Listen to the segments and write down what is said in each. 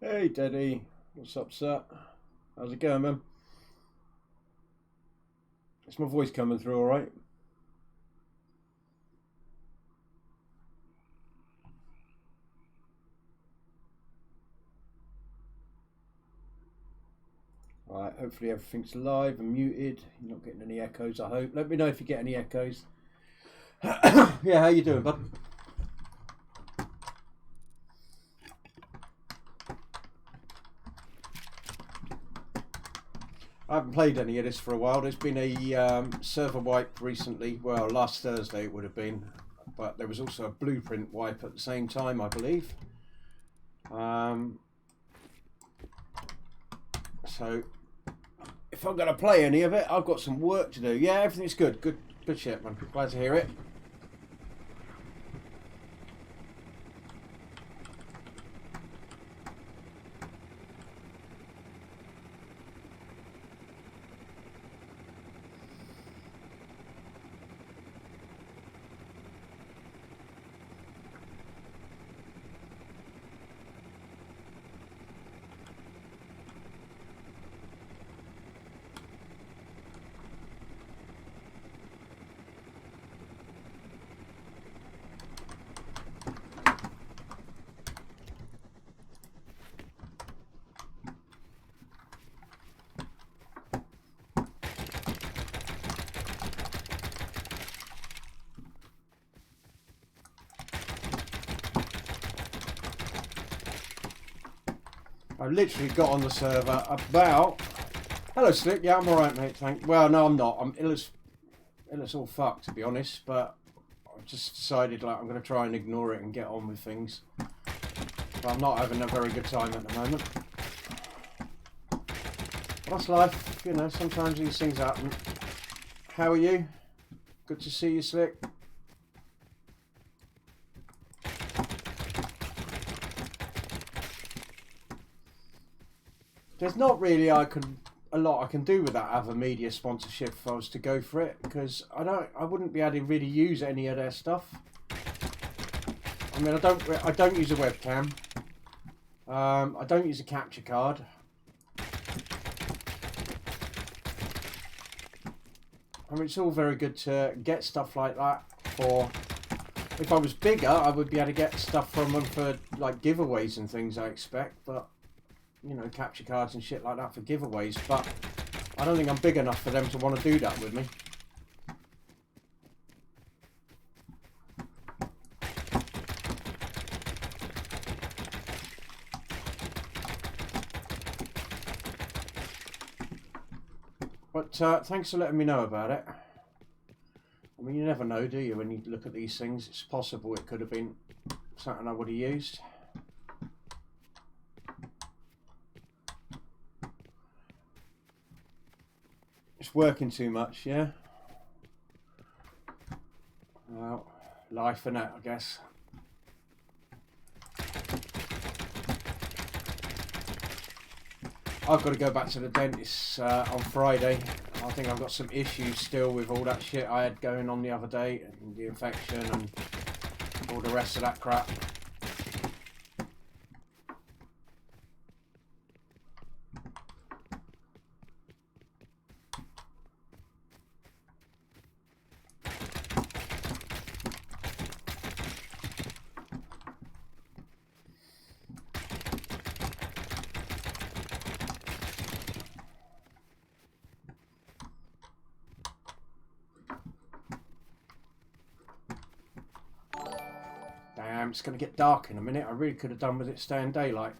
Hey, Daddy. What's up, sir? How's it going, man? Is my voice coming through all right? All right, hopefully everything's live and muted. You're not getting any echoes, I hope. Let me know if you get any echoes. Yeah, how you doing, bud? I haven't played any of this for a while. There's been a server wipe recently. Well, last Thursday it would have been. But there was also a blueprint wipe at the same time, I believe. So if I'm going to play any of it, I've got some work to do. Yeah, everything's good. Good shit, man. Glad to hear it. I literally got on the server about... Hello, Slick. Yeah, I'm alright, mate. Well, no, I'm not. I'm ill as all fuck, to be honest. But I've just decided like I'm going to try and ignore it and get on with things. But I'm not having a very good time at the moment. That's life. You know, sometimes these things happen. How are you? Good to see you, Slick. There's not really a lot I can do with that other media sponsorship if I was to go for it, because I wouldn't be able to really use any of their stuff. I mean, I don't use a webcam. I don't use a capture card. I mean, it's all very good to get stuff like that for... If I was bigger, I would be able to get stuff from them for like giveaways and things, I expect, but you know, capture cards and shit like that for giveaways, but I don't think I'm big enough for them to want to do that with me. But thanks for letting me know about it. I mean, you never know, do you, when you look at these things? It's possible it could have been something I would have used. It's working too much, yeah? Well, life in it, I guess. I've got to go back to the dentist on Friday. I think I've got some issues still with all that shit I had going on the other day, and the infection and all the rest of that crap. Damn, it's going to get dark in a minute. I really could have done with it staying daylight.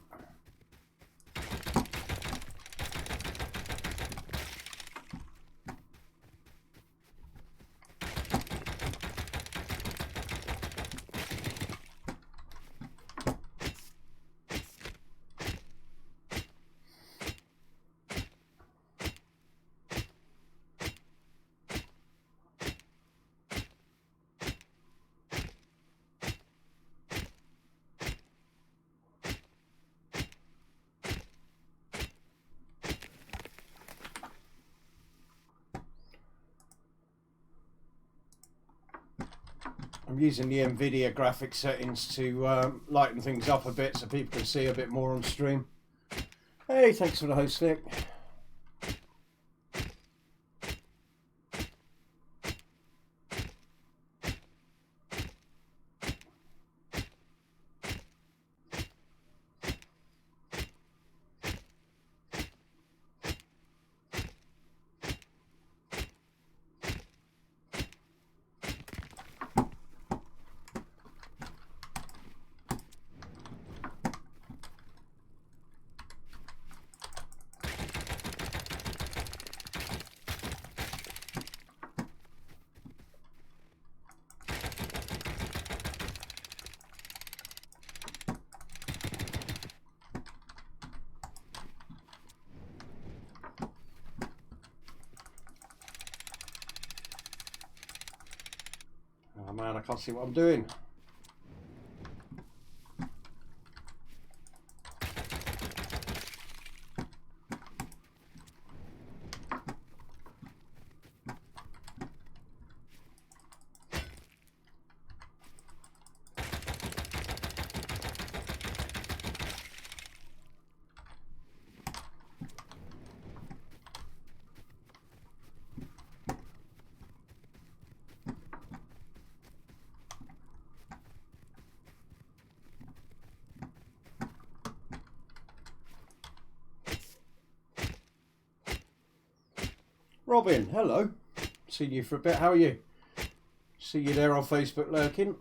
I'm using the NVIDIA graphics settings to lighten things up a bit so people can see a bit more on stream. Hey, thanks for the host, Nick. Oh man, I can't see what I'm doing. Robin, hello. Seen you for a bit. How are you? See you there on Facebook lurking.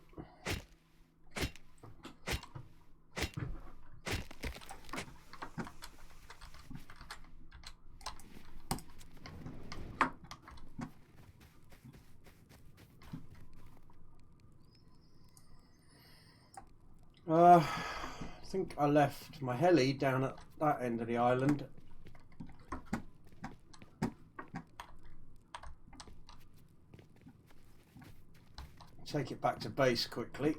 I think I left my heli down at that end of the island. Take it back to base quickly.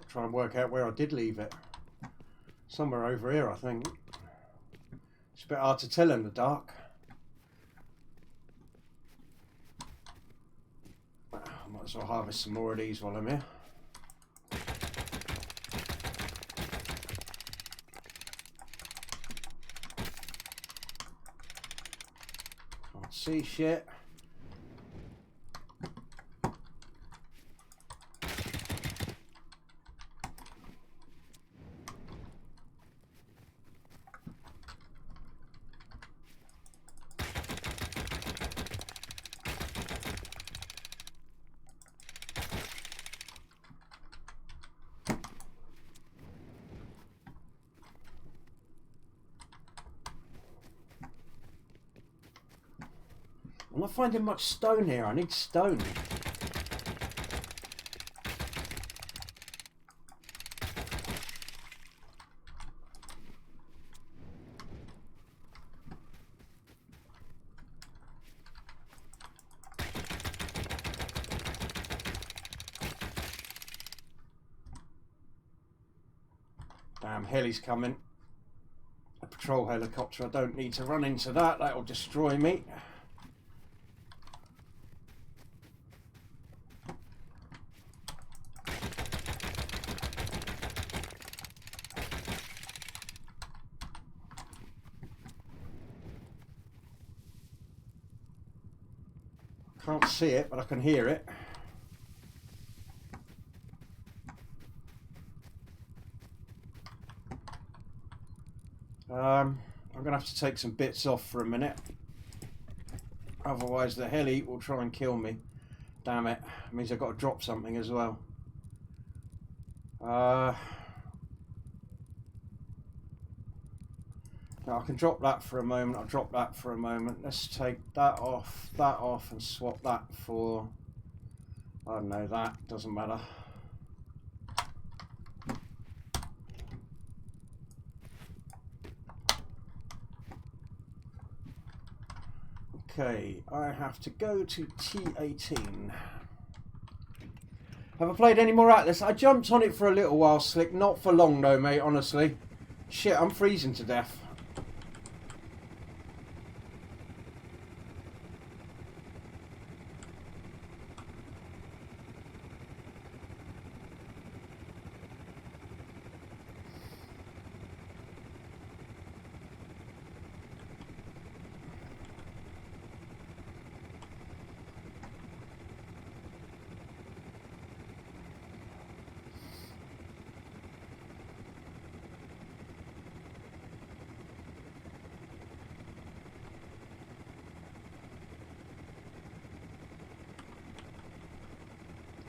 Try and work out where I did leave it. Somewhere over here, I think. It's a bit hard to tell in the dark. I might as well harvest some more of these while I'm here. Can't see shit. I'm not finding much stone here. I need stone. Damn, heli's coming. A patrol helicopter. I don't need to run into that. That'll destroy me. Can't see it, but I can hear it. I'm going to have to take some bits off for a minute. Otherwise the heli will try and kill me. Damn it. It means I've got to drop something as well. No, I can drop that for a moment. I'll drop that for a moment. Let's take that off, and swap that for, I don't know, that doesn't matter. Okay, I have to go to T18. Have I played any more Atlas? I jumped on it for a little while, Slick. Not for long though, mate, honestly. Shit, I'm freezing to death.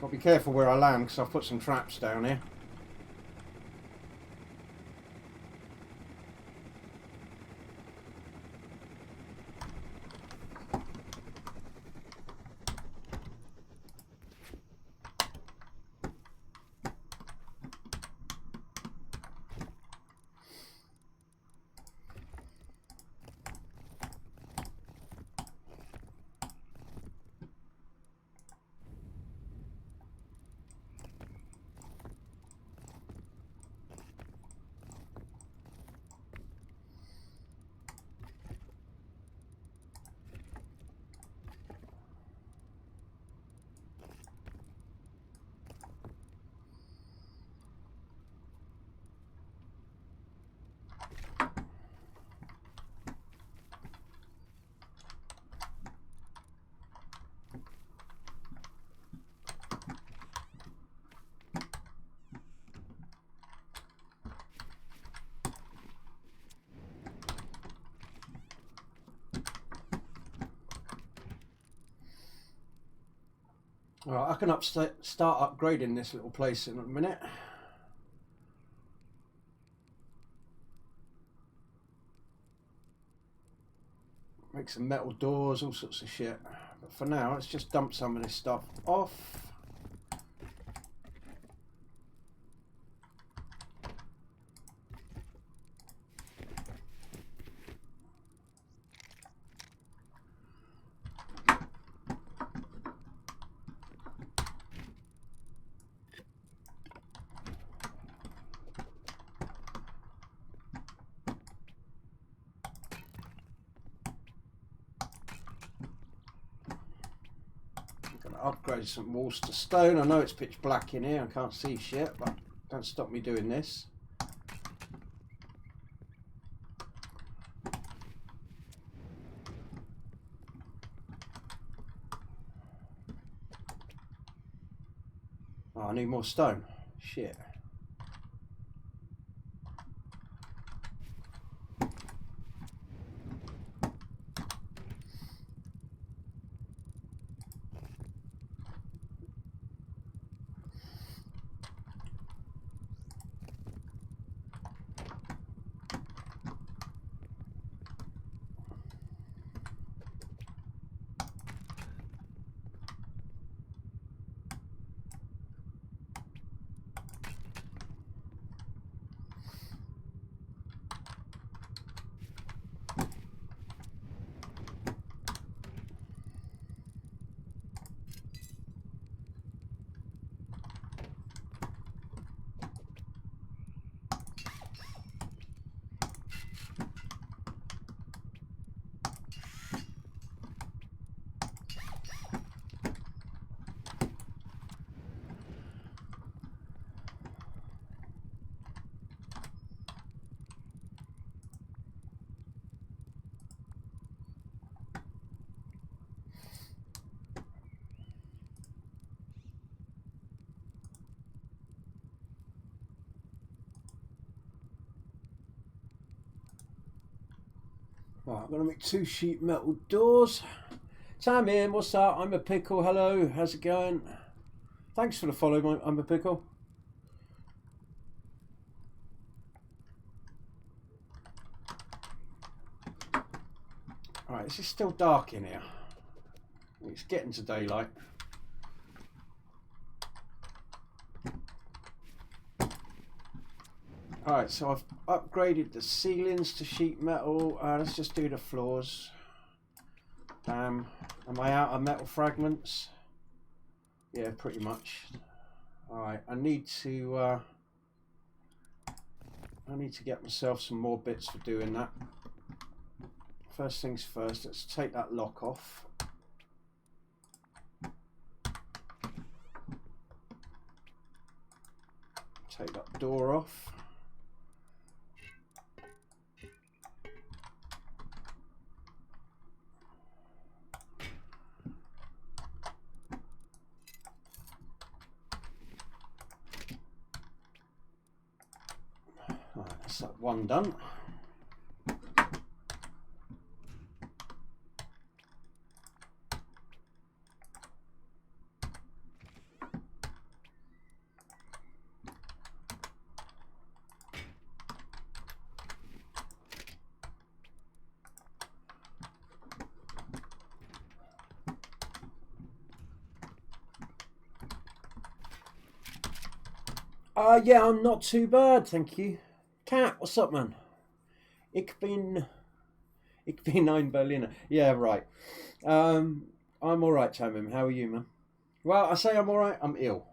Got to be careful where I land because I've put some traps down here. Alright, I can start upgrading this little place in a minute. Make some metal doors, all sorts of shit. But for now, let's just dump some of this stuff off. Upgrade some walls to stone. I know it's pitch black in here, I can't see shit, but don't stop me doing this. Oh, I need more stone. Shit. Right, I'm going to make 2 sheet metal doors. Sam in, what's up? I'm a pickle. Hello, how's it going? Thanks for the follow, I'm a pickle. Alright, this is still dark in here. It's getting to daylight. Alright, so I've upgraded the ceilings to sheet metal. Let's just do the floors. Am I out of metal fragments? Yeah, pretty much. Alright, I need to get myself some more bits for doing that. First things first, let's take that lock off. Take that door off. Right, that's that one done. Yeah, I'm not too bad, thank you. Cat, what's up, man? Ich bin ein Berliner. Yeah, right. I'm alright, Tamim. How are you, man? Well, I say I'm alright, I'm ill.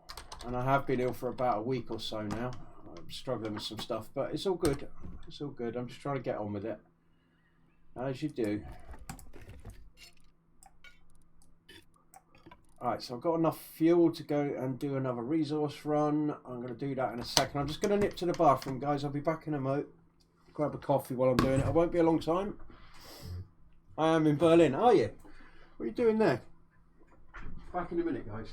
And I have been ill for about a week or so now. I'm struggling with some stuff, but it's all good. It's all good. I'm just trying to get on with it. As you do. Alright, so I've got enough fuel to go and do another resource run. I'm going to do that in a second. I'm just going to nip to the bathroom, guys. I'll be back in a mo. Grab a coffee while I'm doing it. It won't be a long time. I am in Berlin. Are you? What are you doing there? Back in a minute, guys.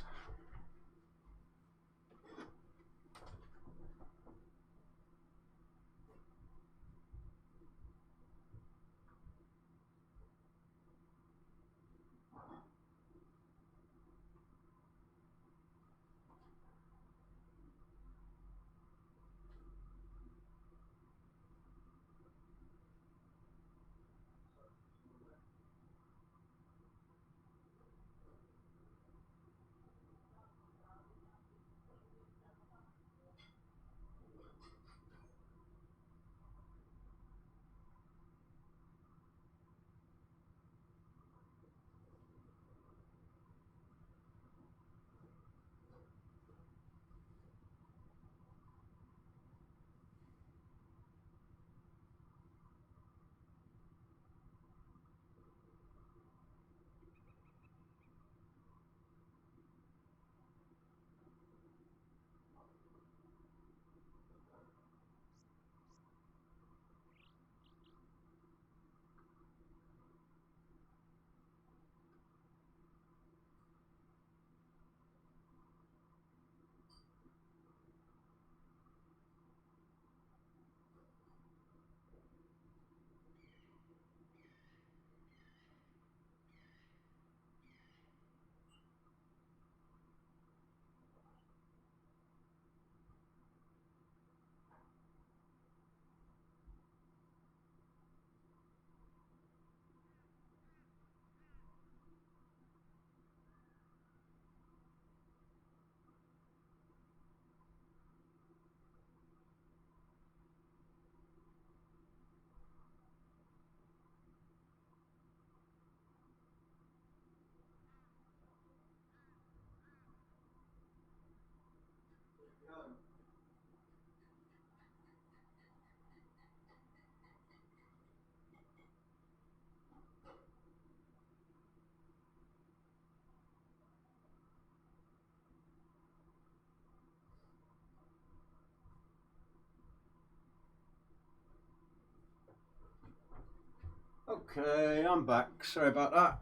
Okay, I'm back. Sorry about that.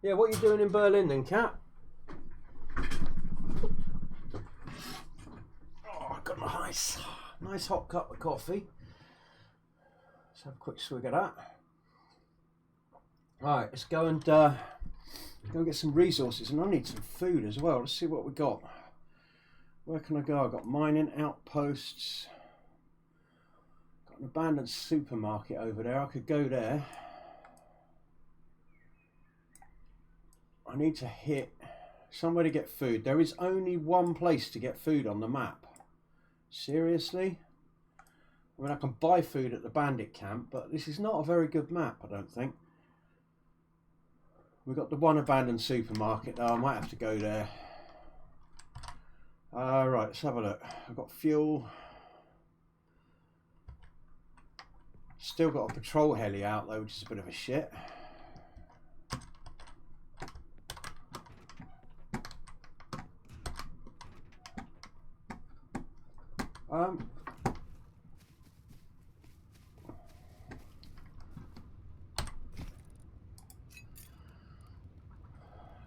Yeah, what are you doing in Berlin then, Cat? Oh, I've got a nice hot cup of coffee. Let's have a quick swig of that. Alright, let's go and get some resources, and I need some food as well. Let's see what we got. Where can I go? I've got mining outposts. Got an abandoned supermarket over there. I could go there. I need to hit somewhere to get food. There is only one place to get food on the map. Seriously? I mean, I can buy food at the bandit camp, but this is not a very good map, I don't think. We've got the one abandoned supermarket though, I might have to go there. Right, let's have a look. I've got fuel. Still got a patrol heli out though, which is a bit of a shit.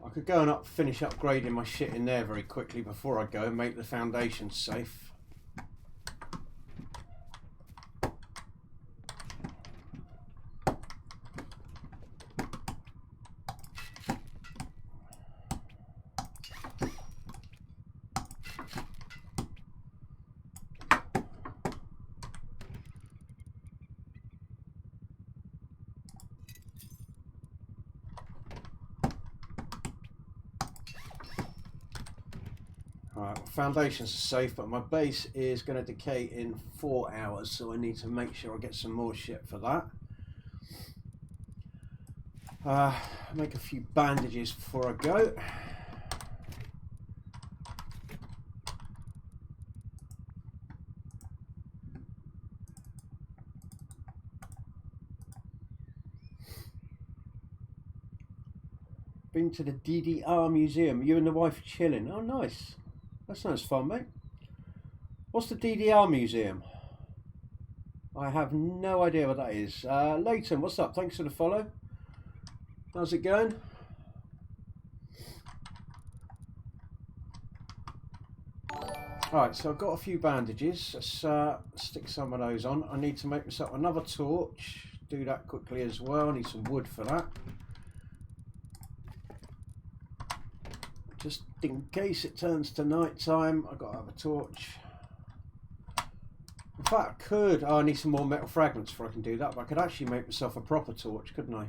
I could go and finish upgrading my shit in there very quickly before I go and make the foundations safe. Right, foundations are safe, but my base is going to decay in 4 hours, so I need to make sure I get some more shit for that. Make a few bandages before I go. Been to the DDR Museum. You and the wife chilling. Oh, nice. That sounds fun, mate. What's the DDR Museum? I have no idea what that is. Leighton, what's up? Thanks for the follow. How's it going? Alright, so I've got a few bandages. Let's stick some of those on. I need to make myself another torch. Do that quickly as well. I need some wood for that. Just in case it turns to night time, I've got to have a torch. In fact, I could. Oh, I need some more metal fragments before I can do that, but I could actually make myself a proper torch, couldn't I?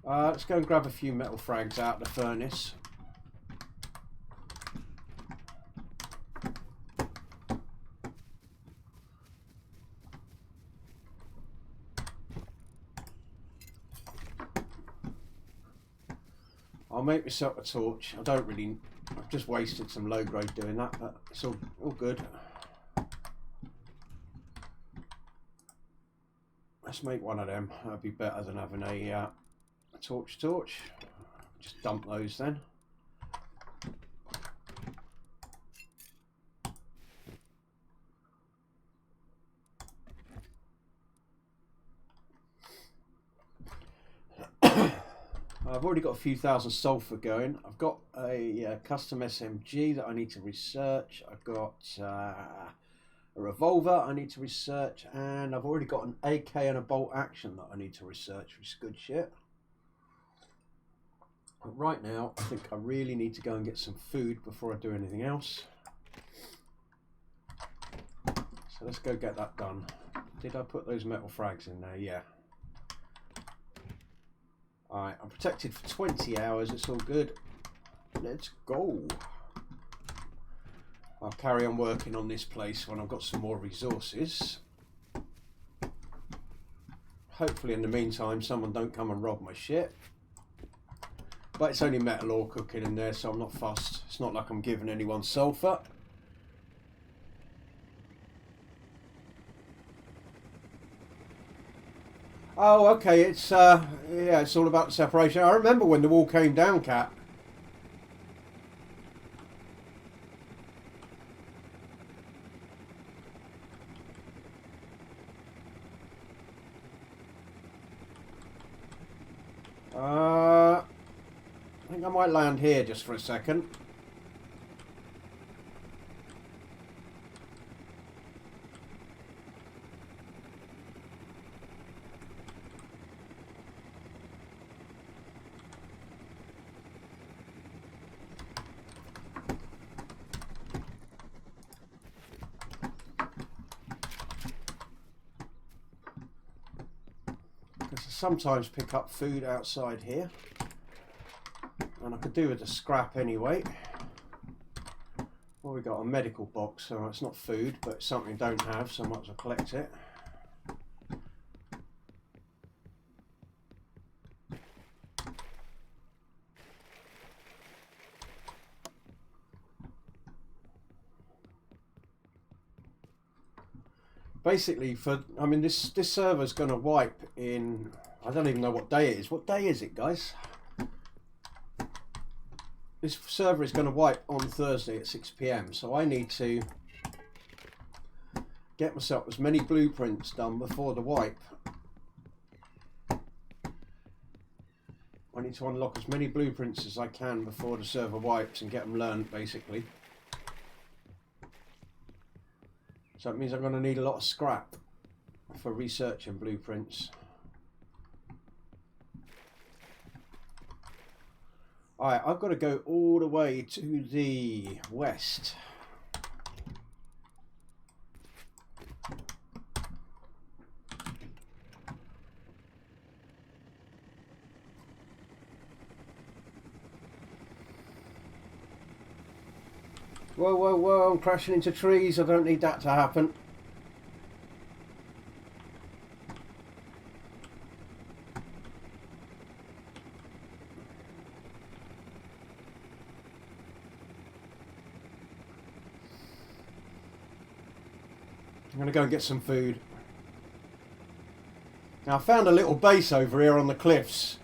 Let's go and grab a few metal frags out of the furnace. I'll make myself a torch. I don't really... I've just wasted some low grade doing that, but it's all good. Let's make one of them. That'd be better than having a torch. Just dump those then. I've already got a few thousand sulfur going. I've got a custom SMG that I need to research. I've got a revolver I need to research, and I've already got an AK and a bolt action that I need to research, which is good shit. But right now, I think I really need to go and get some food before I do anything else. So let's go get that done. Did I put those metal frags in there? Yeah. Alright, I'm protected for 20 hours, it's all good. Let's go. I'll carry on working on this place when I've got some more resources. Hopefully in the meantime someone don't come and rob my shit. But it's only metal ore cooking in there, so I'm not fussed. It's not like I'm giving anyone sulfur. Oh, okay, it's yeah, it's all about the separation. I remember when the wall came down, Cat. I think I might land here just for a second. Sometimes pick up food outside here, and I could do with the scrap anyway. Well, we got a medical box, so it's not food, but it's something I don't have, so I might as well collect it. Basically, I mean, this server's going to wipe in. I don't even know what day it is. What day is it, guys? This server is going to wipe on Thursday at 6 PM. So I need to get myself as many blueprints done before the wipe. I need to unlock as many blueprints as I can before the server wipes and get them learned, basically. So that means I'm going to need a lot of scrap for researching blueprints. Alright, I've got to go all the way to the west. Whoa, whoa, whoa, I'm crashing into trees. I don't need that to happen. I'm going to go and get some food. Now I found a little base over here on the cliffs.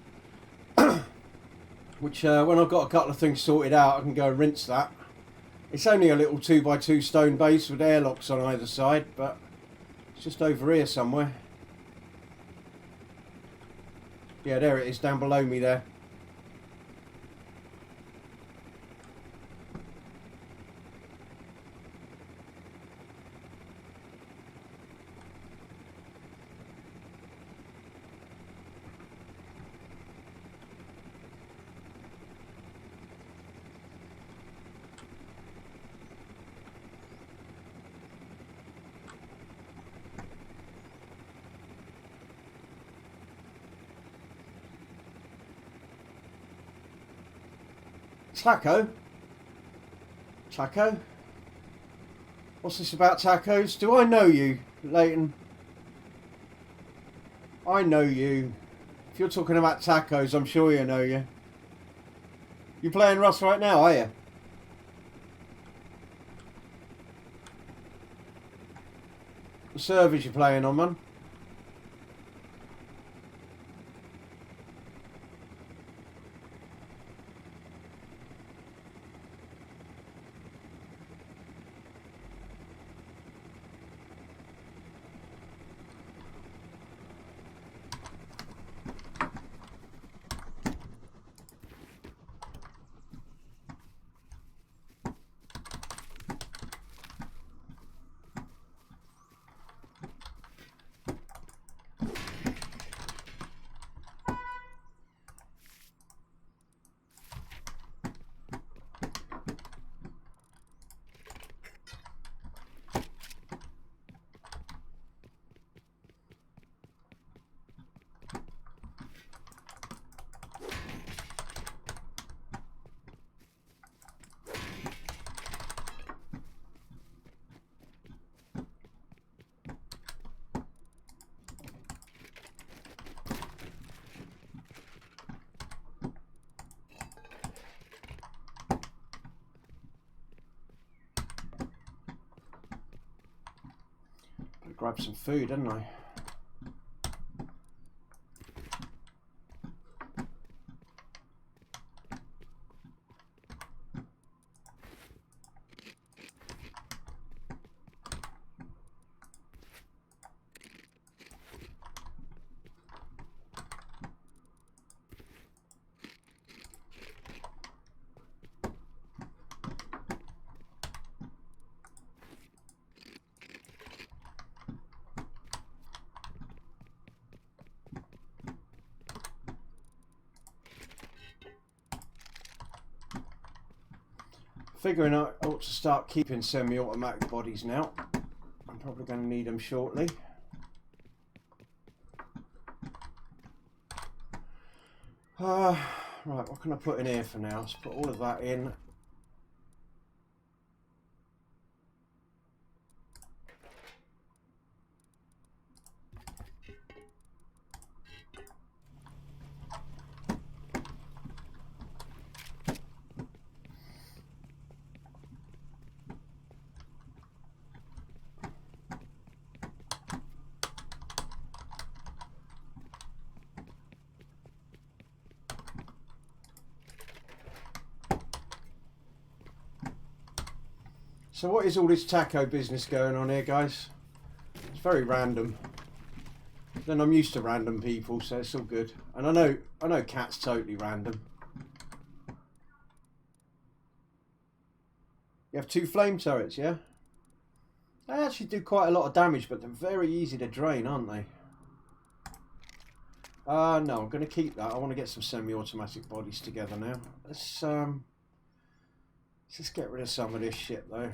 Which when I've got a couple of things sorted out I can go and rinse that. It's only a little 2x2 stone base with airlocks on either side, but it's just over here somewhere. Yeah, there it is down below me there. Taco? Taco? What's this about tacos? Do I know you, Leighton? I know you. If you're talking about tacos, I'm sure you know you. You playing Rust right now, are you? What servers you playing on, man? Grab some food, didn't I? Figuring I ought to start keeping semi-automatic bodies now. I'm probably going to need them shortly. Right, what can I put in here for now? Let's put all of that in. So what is all this taco business going on here, guys? It's very random. Then I'm used to random people, so it's all good. And I know Cat's totally random. You have 2 flame turrets, yeah? They actually do quite a lot of damage, but they're very easy to drain, aren't they? No, I'm going to keep that. I want to get some semi-automatic bodies together now. Let's just get rid of some of this shit, though.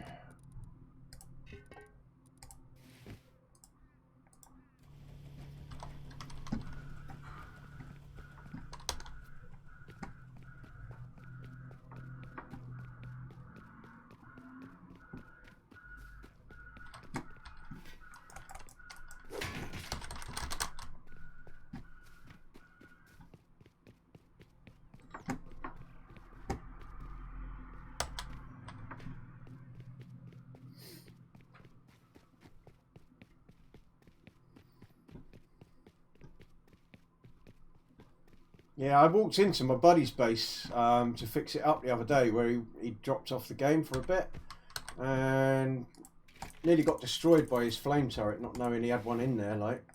Yeah, I walked into my buddy's base to fix it up the other day where he dropped off the game for a bit and nearly got destroyed by his flame turret, not knowing he had one in there, like.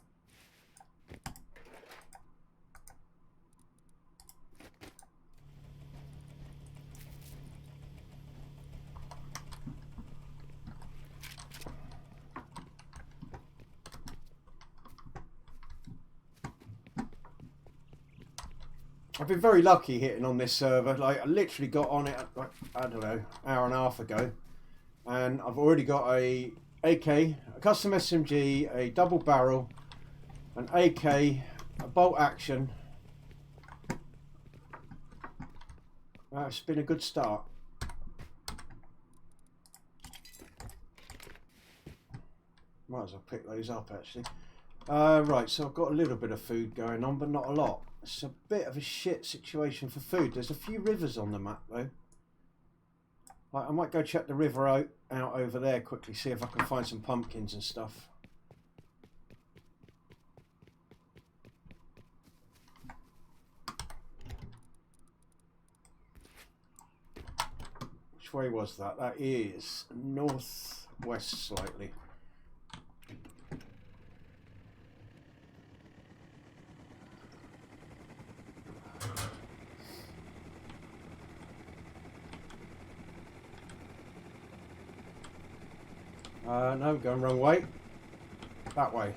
I've been very lucky hitting on this server. Like, I literally got on it, like, I don't know, hour and a half ago. And I've already got a AK, a custom SMG, a double barrel, an AK, a bolt action. It's been a good start. Might as well pick those up, actually. Right, so I've got a little bit of food going on, but not a lot. It's a bit of a shit situation for food. There's a few rivers on the map, though. Like, I might go check the river out over there quickly, see if I can find some pumpkins and stuff. Which way was that? That is northwest slightly. No, going wrong way. That way.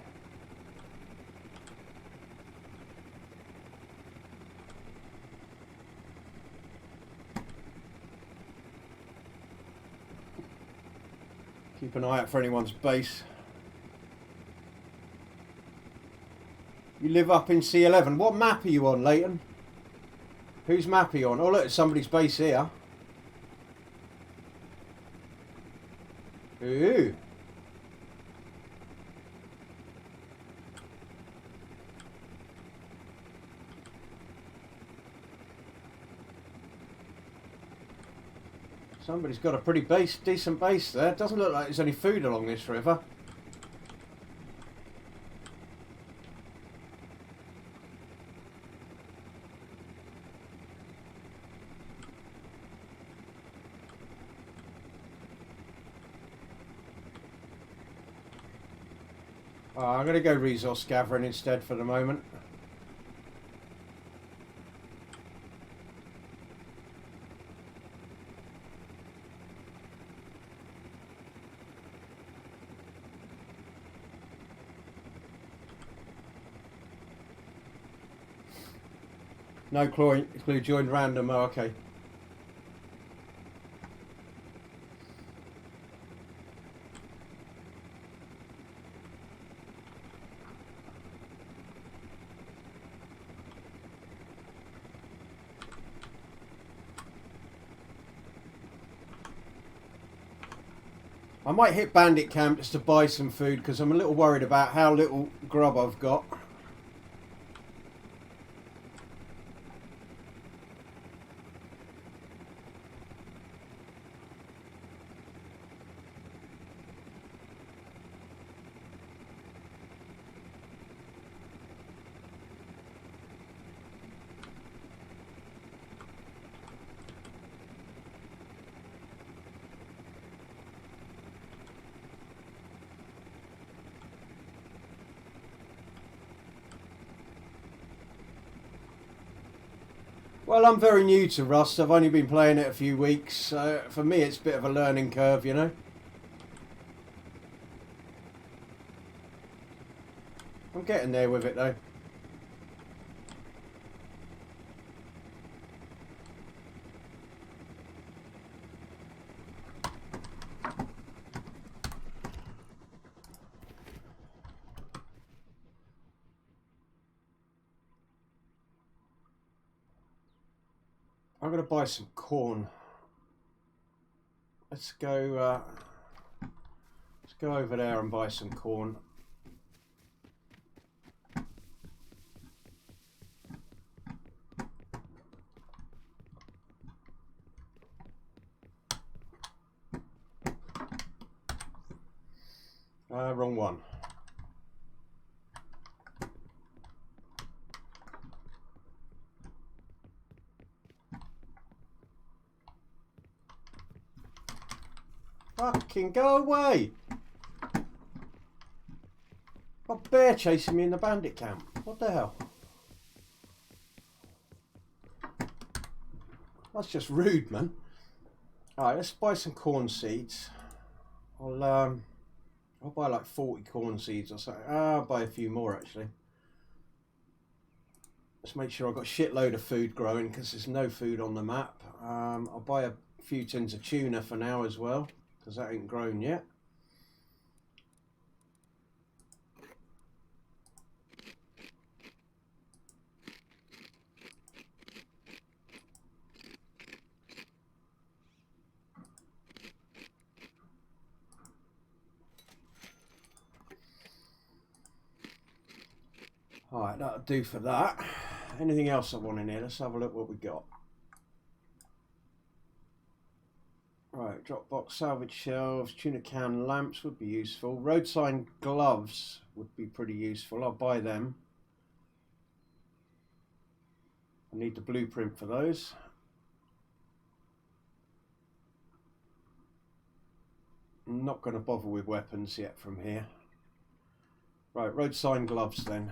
Keep an eye out for anyone's base. You live up in C11. What map are you on, Leighton? Whose map are you on? Oh, look, it's somebody's base here. Ooh. Somebody's got a pretty decent base there. It doesn't look like there's any food along this river. I'm going to go resource gathering instead for the moment. No clue joined random. Oh, okay. I might hit Bandit Camp just to buy some food because I'm a little worried about how little grub I've got. Well, I'm very new to Rust. I've only been playing it a few weeks, so for me it's a bit of a learning curve, you know. I'm getting there with it though. I'm going to buy some corn. Let's go over there and buy some corn. Wrong one. Fucking go away! A bear chasing me in the bandit camp. What the hell? That's just rude, man. Alright, let's buy some corn seeds. I'll buy like 40 corn seeds or something. I'll buy a few more actually. Let's make sure I've got a shitload of food growing because there's no food on the map. I'll buy a few tins of tuna for now as well because that ain't grown yet. Alright, that'll do for that. Anything else I want in here? Let's have a look what we got. Right, drop box, salvage shelves, tuna can lamps would be useful. Road sign gloves would be pretty useful. I'll buy them. I need the blueprint for those. I'm not going to bother with weapons yet from here. Right, road sign gloves then.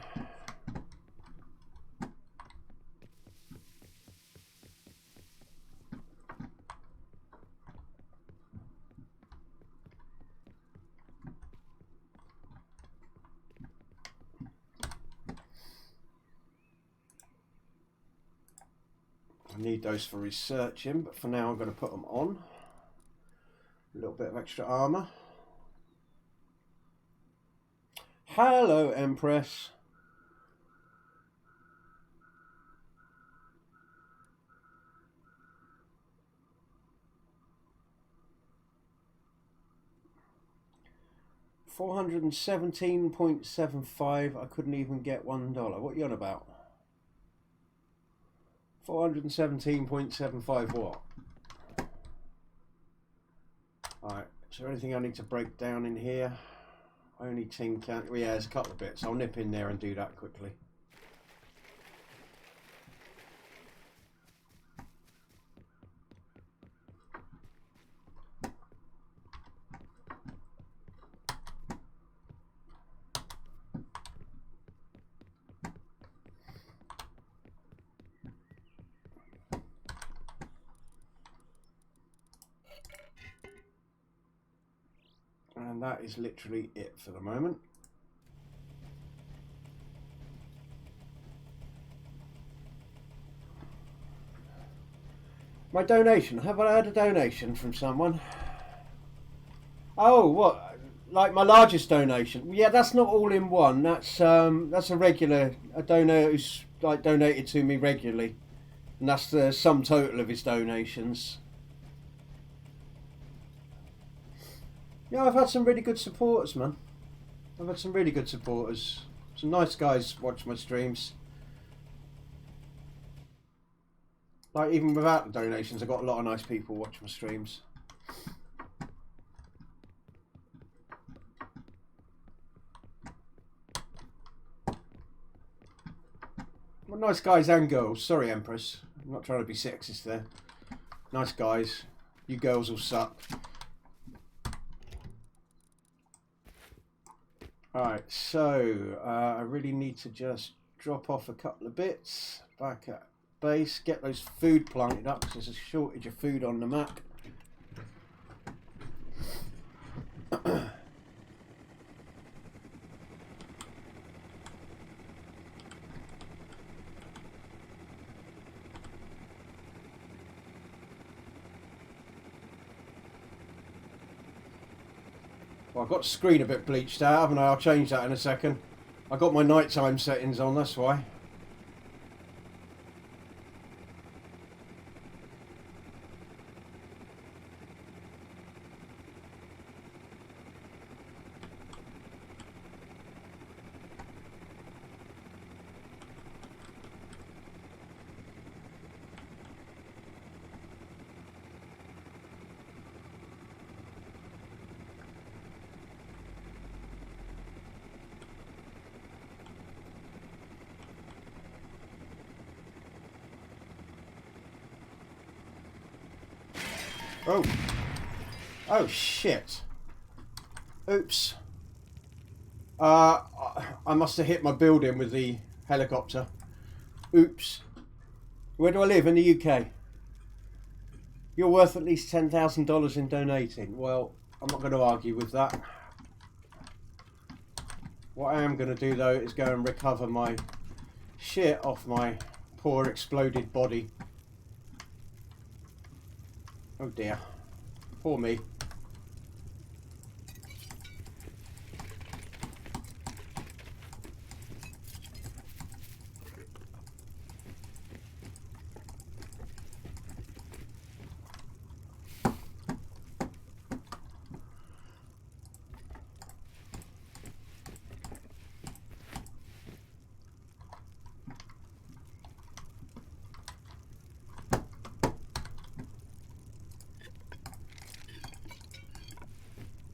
I need those for researching, but for now I'm going to put them on. A little bit of extra armour. Hello, Empress. $417.75. I couldn't even get $1. What are you on about? 417.75 what? Alright, is there anything I need to break down in here? Only tin can. Well, yeah, there's a couple of bits. I'll nip in there and do that quickly. And that is literally it for the moment. My donation. Have I had a donation from someone? Oh, what? Like my largest donation? Yeah, that's not all in one. That's a regular donor who's like donated to me regularly, and that's the sum total of his donations. Yeah, I've had some really good supporters, man. I've had some really good supporters. Some nice guys watch my streams. Like, even without the donations, I've got a lot of nice people watch my streams. Well, nice guys and girls. Sorry, Empress. I'm not trying to be sexist there. Nice guys. You girls will suck. Alright, so I really need to just drop off a couple of bits back at base, get those food planted up because there's a shortage of food on the map. Well, I've got the screen a bit bleached out, haven't I? I'll change that in a second. I got my nighttime settings on, that's why. Oh. Oh, shit. Oops. I must have hit my building with the helicopter. Oops. Where do I live? In the UK. You're worth at least $10,000 in donating. Well, I'm not going to argue with that. What I am going to do, though, is go and recover my shit off my poor exploded body. Oh dear. Poor me.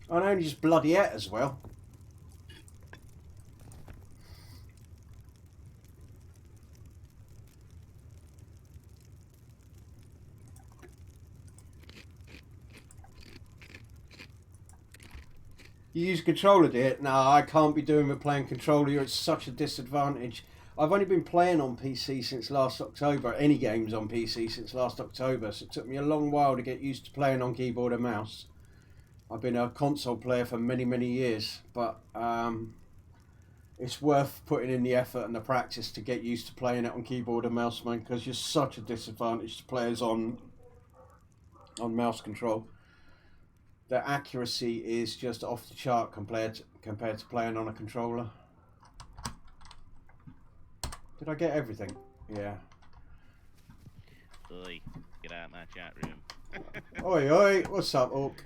I only just bloody ate as well. You use a controller, dear? No, I can't be doing with playing controller. It's such a disadvantage. I've only been playing on PC since last October. Any games on PC since last October. So it took me a long while to get used to playing on keyboard and mouse. I've been a console player for many, many years, but it's worth putting in the effort and the practice to get used to playing it on keyboard and mouse, man, because you're such a disadvantage to players on mouse control. The accuracy is just off the chart compared to playing on a controller. Did I get everything? Yeah. Oi, get out of my chat room. Oi, oi, what's up, Orc?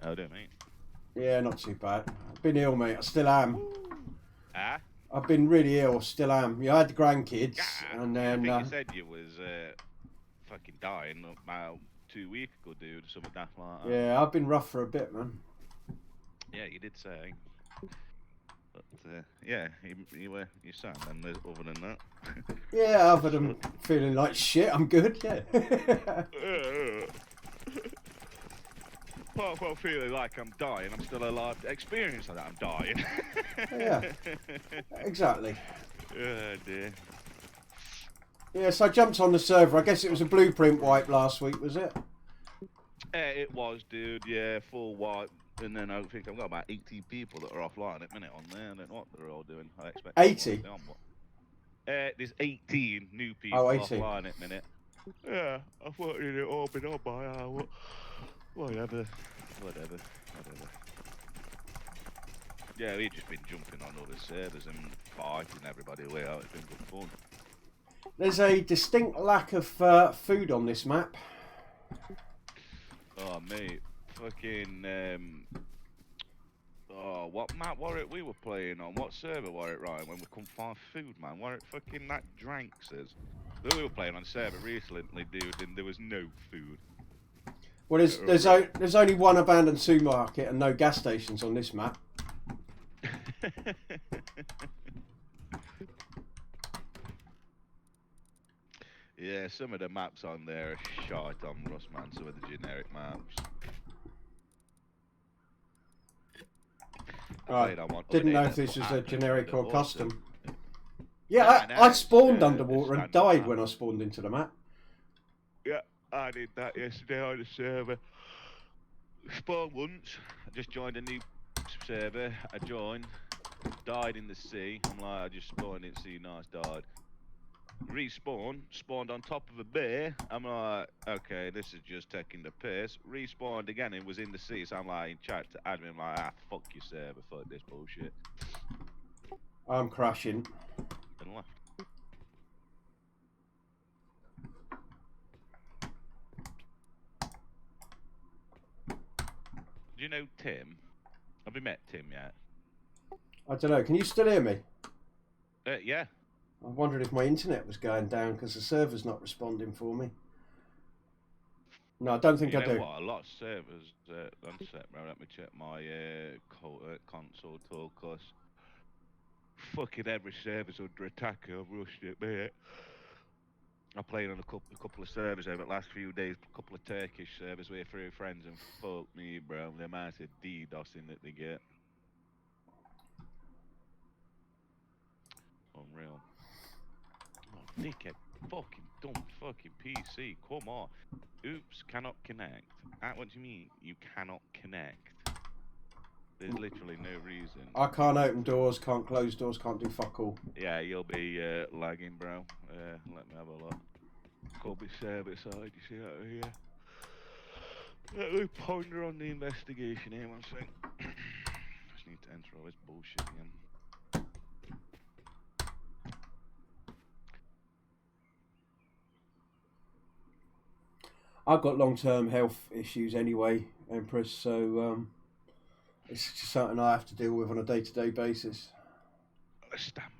How do, mate? Yeah, not too bad. I've been ill, mate. I still am. Ah? I've been really ill, still am. Yeah, I had the grandkids, and then... I think you said you was fucking dying about 2 weeks ago, dude, something like that. Yeah, I've been rough for a bit, man. Yeah, you did say. But, yeah, you sound, and other than that. Yeah, other than feeling like shit, I'm good, yeah. Apart from feeling like I'm dying, I'm still alive to experience that I'm dying. Yeah, exactly. Oh dear. Yeah, so I jumped on the server. I guess it was a blueprint wipe last week, was it? It was, dude, yeah, full wipe. And then I think I've got about 80 people that are offline at the minute on there. I don't know what they're all doing. I expect 80? There's 18 new people offline at the minute. Yeah, I thought it'd all been on by hour. Whatever. Yeah, we've just been jumping on other servers and fighting everybody away out. It's been good fun. There's a distinct lack of food on this map. Oh, mate. Fucking, oh, what map were it we were playing on? What server were it, Ryan, when we couldn't find food, man? Were it fucking that Dranks? We were playing on a server recently, dude, and there was no food. Well, there's only one abandoned supermarket and no gas stations on this map. Yeah, some of the maps on there are shite on Rust, man. Some of the generic maps. Right. Didn't know if this was a generic or custom. Yeah, No, I it's spawned a underwater and standard died map. when I spawned into the map. Yeah, I did that yesterday on the server. Spawned once. I just joined a new server. I joined, died in the sea. I'm like, I just spawned in the sea, nice, died. Respawn, spawned on top of a bear. I'm like, okay, this is just taking the piss. Respawned again and was in the sea. So I'm like, in chat to admin, I'm like, fuck your server, fuck this bullshit. I'm crashing. And left. Do you know Tim? Have you met Tim yet? I don't know. Can you still hear me? Yeah. I wondered if my internet was going down because the server's not responding for me. No, I don't think You I know do. what? A lot of servers. One sec, bro. Let me check my console tool, cause fucking every server's under attack. I've rushed it, mate. I played on a couple of servers over the last few days, a couple of Turkish servers with 3 friends, and fuck me, bro, the amount of DDoSing that they get. Unreal. Oh, dickhead. Fucking dumb fucking PC. Come on. Oops, cannot connect. What do you mean you cannot connect? There's literally no reason. I can't open doors, can't close doors, can't do fuck all. Yeah, you'll be lagging, bro. Let me have a look. Could be server side, you see that here? Let me ponder on the investigation here, one sec. Just need to enter all this bullshit again. I've got long-term health issues anyway, Empress, so it's just something I have to deal with on a day-to-day basis. Stamina.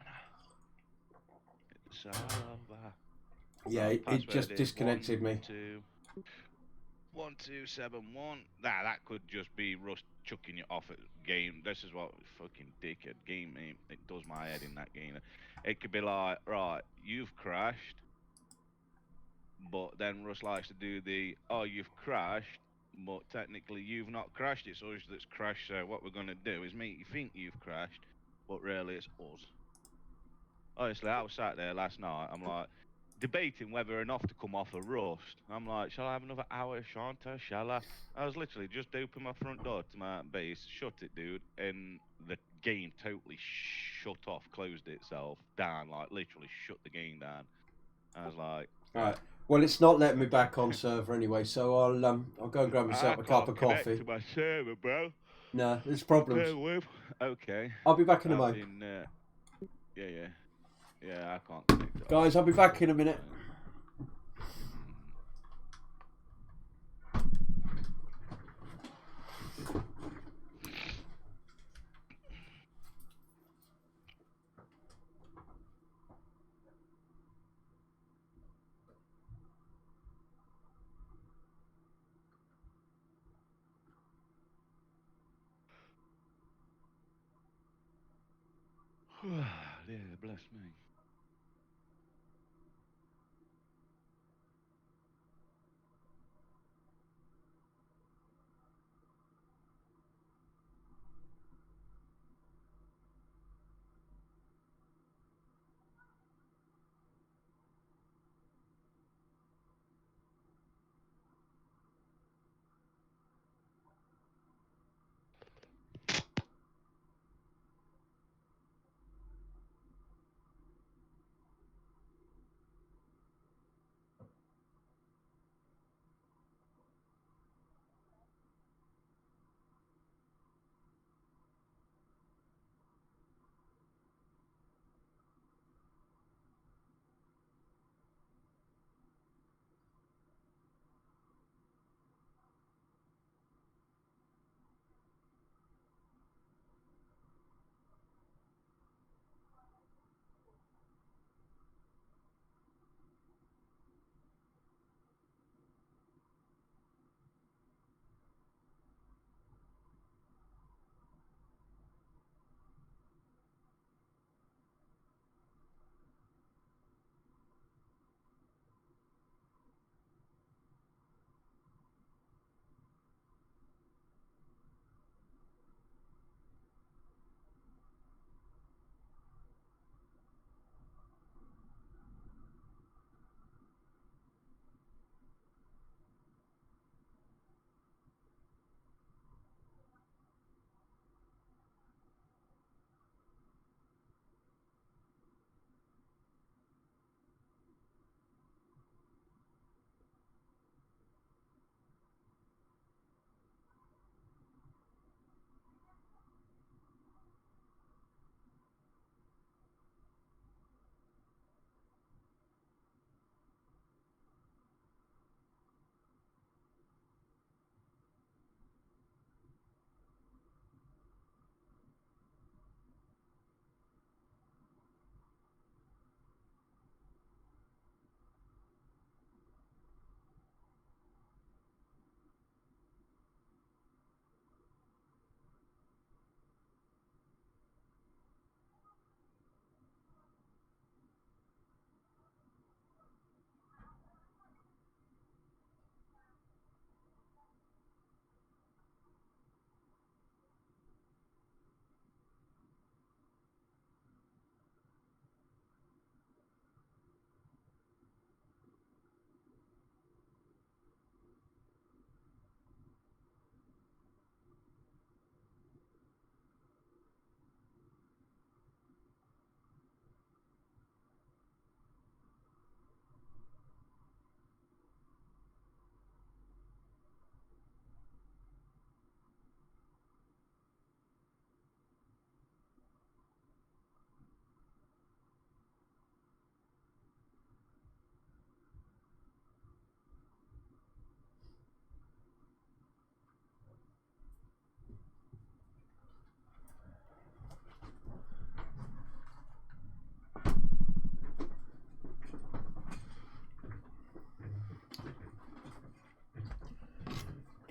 It's all over. Yeah, Right, it just disconnected me. 1271. Nah, that could just be Rust chucking you off at game. This is what fucking dickhead game. It does my head in that game. It could be like, right, you've crashed, but then Rust likes to do the, oh, you've crashed, but technically you've not crashed. It's us that's crashed. So what we're gonna do is make you think you've crashed, but really it's us. Honestly, I was sat there last night. I'm like debating whether or not to come off a Rust. I'm like, shall I have another hour, Shanta? Shall I? I was literally just opened my front door to my base, shut it, dude, and the game totally shut off, closed itself down, like literally shut the game down. I was like, Right. Well, it's not letting me back on server anyway, so I'll go and grab I myself a cup can't of connect coffee. to my server, bro. No, there's problems. Bear with. Okay. I'll be back in a I've moment. been. Yeah. Yeah, I can't connect it. Guys, I'll be back in a minute. Yeah, bless me.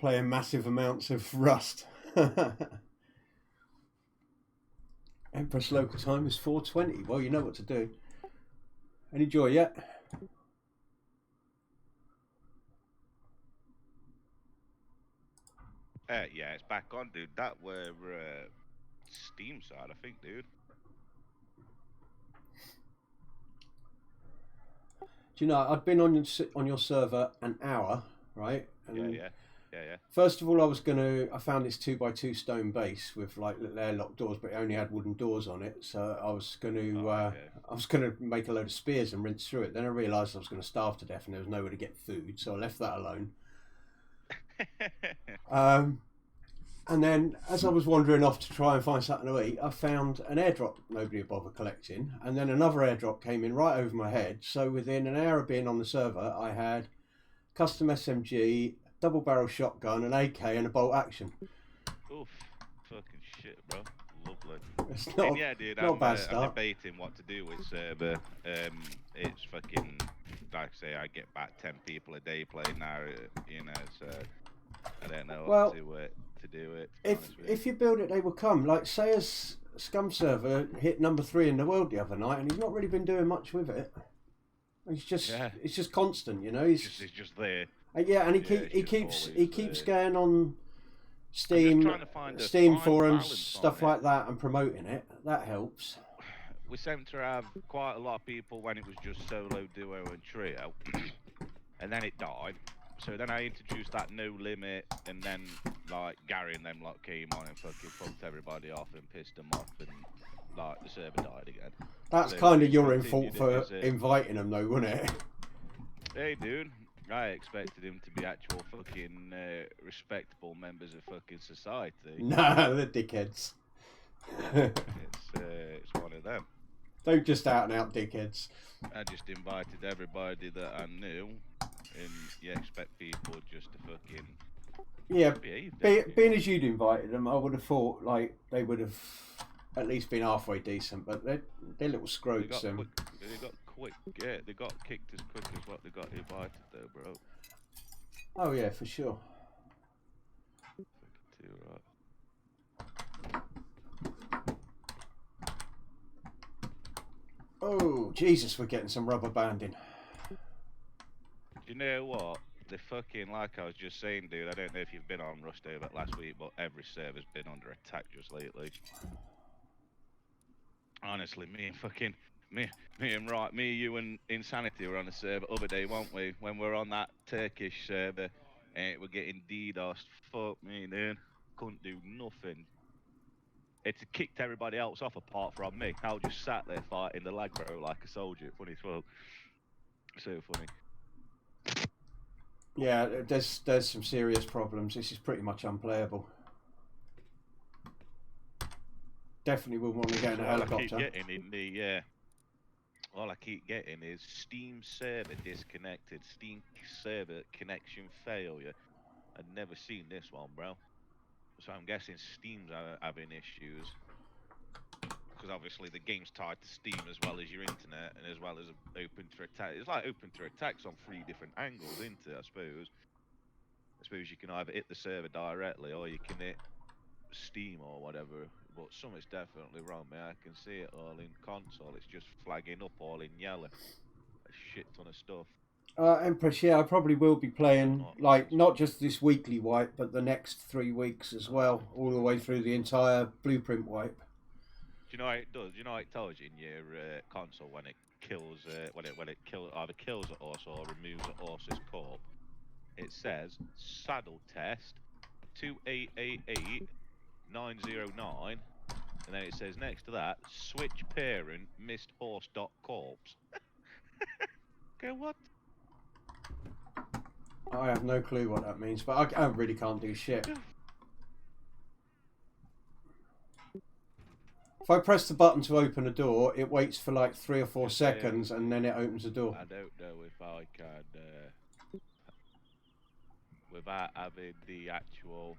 playing massive amounts of Rust. Empress local time is 4:20. Well, you know what to do. Any joy yet? Yeah, it's back on, dude. That were Steam side, I think, dude. Do you know, I'd been on your server an hour, right? And Yeah. first of all, I found this 2x2 stone base with like little airlock doors, but it only had wooden doors on it. So I was gonna make a load of spears and rinse through it. Then I realised I was gonna starve to death and there was nowhere to get food, so I left that alone. And then, as I was wandering off to try and find something to eat, I found an airdrop nobody had bothered collecting, and then another airdrop came in right over my head. So within an hour of being on the server, I had custom SMG, double barrel shotgun, an AK, and a bolt action. Oof, fucking shit, bro. Lovely. It's not, yeah, dude, not a bad I'm start. debating what to do with server. It's fucking, like I say, I get back 10 people a day playing now, you know, so I don't know what to do it. If you build it, they will come. Like, say, as Scum server hit number 3 in the world the other night, and he's not really been doing much with it. It's just constant, you know. He's just there. Yeah, and he keeps going on Steam forums, stuff like that, and promoting it. That helps. We seem to have quite a lot of people when it was just solo, duo, and trio, and then it died. So then I introduced that no limit, and then like Gary and them lot came on and fucking fucked everybody off and pissed them off, and like the server died again. That's kind of your fault for inviting them, though, wasn't it? Hey, dude, I expected him to be actual fucking respectable members of fucking society. Nah, they're dickheads. It's one of them. They're just out and out dickheads. I just invited everybody that I knew, and you expect people just to fucking behave. Being as you'd invited them, I would have thought like they would have at least been halfway decent, but they're little scrotes. They got quick. Yeah, they got kicked as quick as what they got invited, though, bro. Oh yeah, for sure. Too right. Oh Jesus, we're getting some rubber banding. You know what? The fucking, like I was just saying, dude, I don't know if you've been on Rust over last week, but every server's been under attack just lately. Honestly, me, you and Insanity were on a server other day, weren't we? When we were on that Turkish server, and we're getting DDoSed. Fuck me, dude. Couldn't do nothing. It kicked everybody else off apart from me. I was just sat there fighting the lag, bro, like a soldier. Funny as fuck. So funny. Yeah, there's some serious problems. This is pretty much unplayable. Definitely would want to get in a helicopter. All I keep getting is Steam server disconnected, Steam server connection failure. I've never seen this one, bro. So I'm guessing Steam's having issues. Because obviously the game's tied to Steam as well as your internet and as well as open to attack. It's like open to attacks on 3 different angles, isn't it, I suppose? I suppose you can either hit the server directly or you can hit Steam or whatever. But something's definitely wrong, man. I can see it all in console. It's just flagging up all in yellow. A shit ton of stuff. Empress, yeah, I probably will be playing, like, not just this weekly wipe, but the next 3 weeks as well, all the way through the entire blueprint wipe. Do you know what it does? Do you know what it tells you in your console when it kills, either kills a horse or removes a horse's corpse? It says saddle test 2888909, and then it says next to that switch parent missed horse dot corpse. Okay, what? I have no clue what that means, but I really can't do shit. If I press the button to open a door, it waits for like 3 or 4 seconds and then it opens the door. I don't know if I can, without having the actual...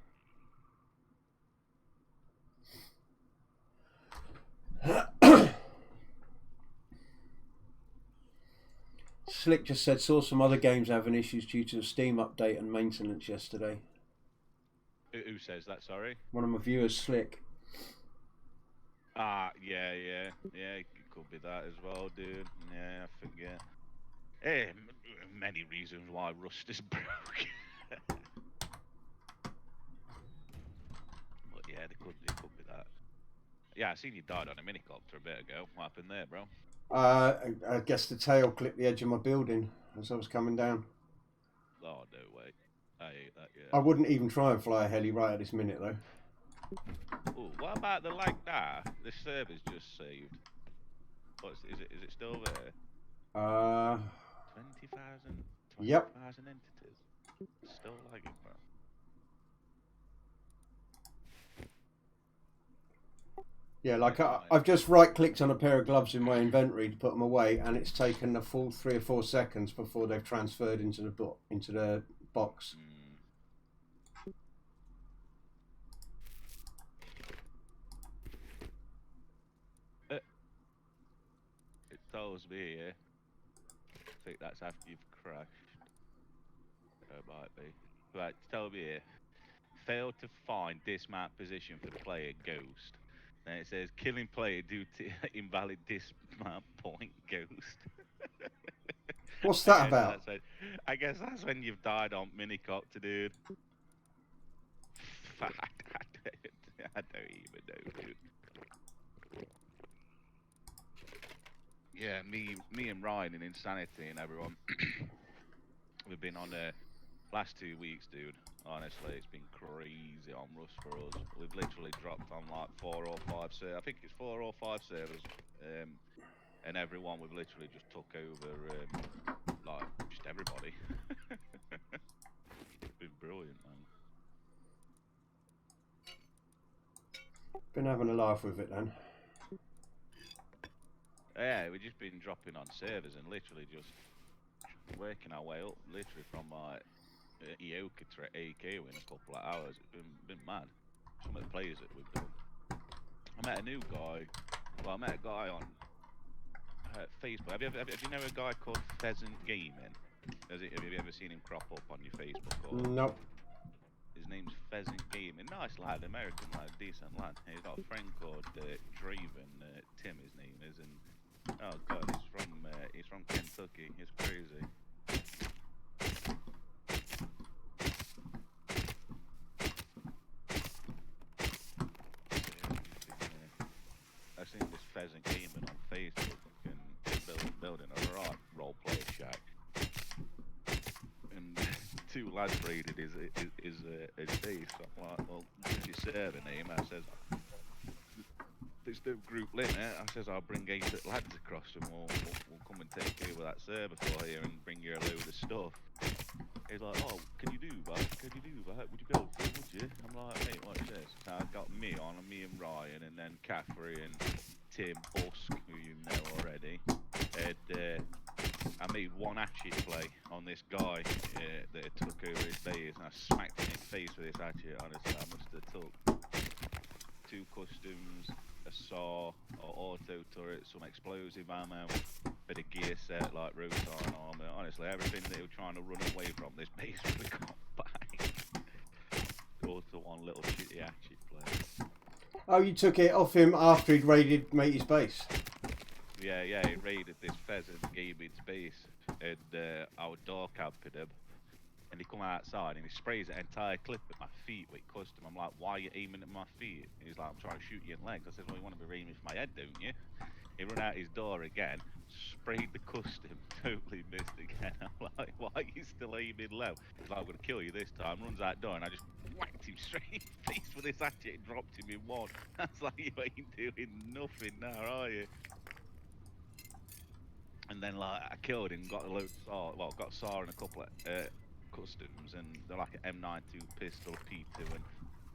Slick just said, saw some other games having issues due to the Steam update and maintenance yesterday. Who says that? Sorry. One of my viewers, Slick. Ah, yeah, it could be that as well, dude. Yeah, I forget. Many reasons why Rust is broke. But yeah, it could be that. Yeah, I seen you died on a minicopter a bit ago. What happened there, bro? I guess the tail clipped the edge of my building as I was coming down. Oh, no way. I hate that, I yeah. wouldn't even try and fly a heli right at this minute, though. Oh, what about the like that? The server's just saved. Is it still there? Uh, 20,000 yep. entities. Still lagging, bro. Yeah, Yeah, like it's fine. I've just right-clicked on a pair of gloves in my inventory to put them away, and it's taken a full 3 or 4 seconds before they've transferred into the box. It tells me here. I think that's after you've crashed. It might be. Right, tell me here. Failed to find dismount position for player Ghost. Then it says killing player due to invalid dismount point Ghost. What's that about? I guess that's when you've died on minicopter, dude. I don't even know, dude. Yeah, me and Ryan in Insanity and everyone. We've been on last 2 weeks, dude. Honestly, it's been crazy on Rust for us. We've literally dropped on like 4 or 5 servers. I think it's 4 or 5 servers. And everyone we've literally just took over, like just everybody. It's been brilliant, man. Been having a laugh with it then. Yeah, we've just been dropping on servers and literally just working our way up, literally from like Ioka to AK in a couple of hours. It's been mad. Some of the players that we've done. I met a new guy. Well, I met a guy on Facebook. Have you know a guy called Pheasant Gaming? Have you ever seen him crop up on your Facebook? Or Nope. his name's Pheasant Gaming. Nice lad, American lad, decent lad. He's got a friend called Draven. Tim, his name is, and oh god, he's from Kentucky. It's crazy. I've seen this Pheasant Gaming on Facebook and building a right role-player shack. And 2 lads raided his base. I'm like, well, what's your server name? I says, there's no group limit. I says, I'll bring 8 lads across and we'll come and take over that server for you and bring you a load of stuff. He's like, oh, can you do that? Can you do that? Would you be able to? Would you? I'm like, mate, what's this? So I got me and Ryan, and then Catherine, Tim, Husk, who you know already. And I made 1 hatchet play on this guy that took over his base, and I smacked him in his face with this hatchet. Honestly, I must have took 2 customs, a saw, or auto turret, some explosive ammo, bit of gear set like rotar armor. Honestly, everything they were trying to run away from this base we got back. All to 1 little shitty hatchet play. Oh, you took it off him after he'd raided Matey's base? Yeah, he raided this Pheasant Gaming's base, and I was door camping him. And he come outside and he sprays an entire clip at my feet with custom. I'm like, why are you aiming at my feet? And he's like, I'm trying to shoot you in legs. I said, well, you want to be aiming for my head, don't you? He run out his door again, sprayed the custom, totally missed again. I'm like, why are you still aiming low? He's like, I'm going to kill you this time. Runs out door and I just whacked him straight in the face with this hatchet and dropped him in 1. I was like, you ain't doing nothing now, are you? And then like I killed him, got a load of saw, well, got saw and a couple of customs, and they're like an M92 pistol, P2, and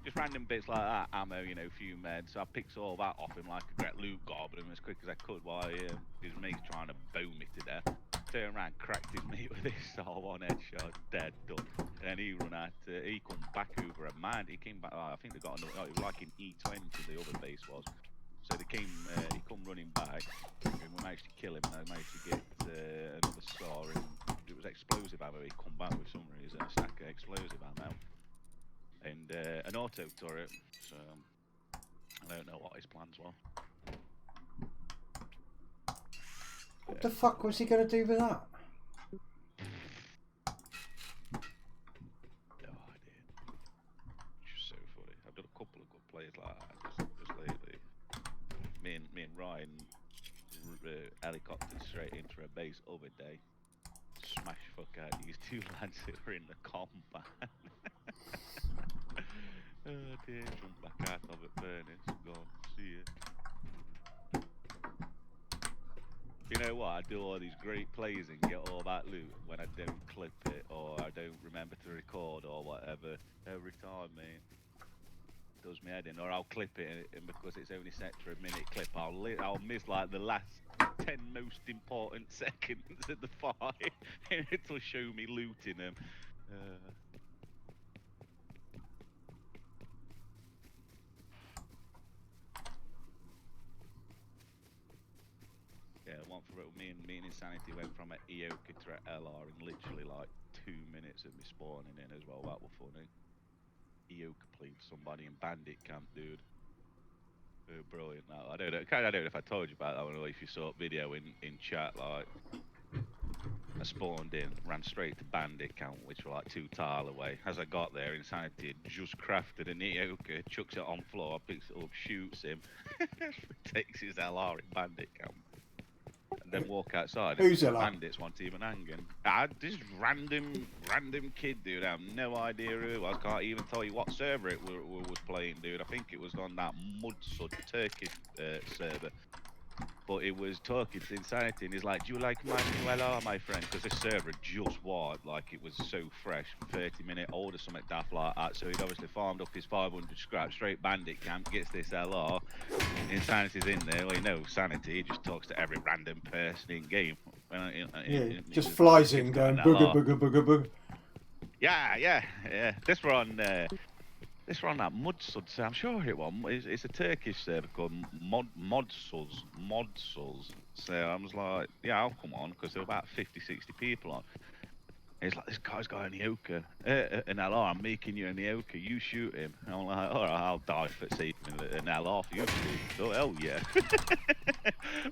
just random bits like that, ammo, you know, a few meds. So I picked all that off him like a great loot goblin as quick as I could while his mate's trying to bow me to death. Turned around, cracked his mate with this saw, 1 headshot, dead, done. And then he run out, he come back over a man. He came back, I think they got another, it was like an E20, the other base was. So he come running back, and we managed to kill him, and I managed to get another saw, and it was explosive ammo. He come back with some reason, a stack of explosive ammo. and an auto turret. So I don't know what his plans were. What the fuck was he going to do with that? No idea. Just so funny. I've done a couple of good plays like that just lately. Me and Ryan helicoptered straight into a base other day. Smash fuck out these two lads who were in the combat. Oh dear, jump back out of it, furnace, gone, see ya. You know what? I do all these great plays and get all that loot when I don't clip it or I don't remember to record or whatever. Every time, mate. Does me head in, or I'll clip it, and because it's only set for a minute clip, I'll miss like the last 10 most important seconds of the fight, and it'll show me looting them. Yeah, one for me and Insanity went from an Eoka to an LR in literally like 2 minutes of me spawning in as well. That was funny. Eoka played somebody in Bandit Camp, dude. Brilliant. Now I don't know if I told you about that one or if you saw a video in chat. Like I spawned in, ran straight to Bandit Camp, which were like 2 tile away. As I got there, Insanity had just crafted an Eoka, chucks it on floor, picks it up, shoots him, takes his LR in Bandit Camp. And then walk outside. Who's the LR? Bandits weren't even hanging. This random kid, dude. I have no idea who it was. Can't even tell you what server it was playing, dude. I think it was on that Mudsud Turkish server. But it was talking to Insanity, and he's like, "Do you like my new LR, my friend?" Because this server just wiped, like it was so fresh, 30-minute old or something daft like that. So he'd obviously farmed up his 500 scrap, straight Bandit Camp, gets this LR. Insanity's in there. Well, you know, Sanity, he just talks to every random person in game. Just flies in going booger, booger, booger, booger. Yeah. This were on that Mudsud. I'm sure it was. It's a Turkish server called Modsuz. So I was like, yeah, I'll come on, because there were about 50, 60 people on. And he's like, this guy's got an Eoka, an LR. I'm making you an Eoka. You shoot him. And I'm like, all right, I'll die for saving an LR for you. Oh hell yeah!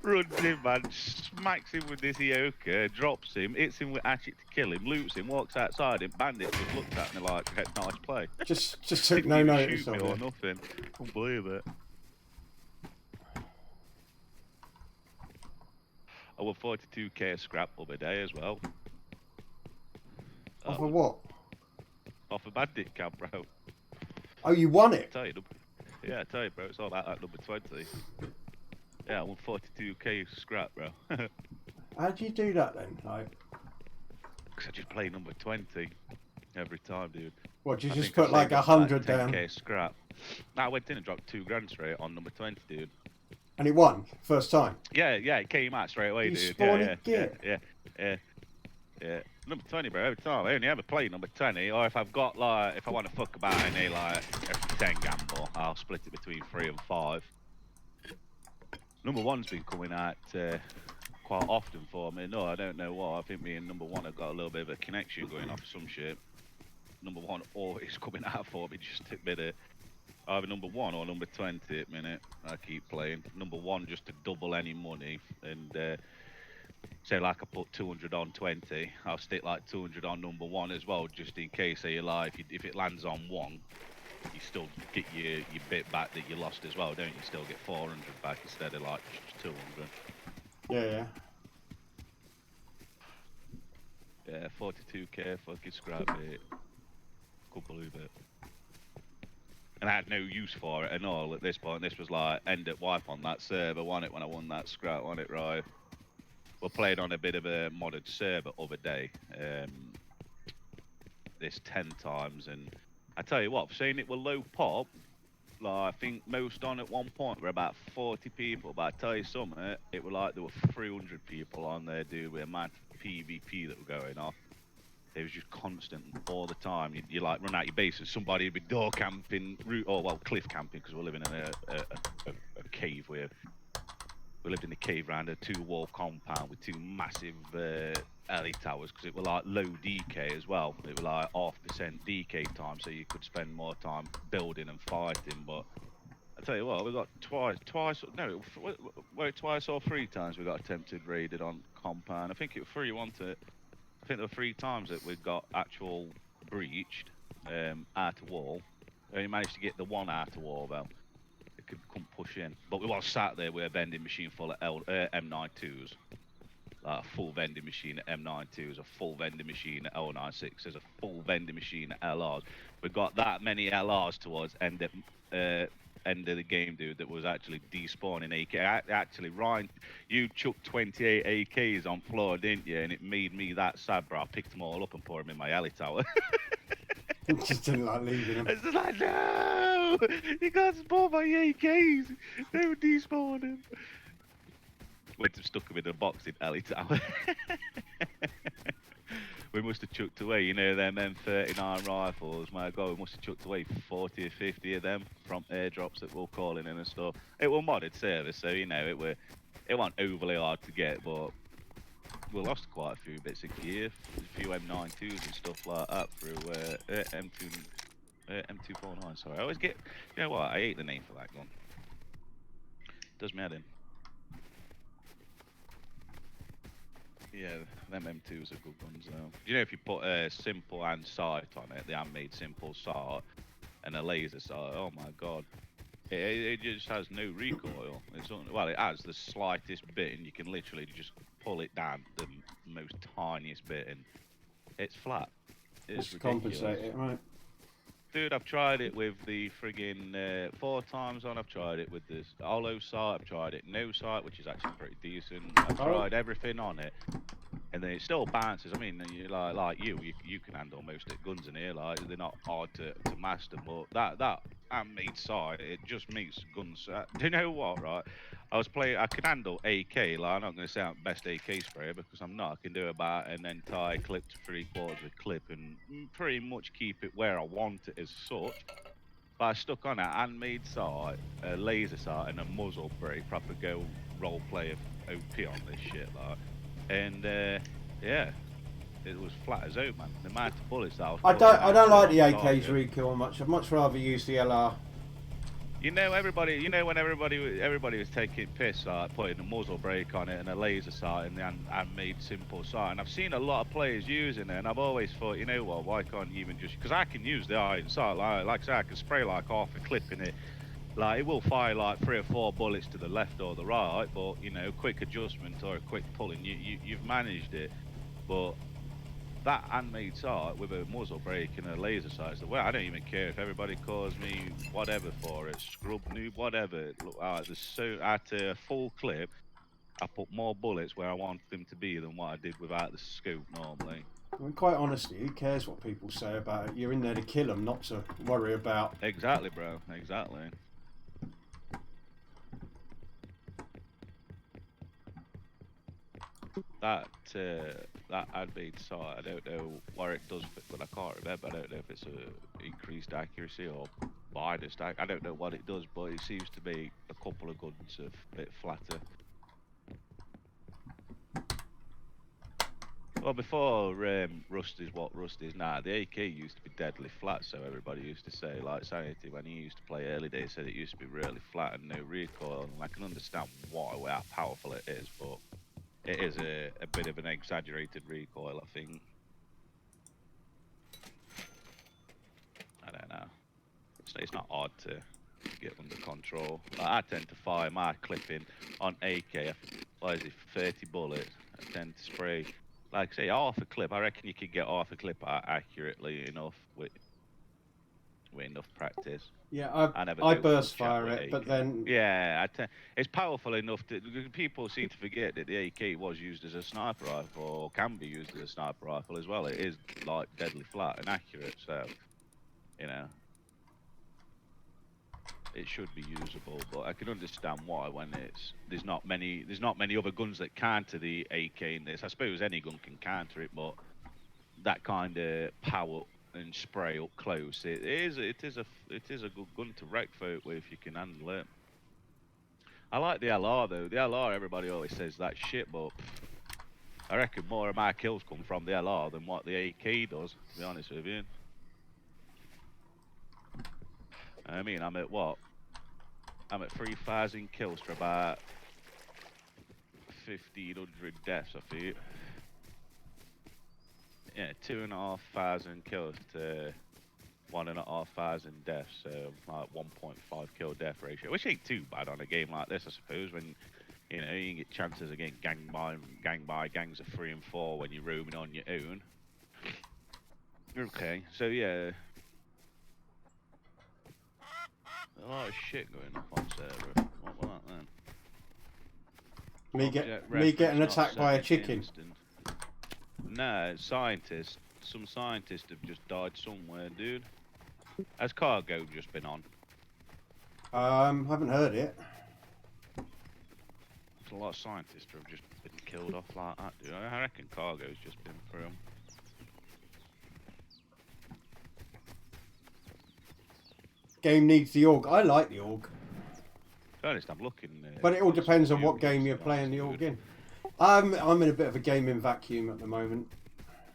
Runs in, man, smacks him with this Eoka, drops him, hits him with hatchet to kill him, loots him, walks outside him. Bandits just looked at me like, nice play. Just took no notice shoot of me or it. nothing. Couldn't believe it. I won 42k scrap other day as well. Off of what? Off a Bandit Camp, bro. Oh, you won it? I tell you, bro. It's all about that number 20. Yeah, I won 42k scrap, bro. How do you do that then? Like, Because I just play number 20 every time, dude. what, do you just put like 100 down? 10k scrap. Nah, I went in and dropped 2 grand straight on number 20, dude. And it won first time? Yeah, it came out straight away, You dude. spawny Yeah. Number 20, bro, every time. I only ever play number 20, or if I've got, like, if I want to fuck about any, like, every 10 gamble, I'll split it between 3 and 5. Number 1's been coming out quite often for me. No, I don't know what. I think me and number 1 have got a little bit of a connection going off some shit. Number 1 always coming out for me, just a bit of either number 1 or number 20 at minute. I keep playing. Number 1 just to double any money, and say like I put 200 on 20, I'll stick like 200 on number 1 as well, just in case. Say if it lands on 1, you still get your bit back that you lost as well, don't you? You still get 400 back instead of like 200. Yeah. Yeah, 42k fucking scrap it. Couldn't believe it. And I had no use for it at all at this point. This was like end at wipe on that server, wasn't it, when I won that scrap, wasn't it, right? We played on a bit of a modded server other day, this 10 times, and I tell you what, saying it were low pop, like I think most on at one point were about 40 people, but I tell you something, it were like there were 300 people on there, dude, with the amount of PvP that were going off. It was just constant all the time. You like run out your base and somebody would be door camping, cliff camping, because we're living in a cave with we lived in a cave around a 2-wall compound with 2 massive alley towers because it was like low decay as well. It was like 0.5% decay time, so you could spend more time building and fighting. But I tell you what, we got twice, twice or 3 times we got attempted raided on compound. I think it was 3, wasn't it? I think there were 3 times that we got actual breached outer wall. We only managed to get the one outer wall though. It couldn't push in. But we was sat there with a vending machine full of M92s. Like a full vending machine at M92s, a full vending machine at L96s, a full vending machine at LRs. We got that many LRs towards end of the game, dude, that was actually despawning AK. Actually, Ryan, you chucked 28 AKs on floor, didn't you? And it made me that sad, bro. I picked them all up and put them in my alley tower. Just didn't like leaving them. It's just like, no! You can't spawn my AKs! They were despawning. Went and stuck them in a box in alley tower. We must have chucked away, you know, them M39 rifles. My God, we must have chucked away 40 or 50 of them from airdrops that we're calling in and stuff. It was modded service, so you know, it wasn't overly hard to get, but we lost quite a few bits of gear, a few M92s and stuff like that through M249. Sorry, I always get, you know what? I hate the name for that gun. Does me head in. Yeah, them M2s are good guns though. You know, if you put a simple and sight on it, the handmade simple sight, and a laser sight, oh my God. It just has no recoil. Well, it has the slightest bit, and you can literally just pull it down the most tiniest bit, and it's flat. It's ridiculous. Compensate it, right? Dude, I've tried it with the friggin' 4 times on. I've tried it with this hollow sight. I've tried it no sight, which is actually pretty decent. I've tried everything on it, and then it still bounces. I mean, you can handle most of the guns in here. Like, they're not hard to master, but that handmade sight, it just makes guns. Do you know what? Right, I can handle AK. Like, I'm not going to say I'm best AK sprayer because I'm not. I can do about an entire clip to 3/4 with clip and pretty much keep it where I want it as such. But I stuck on a handmade sight, a laser sight, and a muzzle brake. Proper go role play OP on this shit, like. And yeah, it was flat as out, man. The amount of bullets that I don't like the AK's recoil much. I'd much rather use the LR. You know, when everybody was taking piss, like putting a muzzle brake on it and a laser sight and the handmade simple sight. And I've seen a lot of players using it, and I've always thought, you know what, why can't you even just? Because I can use the iron sight, like I say, I can spray like half a clip in it. Like, it will fire like 3 or 4 bullets to the left or the right, but you know, quick adjustment or a quick pulling, you've managed it. But that handmade sight with a muzzle brake and a laser sight is the way. I don't even care if everybody calls me whatever for it, scrub noob, whatever. Look, at a full clip, I put more bullets where I want them to be than what I did without the scope normally. I mean, quite honestly, who cares what people say about it? You're in there to kill them, not to worry about. Exactly, bro. Exactly. That handmade sight, I don't know what it does, but I can't remember. I don't know if it's a increased accuracy or minus. I don't know what it does, but it seems to be a couple of guns a bit flatter. Well, before Rust is what Rust is now, the AK used to be deadly flat, so everybody used to say, like Sanity, when he used to play early days, said it used to be really flat and no recoil, and I can understand why, how powerful it is, but it is a bit of an exaggerated recoil, I think. I don't know. It's not hard to get under control. Like, I tend to fire my clipping on AK, what is it, 30 bullets. I tend to spray, like I say, half a clip. I reckon you could get half a clip accurately enough with enough practice. Yeah, I burst fire it, but then yeah, it's powerful enough to. People seem to forget that the AK was used as a sniper rifle, or can be used as a sniper rifle as well. It is like deadly flat and accurate, so you know it should be usable. But I can understand why when there's not many other guns that counter the AK in this. I suppose any gun can counter it, but that kind of power and spray up close, it is a good gun to wreck folk with if you can handle it. I like the LR though. The LR, everybody always says that shit, but I reckon more of my kills come from the LR than what the AK does, to be honest with you. I mean, I'm at what? I'm at 3,000 kills for about 1,500 deaths, I think. Yeah, 2,500 kills to 1,500 deaths, so like 1.5 kill death ratio, which ain't too bad on a game like this, I suppose, when, you know, you get chances of getting gangs of 3 and 4 when you're roaming on your own. Okay, so yeah. A lot of shit going off on server. What was that then? Me getting attacked by a chicken. Instant. No, scientists. Some scientists have just died somewhere, dude. Has cargo just been on? Haven't heard it. There's a lot of scientists who have just been killed off like that, dude. I reckon cargo's just been through 'em. Game needs the org. I like the org. To be honest, I'm looking. But it all depends on what game you're playing the org in. I'm in a bit of a gaming vacuum at the moment.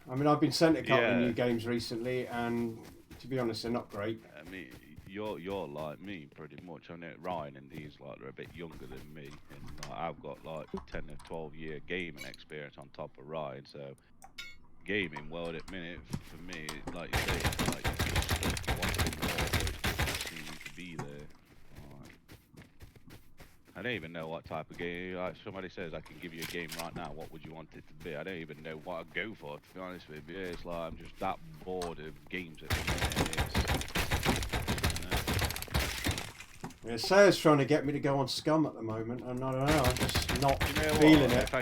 I mean, I've been sent a couple of new games recently, and to be honest, they're not great. I mean, you're like me pretty much. I know Ryan and these like are a bit younger than me, and I've got like 10 or 12-year gaming experience on top of Ryan. So, gaming world at minute for me, like you say, it's like you want more, but it's just to be there. I don't even know what type of game. Like somebody says, I can give you a game right now. What would you want it to be? I don't even know what I'd go for. To be honest with you, it's like I'm just that bored of games at the minute. Yeah, Sayer's trying to get me to go on Scum at the moment, and I don't know. I'm just not feeling it.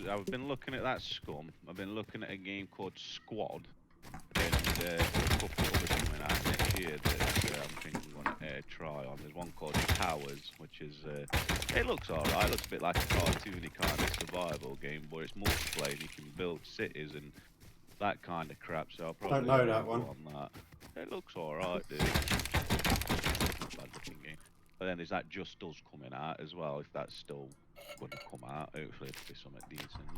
I've been looking at that Scum. I've been looking at a game called Squad, and a couple of others coming out next year that I'm thinking I'm going to try on. There's one called Towers, which is it looks alright. It looks a bit like a cartoony kind of survival game, but it's multiplayer. And you can build cities and that kind of crap. So I'll probably don't know that one. On that. It looks alright, dude. Not bad looking game. But then there's that Just Us coming out as well. If that's still going to come out, hopefully it'll be something decent.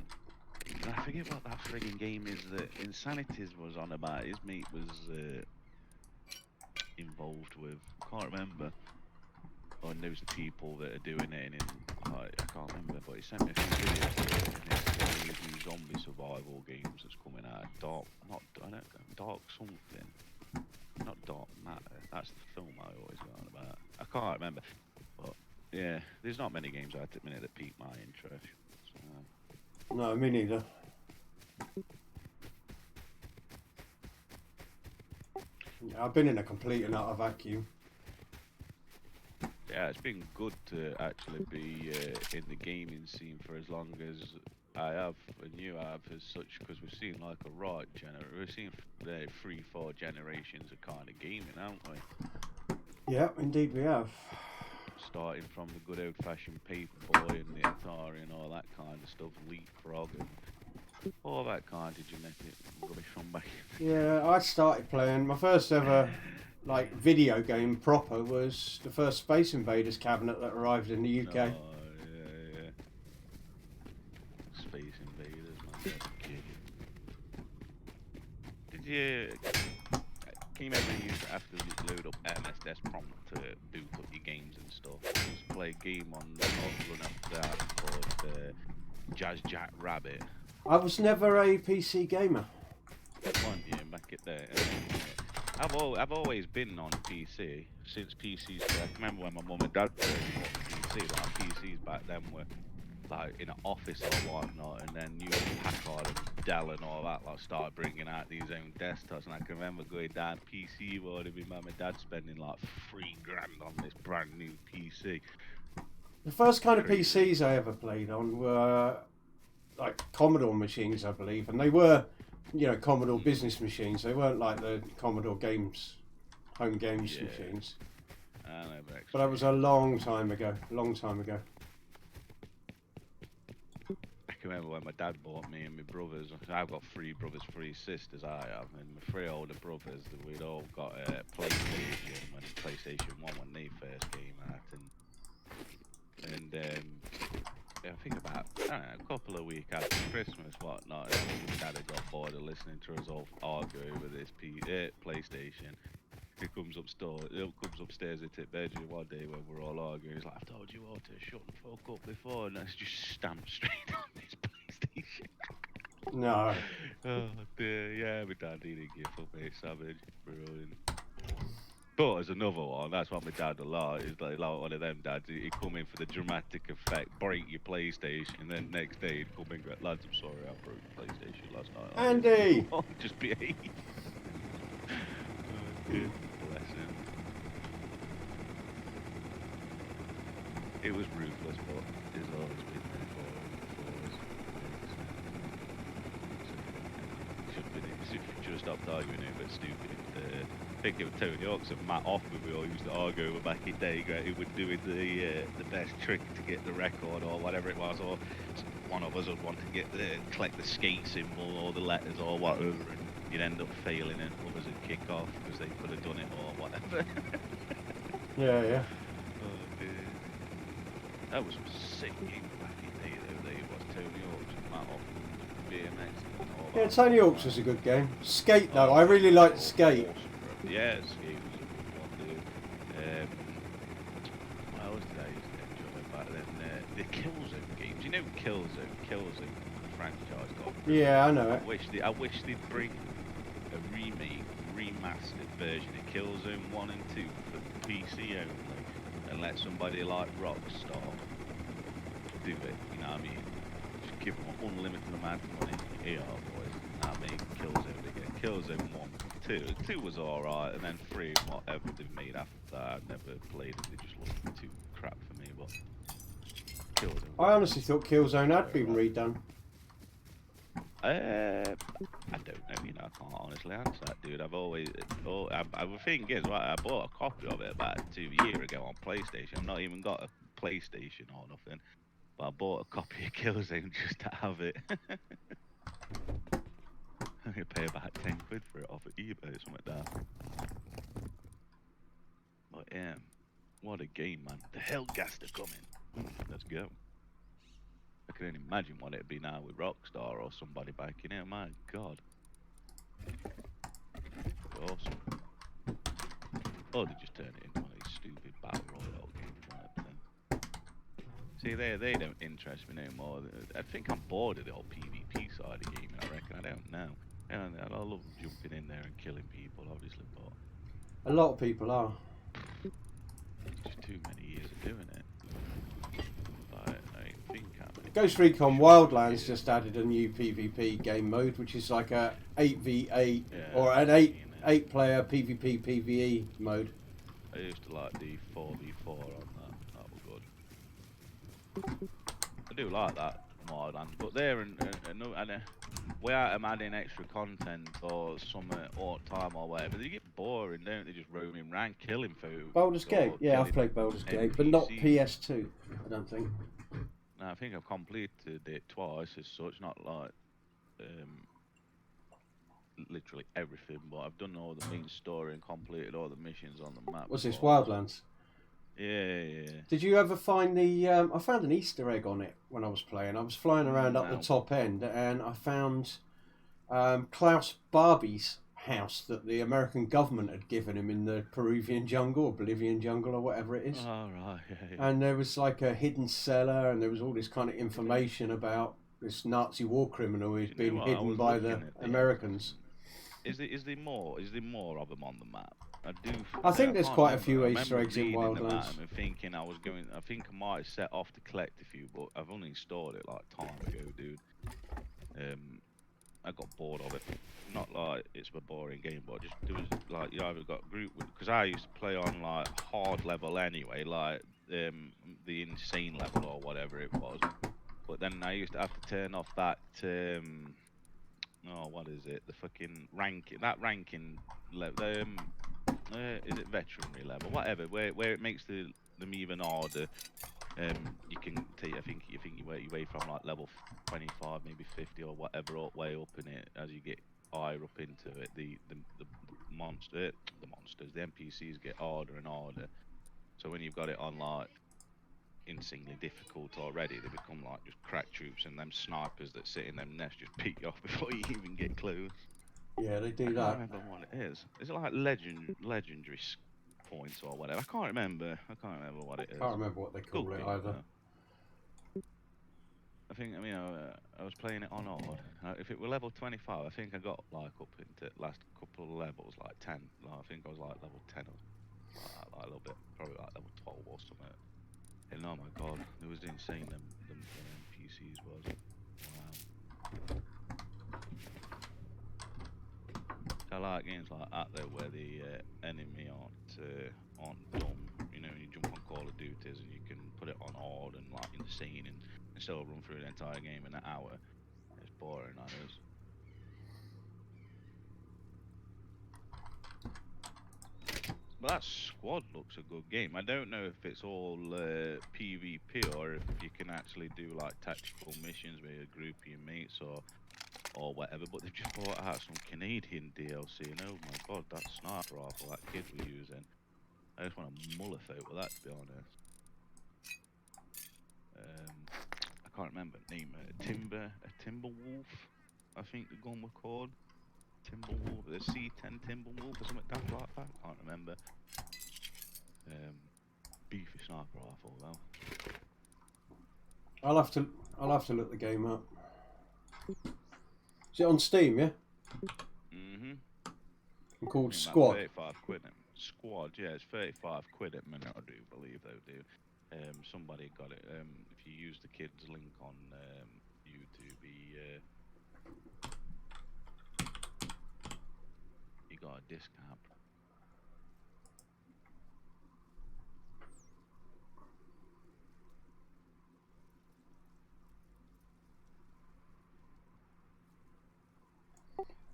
And I forget what that frigging game is that Insanities was on about. His mate was involved with. I can't remember. Or knows the people that are doing it, and I can't remember. But he sent me a few videos of it, and it's new zombie survival games that's coming out. Dark something. Not Dark Matter. That's the film I always go on about. I can't remember. But yeah, there's not many games out at the minute that pique my interest. So, no, me neither. Yeah, I've been in a complete and utter vacuum. Yeah, it's been good to actually be in the gaming scene for as long as I have and you have as such, because we've seen like a right we've seen 3-4 generations of kind of gaming, haven't we? Yeah, indeed we have. Starting from the good old-fashioned Paperboy and the Atari and all that kind of stuff, Leapfrog and all that kind of genetic rubbish from back. Yeah, I started playing my first ever like video game proper was the first Space Invaders cabinet that arrived in the UK. Oh, yeah. Space Invaders, man. Did you... Can you remember you have to load up MS-DOS prompt to boot up your games and stuff? I used to play a game on run after that called Jazz Jack Rabbit. I was never a PC gamer. One year back at there. I've always been on PC since PCs. I remember when my mum and dad first bought the PC. Like PCs back then were like in an office or whatnot, and then you and Packard and Dell and all that like started bringing out these own desktops. And I can remember going down PC world with my mum and dad spending like $3,000 on this brand new PC. The first kind of PCs I ever played on were like Commodore machines, I believe, and they were, you know, Commodore business machines. They weren't like the Commodore games, home games machines. But that was a long time ago. I can remember when my dad bought me and my brothers. I've got 3 brothers, 3 sisters. I have, and my 3 older brothers. We'd all got a PlayStation when PlayStation 1 when they first came out, and And I think about I don't know, a couple of weeks after Christmas, whatnot, and Dad had got bored of listening to us all argue over this PlayStation. He comes upstairs into the bedroom one day when we're all arguing. He's like, "I've told you all to shut the fuck up before," and that's just stamped straight on this PlayStation. No. Oh dear, yeah, my dad didn't give up, mate, savage, brilliant. But as another one, that's what my dad a lot is like one of them dads. He'd come in for the dramatic effect, break your PlayStation, and then next day he'd come in and go, "Lads, I'm sorry, I broke your PlayStation last night." Andy! Oh, just behave. Oh, dear. Bless him. It was ruthless, but it's always been there for us. Should have stopped arguing over it, stupid. I think it was Tony Hawks and Matt Hoffman we all used to argue over back in the day, who would do the best trick to get the record or whatever it was, or one of us would want to collect the skate symbol or the letters or whatever, and you'd end up failing and others would kick off because they could have done it or whatever. Yeah, yeah. Oh dear. That was some sick games back in the day, though. It was Tony Hawk's and Matt Hoffman, BMX and all Yeah, that. Tony Hawk's was a good game. Skate, though. I really liked Skate. Awesome. Yeah, Skate was a good one, dude. What else did I used to enjoy back then? The Killzone games. You know Killzone franchise got. Yeah, I know it. I wish they'd bring a remastered version of Killzone 1 and 2 for PC only, and let somebody like Rockstar do it. You know what I mean? Just give them an unlimited amount of money. Here, boys. I mean, Killzone again. Killzone 1, 2. 2 was alright, and then 3 and whatever they've made after that, I never played it. They just looked too crap for me. But Killzone. I honestly thought Killzone had been redone. I don't know, you know, I can't honestly answer that, dude. The thing is, right, I bought a copy of it about 2 years ago on PlayStation. I've not even got a PlayStation or nothing, but I bought a copy of Killzone just to have it. I'm gonna pay about 10 quid for it off of eBay or something like that. But yeah, what a game, man. The Hellgaster coming. Let's go. I can only imagine what it'd be now with Rockstar or somebody back in it. My God. Awesome. Or they just turn it into one of these stupid battle royale games, right? See, they don't interest me no more. I think I'm bored of the old PvP side of gaming, I reckon. I don't know. I love jumping in there and killing people, obviously, but A lot of people are. just too many years of doing it. I think Ghost Recon Wildlands just added a new PvP game mode, which is like a 8v8 or an 8 player PvP PvE mode. I used to like the 4v4 on that. That was good. I do like that Wildlands, but there and without them adding extra content or some time or whatever, they get boring, don't they? Just roaming around killing food. Baldur's Gate, yeah, I've played Baldur's Gate, but not PS2, I don't think. No, I think I've completed it twice as such, not like literally everything, but I've done all the main story and completed all the missions on the map. What's this, Wildlands? Yeah. Did you ever find the... I found an Easter egg on it when I was playing. I was flying around up the top end and I found Klaus Barbie's house that the American government had given him in the Peruvian jungle or Bolivian jungle or whatever it is. Oh, right, yeah. And there was like a hidden cellar and there was all this kind of information about this Nazi war criminal who's been hidden by the Americans. Is there more of them on the map? I think there's quite a few Easter eggs in Wildlands. I'm thinking I think I might have set off to collect a few, but I've only installed it like time ago, dude. I got bored of it. Not like it's a boring game, but just there was like you either got group with, because I used to play on like hard level anyway, like the insane level or whatever it was. But then I used to have to turn off that what is it? The fucking ranking. That ranking level. Is it veteranary level? Whatever. Where it makes them even harder. You can take. I think you way from like level 25, maybe 50 or whatever, all way up in it as you get higher up into it. The monsters, the NPCs get harder and harder. So when you've got it on like insanely difficult already. They become like just crack troops, and them snipers that sit in them nests just pick you off before you even get close. Yeah, they I do can't that. remember what it is. Is it like legendary points or whatever? I can't remember. I can't remember what it is. Can't remember what they call Good it game, either. though. I think, you know, I was playing it on hard. If it were level 25, I think I got like up into last couple of levels, like 10. Like, I think I was like level 10 or like that, like a little bit, probably like level 12 or something. And oh my god, it was insane. Them NPCs was. Wow. I like games like that though, where the enemy aren't dumb. You know, you jump on Call of Duties and you can put it on hard and like insane and still run through the entire game in an hour. It's boring, that is. But that Squad looks a good game. I don't know if it's all PvP or if you can actually do like tactical missions with a group of your mates or whatever. But they've just brought out some Canadian DLC, and oh my god, that sniper rifle that kid was using. I just want to mull a folk with that, to be honest. I can't remember the name. A Timberwolf, I think the gun was called. Timberwolf, the C10 Timberwolf or something like that. I can't remember. Beefy sniper rifle though. I'll have to look the game up. Is it on Steam? Yeah. Called Squad. 35 quid. Squad, yeah, it's 35 quid at minute. I do believe they do. Somebody got it. If you use the kid's link on YouTube, he got a discount.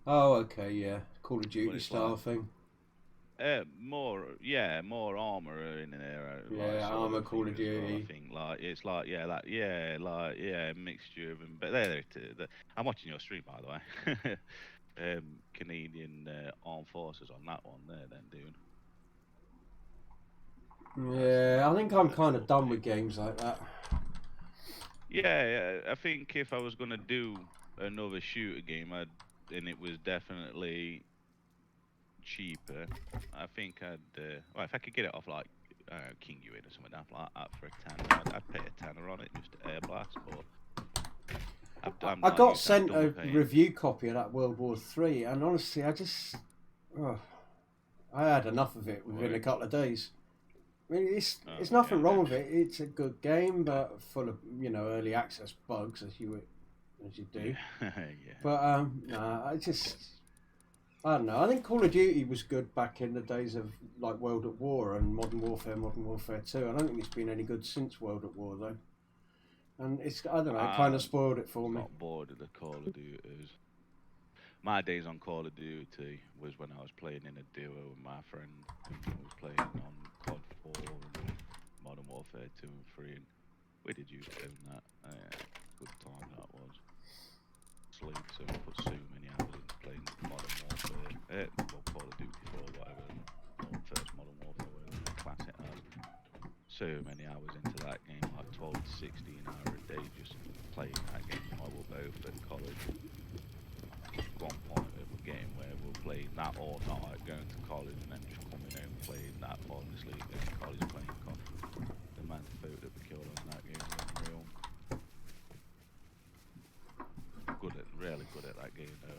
Oh, okay, yeah, Call of Duty style like, thing. More armor in there. Yeah, like, armor Call of Duty. Well, I think like it's like mixture of them. But I'm watching your stream, by the way. Canadian Armed Forces on that one there, then, dude. Yeah, I think I'm kind of done with games like that. Yeah, I think if I was gonna do another shooter game, and it was definitely cheaper, I think well, if I could get it off like King UID or something like that for a tenner, I'd pay a tenner on it just to air blast. But I got sent a review copy of that World War III, and honestly, I had enough of it within a couple of days. I mean, it's nothing wrong with it. It's a good game, but full of early access bugs as you do. Yeah. But nah, I don't know. I think Call of Duty was good back in the days of like World at War and Modern Warfare 2. I don't think it's been any good since World at War though. And I don't know, it kind of spoiled it for me. Not bored of the Call of Duties. My days on Call of Duty was when I was playing in a duo with my friend. I was playing on COD 4 and Modern Warfare 2 and 3. And we did use doing that. Good time that was. Sleep, so we put so many hours into playing Modern Warfare. Call of Duty 4 or whatever. Or first Modern Warfare, whatever the class it has. So many hours into that game, like 12 to 16 hours a day just playing that game while we're both at college. One point of a game where we'll play that all night, going to college and then just coming home playing that, falling asleep in college playing COD. The amount of folk that we killed on that game was unreal. Really good at that game though.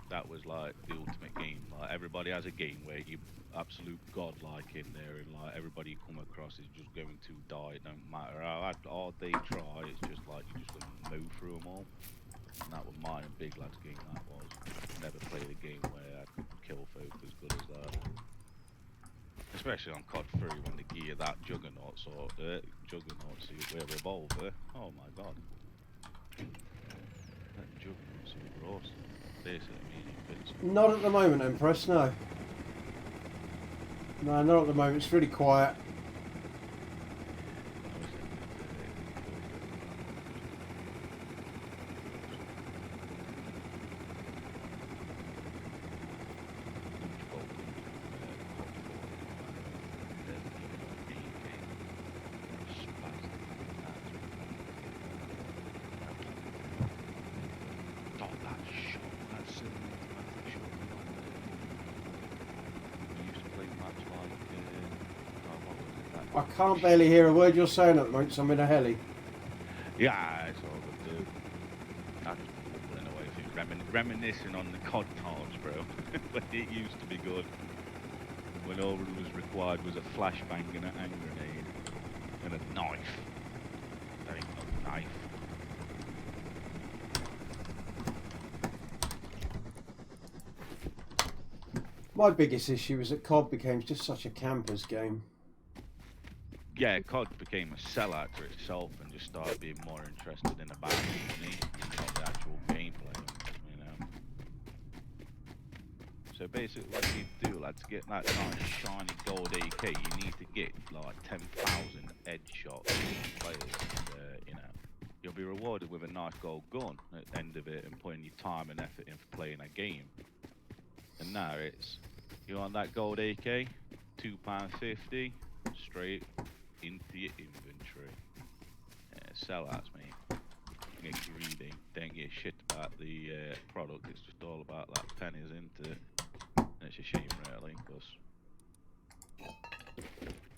That was like the ultimate game. Like everybody has a game where you absolute godlike in there, and like everybody you come across is just going to die. It don't matter how hard they try. It's just like you're just going to mow through them all. And that was mine and Big Lad's game. That was. Never played a game where I could kill folk as good as that. Especially on COD 3 when the gear that Juggernaut with a revolver. Oh my god. That Juggernaut super awesome. Basically medium bits. Not at the moment, Empress, no. No, not at the moment. It's really quiet. I can't barely hear a word you're saying at the moment, so I'm in a heli. Yeah, it's all good, dude. I'm just bubbling away from you, reminiscing on the COD times, bro. When it used to be good. When all that was required was a flashbang and a hand grenade. And a knife. There ain't no knife. My biggest issue is that COD became just such a campers game. Yeah, COD became a sellout to itself and just started being more interested in the battle than not the actual gameplay, you know. So basically what you need to do, like, to get that nice shiny gold AK, you need to get like 10,000 headshots from players, and, you know. You'll be rewarded with a nice gold gun at the end of it and putting your time and effort into playing a game. And now it's, you want that gold AK, £2.50, straight into your inventory. Yeah, sellouts, mate. Get greedy, don't give a shit about the product, it's just all about that pennies, isn't it? And it's a shame, really, because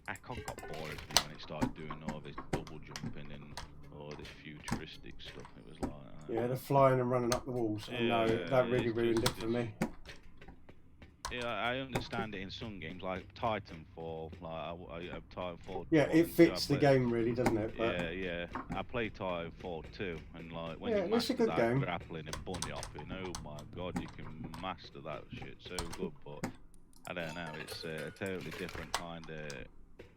I got bored of me when it started doing all this double jumping and all this futuristic stuff. It was like... Yeah, the flying and running up the walls. I know, that really ruined it for me. Yeah, I understand it in some games like Titanfall. Like I Titanfall. Yeah, it fits the game really, doesn't it? But yeah. I play Titanfall too, and like when you it's master a good that game. grappling and bunny hopping, oh my god, you can master that shit so good. But I don't know, it's a totally different kind of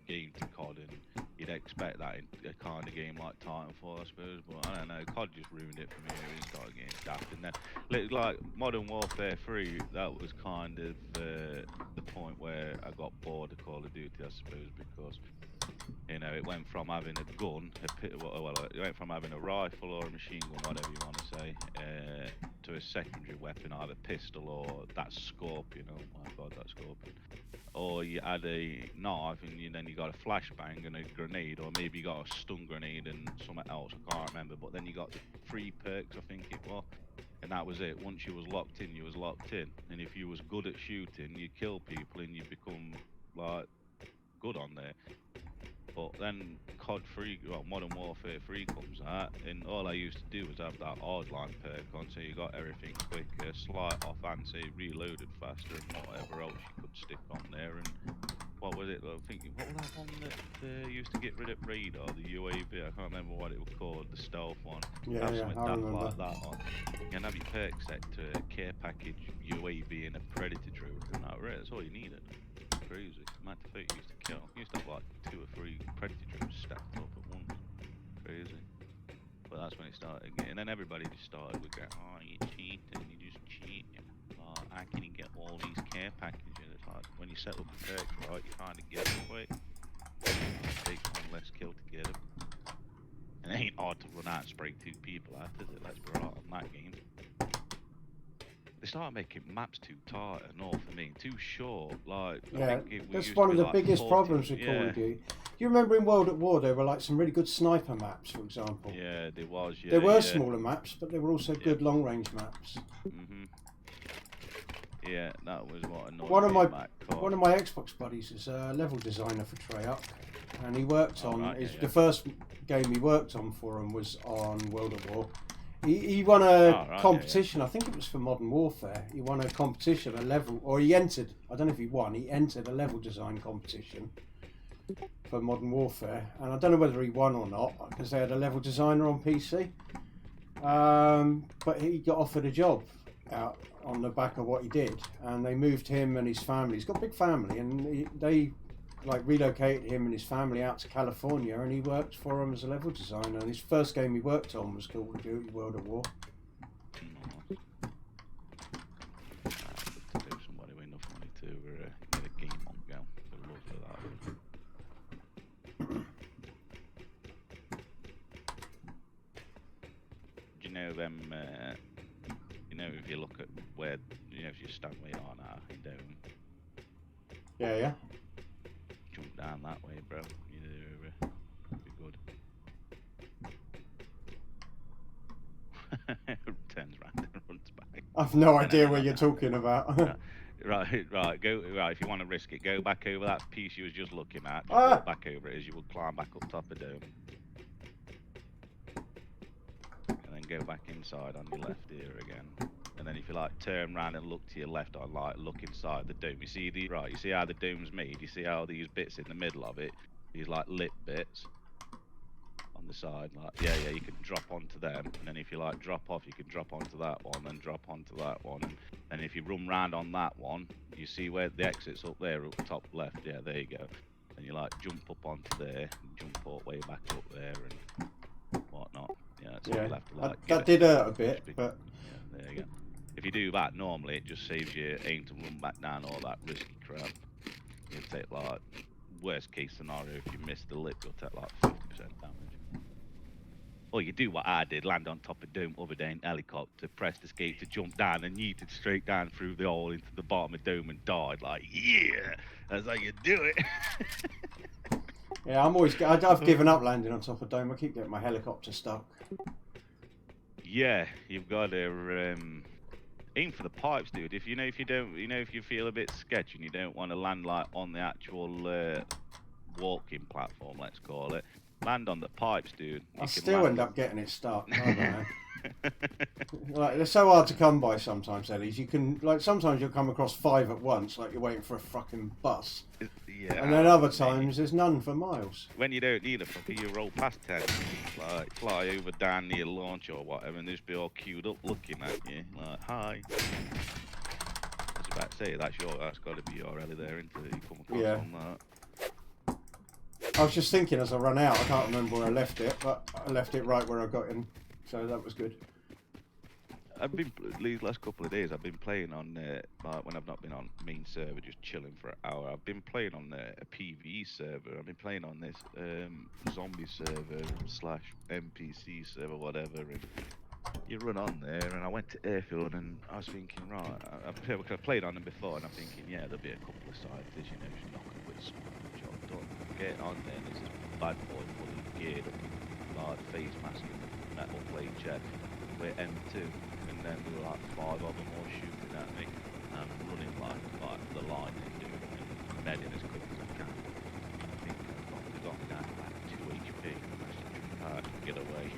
game to COD, and you'd expect that in a kind of game like Titanfall, I suppose. But I don't know, COD just ruined it for me. It started getting daft, and then like Modern Warfare 3, that was kind of the point where I got bored of Call of Duty, I suppose, because you know it went from having a gun, it went from having a rifle or a machine gun, whatever you want to say, to a secondary weapon, either pistol or that scorpion. Oh my god, that scorpion. Or you had a knife and then you got a flashbang and a grenade, or maybe you got a stun grenade and something else, I can't remember. But then you got the 3 perks, I think it was, and that was it. Once you was locked in, you was locked in. And if you was good at shooting, you kill people and you become like good on there. But then COD 3, well, Modern Warfare 3 comes out, and all I used to do was have that hardline perk on, so you got everything quicker, slight off and say reloaded faster, and whatever else you could stick on there. And what was it? I think what was that one that used to get rid of radar, the UAV? I can't remember what it was called, the stealth one. Yeah, have yeah, something I remember. like that on. And have your perk set to care package, UAV, and a predator drone. And that's all you needed. Crazy. Amount of folk used to kill. You used to have like 2 or 3 predator drones stacked up at once. Crazy. But that's when it started again. And then everybody just started with going, oh, you cheating, you just cheating. How can you get all these care packages? It's like when you set up the perks right, you kind of get them quick. It takes one less kill to get them. And it ain't hard to run out and spray 2 people out, is it? Let's be right on that game. They started making maps too tight and all for me, too short. Like, yeah, I think that's one of the like biggest 40, problems with Call of Duty. You remember in World at War there were like some really good sniper maps, for example. Yeah, there was. Yeah, there were smaller maps, but there were also good long range maps. Yeah, that was what annoyed One of my Xbox buddies is a level designer for Treyarch, and he worked on the first game he worked on for him was on World at War. He won a competition, I think it was for Modern Warfare. He won a competition, a level, or he entered, I don't know if he won, he entered a level design competition for Modern Warfare. And I don't know whether he won or not, because they had a level designer on PC. But he got offered a job out on the back of what he did. And they moved him and his family. He's got a big family, and they like relocated him and his family out to California, and he worked for them as a level designer. And his first game he worked on was Call of Duty World at War. To do somebody with enough money to get a game on go. I'd love for that. Do you know them? You know, if you look at where, you know, if you stand where you are now, you don't. Yeah, yeah. Jump down that way, bro. You'd be good. Turns round and runs back. I've no idea what you're talking about. Right. Go right. If you want to risk it, go back over that piece you was just looking at. Just Ah! walk back over it as you would climb back up top of dome, and then go back inside on your left here again. And then if you like turn around and look to your left on like look inside the dome, you see the right. You see how the dome's made. You see how these bits in the middle of it, these like lip bits on the side, like yeah, you can drop onto them, and then if you like drop off, you can drop onto that one, then drop onto that one, and if you run round on that one, you see where the exit's up there, up top left, yeah, there you go, and you like jump up onto there, and jump all the way back up there, and whatnot. Yeah, so Yeah, you'll have to like that did hurt a bit, big, but yeah, there you go. If you do that normally, it just saves you aim to run back down all that risky crap. You take like worst case scenario, if you miss the lip, you'll take like 50% damage. Or you do what I did, land on top of dome other day in helicopter, pressed escape to jump down and yeeted straight down through the hole into the bottom of dome and died. Like, yeah, that's how you do it. yeah, I've given up landing on top of dome. I keep getting my helicopter stuck. Yeah, you've got to aim for the pipes, dude. If if you feel a bit sketchy and you don't want to land like on the actual walking platform, let's call it, land on the pipes, dude. I still end up getting it stuck. I don't know. Like, they're so hard to come by sometimes, Ellies. You can sometimes you'll come across 5 at once, like you're waiting for a fucking bus. Yeah. And then other times there's none for miles. When you don't need a fucker, you roll past 10, like fly over down near launch or whatever, and just be all queued up looking at you, like hi. I was about to say that's got to be your alley there, isn't it? You come across on that. I was just thinking as I run out, I can't remember where I left it, but I left it right where I got in, so that was good. I've been these last couple of days. I've been playing on like when I've not been on main server, just chilling for an hour. I've been playing on a PvE server. I've been playing on this zombie server / NPC server, whatever. And you run on there, and I went to Airfield, and I was thinking, right, I've played on them before, and I'm thinking, yeah, there'll be a couple of side fish, just knock a quick job done. Get on there, and there's this bad boy fully geared up, like face mask and metal plate check. We're M2, and then there were like 5 of them all shooting at me, and running like the line and doing and medding as quick as I can. I think they got me down to like 2 HP, and I managed to jump out and get away.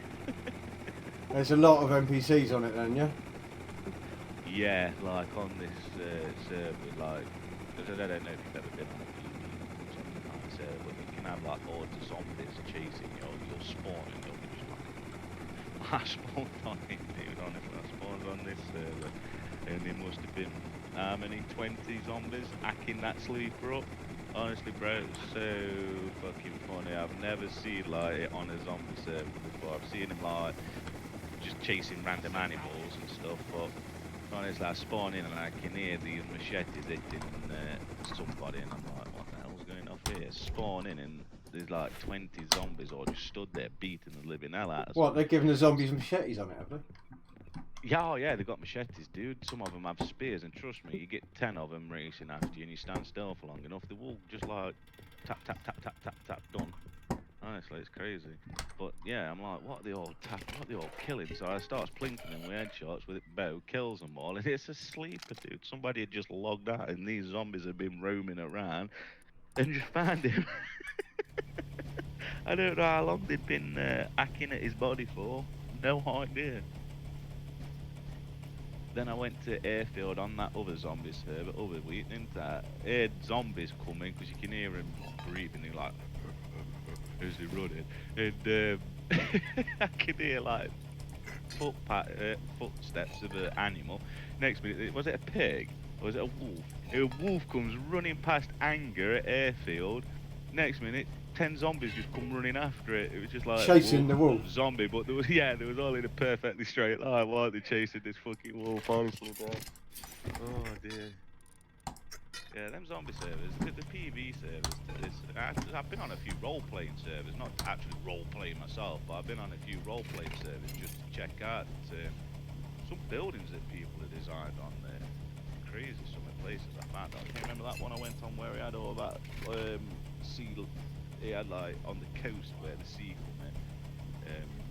There's a lot of NPCs on it then, yeah? Yeah, like on this server, like, because I don't know if you've ever been on a PvE or something like server, but you can have like hordes of zombies chasing you, or you'll spawn and you'll be just like, I spawned on it, dude, honestly, I spawned on this server, and there must have been, how many, 20 zombies hacking that sleeper up. Honestly, bro, it was so fucking funny. I've never seen like it on a zombie server before. I've seen him like just chasing random animals and stuff, but honestly, I spawn in and I can hear these machetes hitting somebody, and I'm like, what the hell's going off here? Spawn in, and there's like 20 zombies all just stood there beating the living hell out of What, they're giving the zombies machetes on it, have they? Yeah, oh yeah, they got machetes, dude. Some of them have spears, and trust me, you get 10 of them racing after you, and you stand still for long enough, they will just like tap, tap, tap, tap, tap, tap, done. Honestly, it's crazy. But yeah, I'm like, what are they all killing? So I starts plinking them with headshots with bow, kills them all, and it's a sleeper, dude. Somebody had just logged out, and these zombies have been roaming around, and just found him. I don't know how long they'd been hacking at his body for. No idea. Then I went to Airfield on that other zombie server, other week, and I heard zombies coming, because you can hear them breathing, they're like, as they running, and I could hear like footsteps of an animal. Next minute, was it a pig or was it a wolf? A wolf comes running past Anger at Airfield. Next minute, 10 zombies just come running after it. It was just like chasing the wolf. Zombie, but there was all in a perfectly straight line. Why are they chasing this fucking wolf? Honestly, bro. Oh dear. Yeah, them zombie servers, the PvE servers, I've been on a few role-playing servers, not actually role-playing myself, but I've been on a few role-playing servers just to check out some buildings that people have designed on there. Crazy, some of the places I found out. I can't remember that one I went on where he had all that sea, he had like on the coast where the sea come in.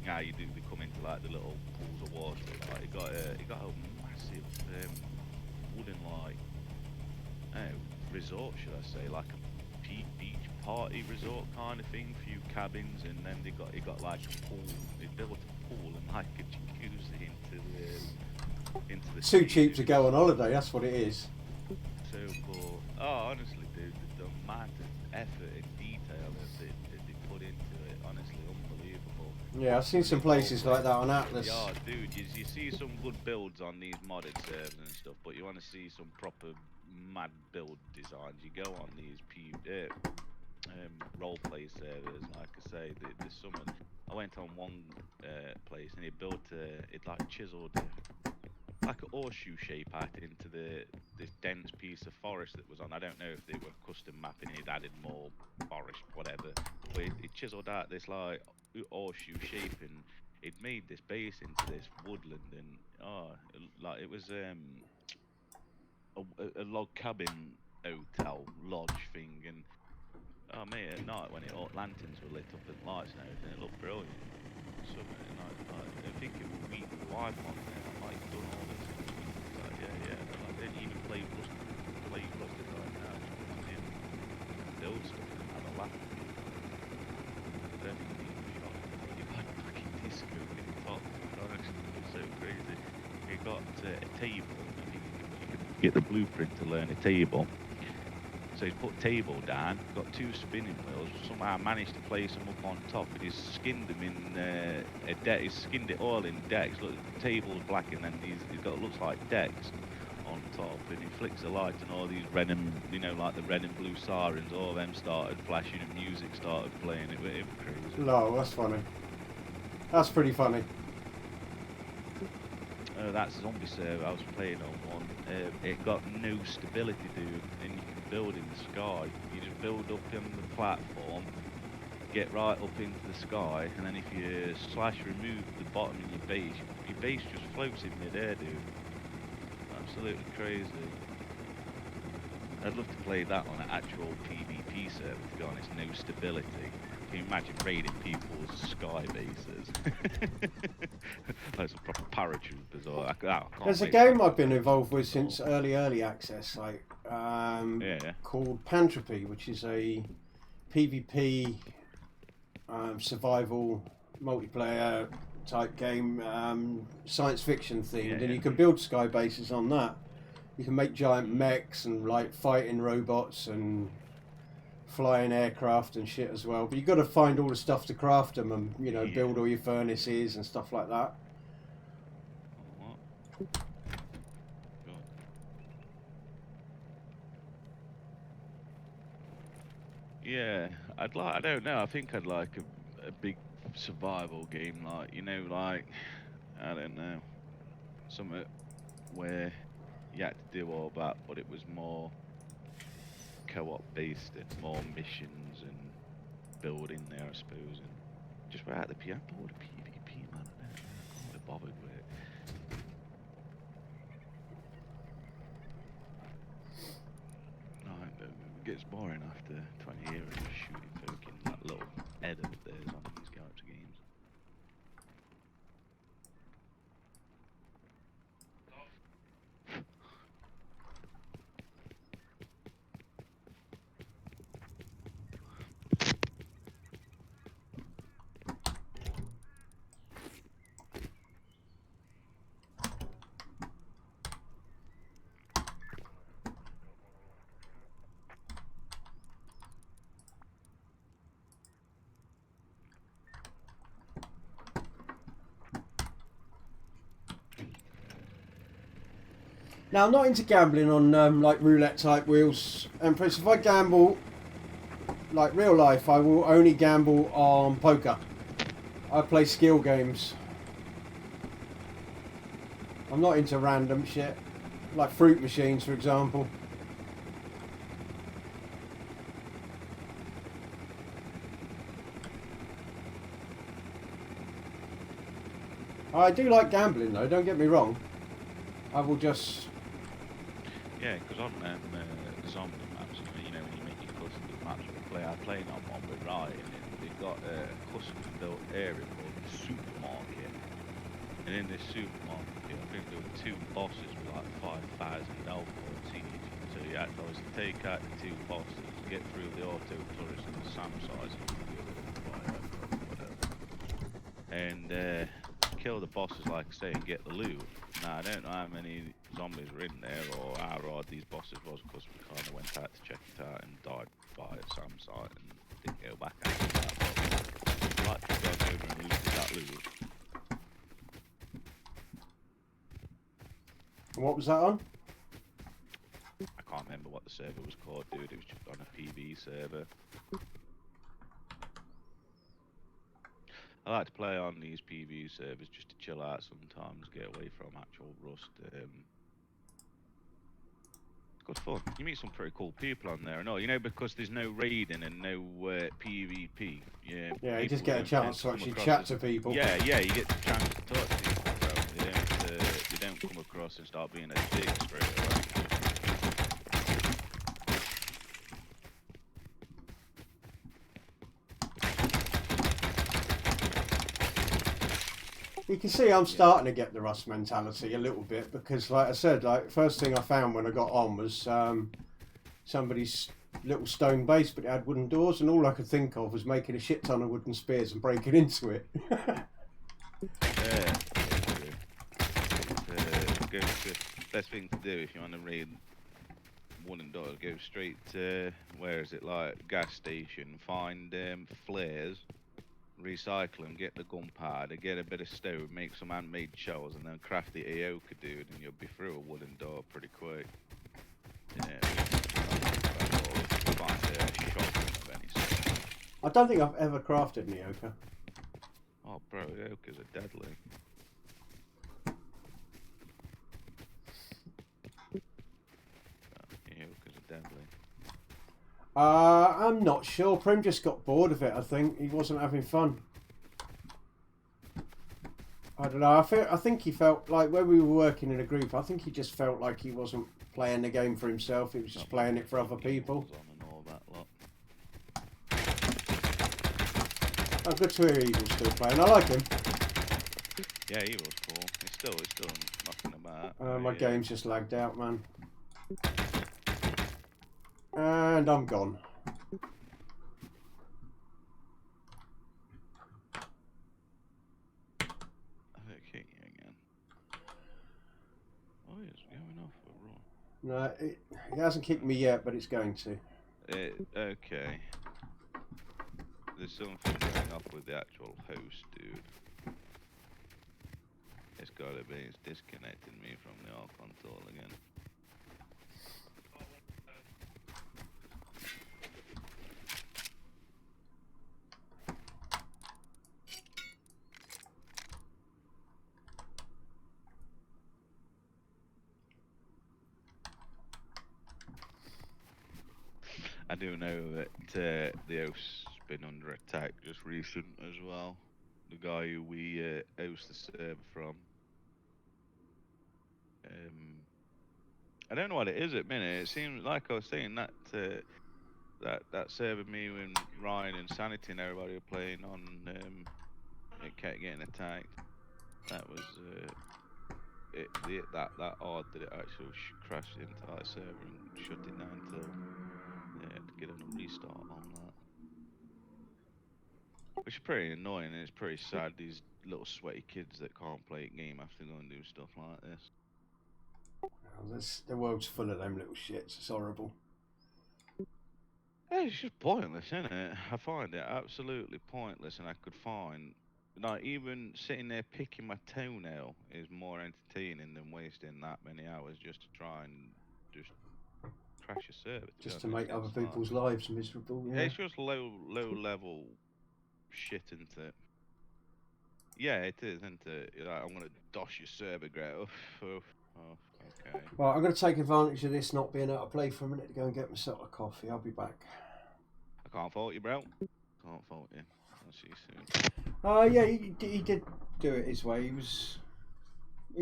Yeah, they come into like the little pools of water. Like, he got a massive wooden like resort, should I say, like a beach party resort kind of thing, few cabins, and then it got like a pool. They built a pool and like a jacuzzi into the Too sea. cheap to go on holiday, that's what it is. So cool. Oh, honestly, dude, the amount of effort and detail that they put into it, honestly, unbelievable. Yeah, I've seen some places like that on Atlas. Yeah, dude, you see some good builds on these modded servers and stuff, but you want to see some proper mad build designs. You go on these roleplay servers, like I say, there's some. I went on one place and it built it like chiseled like a horseshoe shape out into this dense piece of forest that was on. I don't know if they were custom mapping it, added more forest, whatever. But it chiseled out this like horseshoe shape, and it made this base into this woodland, and like it was a log cabin hotel lodge thing, and oh mate, at night when lanterns were lit up and lights and everything, it looked brilliant. Summer and I think it was week wife on there. I'm like, done all this. He's like, yeah. I didn't even play Rusted right now. Just in build stuff and have a laugh. Then he shot. He got fucking disco in the top. Honestly, it was so crazy. He got a table. I think you can get the blueprint to learn a table. So he's put table down, got 2 spinning wheels, somehow managed to place them up on top, and he's skinned them in a deck. He's skinned it all in decks. Look, the table's black, and then he's got looks like decks on top, and he flicks the light, and all these red and like the red and blue sirens, all of them started flashing, and music started playing. It was crazy. No, that's funny. That's pretty funny. That's zombie server I was playing on one. It got no stability, dude, and you can build in the sky. You just build up on the platform, get right up into the sky, and then if you remove the bottom of your base just floats in midair, dude. Absolutely crazy. I'd love to play that on an actual PvP server, to be honest, no stability. Can you imagine raiding people's sky bases? Like some proper paratroopers or There's a game I've been involved with since early access, like called Pantropy, which is a PvP survival multiplayer type game, science fiction themed, and you can build sky bases on that. You can make giant mechs and like fighting robots and flying aircraft and shit as well. But you've got to find all the stuff to craft them and build all your furnaces and stuff like that. Yeah, I don't know. I think I'd like a big survival game, like like I don't know, something where you had to do all that, but it was more co-op based and more missions and building there, I suppose, and just without the PvP, man. I can't be bothered with it. No, it gets boring after 20 years of just shooting folk in that little head of theirs on these types of games. Now, I'm not into gambling on like roulette type wheels, Empress. If I gamble like real life, I will only gamble on poker. I play skill games. I'm not into random shit, like fruit machines, for example. I do like gambling though, don't get me wrong. I will just... Yeah, because on zombie maps, when you make your custom maps with play, I played on one with Ryan, and they've got a custom built area called the supermarket. And in this supermarket, I think there were 2 bosses with like 5,000 health points each. So you act was to take out the 2 bosses, get through the auto turrets and the SAM size, and kill the bosses, like I say, and get the loot. Now, I don't know how many zombies were in there or how hard these bosses was, because we kind of went out to check it out and died by a SAM site and didn't go back after that. But I'd like to go over and loot that loot. And what was that on? I can't remember what the server was called, dude. It was just on a PV server. I like to play on these PV servers just to chill out sometimes, get away from actual Rust. It's good fun. You meet some pretty cool people on there, and all, you know, because there's no raiding and no PvP. Yeah, you just get a chance to actually chat to people. Yeah, you get the chance to talk to people, bro. You don't come across and start being a dick straight away. You can see I'm starting to get the Rust mentality a little bit, because, like I said, like first thing I found when I got on was somebody's little stone base, but it had wooden doors, and all I could think of was making a shit ton of wooden spears and breaking into it. Yeah. Best thing to do if you want to raid wooden doors, go straight to, where is it, like gas station, find flares, recycle them, get the gunpowder, get a bit of stone, make some handmade shells, and then craft the Aoka, dude, and you'll be through a wooden door pretty quick. Yeah, find a shotgun of any sort. I don't think I've ever crafted an Aoka. Oh, bro, Aokas are deadly. Aokas are deadly. I'm not sure. Prim just got bored of it, I think. He wasn't having fun. I don't know. I think he felt like when we were working in a group, I think he just felt like he wasn't playing the game for himself. He was just playing it for other people. Oh, good to hear Evil's still playing. I like him. Yeah, Evil's cool. He's still knocking about. My game's just lagged out, man. And I'm gone. Okay, again. Oh, it's going off a run. No, it hasn't kicked me yet, but it's going to. Okay. There's something going off with the actual host, dude. It's gotta be. It's disconnecting me from the alt console again. I do know that the host's been under attack just recent as well. The guy who we host the server from. I don't know what it is at the minute. It seems like I was saying that that server, me and Ryan and Sanity and everybody were playing on, it kept getting attacked. That was that odd that it actually crashed the entire server and shut it down till to get a restart on that. Which is pretty annoying, and it's pretty sad, these little sweaty kids that can't play a game have to go and do stuff like this. The world's full of them little shits. It's horrible. Yeah, it's just pointless, isn't it? I find it absolutely pointless, and I could find, like, even sitting there picking my toenail is more entertaining than wasting that many hours just to try and just crash a server. Just to make other people's lives miserable. Yeah. It's just low level shit, isn't it? Yeah, it is, isn't it? You're like, I'm gonna dosh your server, Greta. Oh, okay. Well, I'm going to take advantage of this not being able to play for a minute to go and get myself a coffee. I'll be back. I can't fault you, bro. Can't fault you. I'll see you soon. Yeah, he did do it his way. He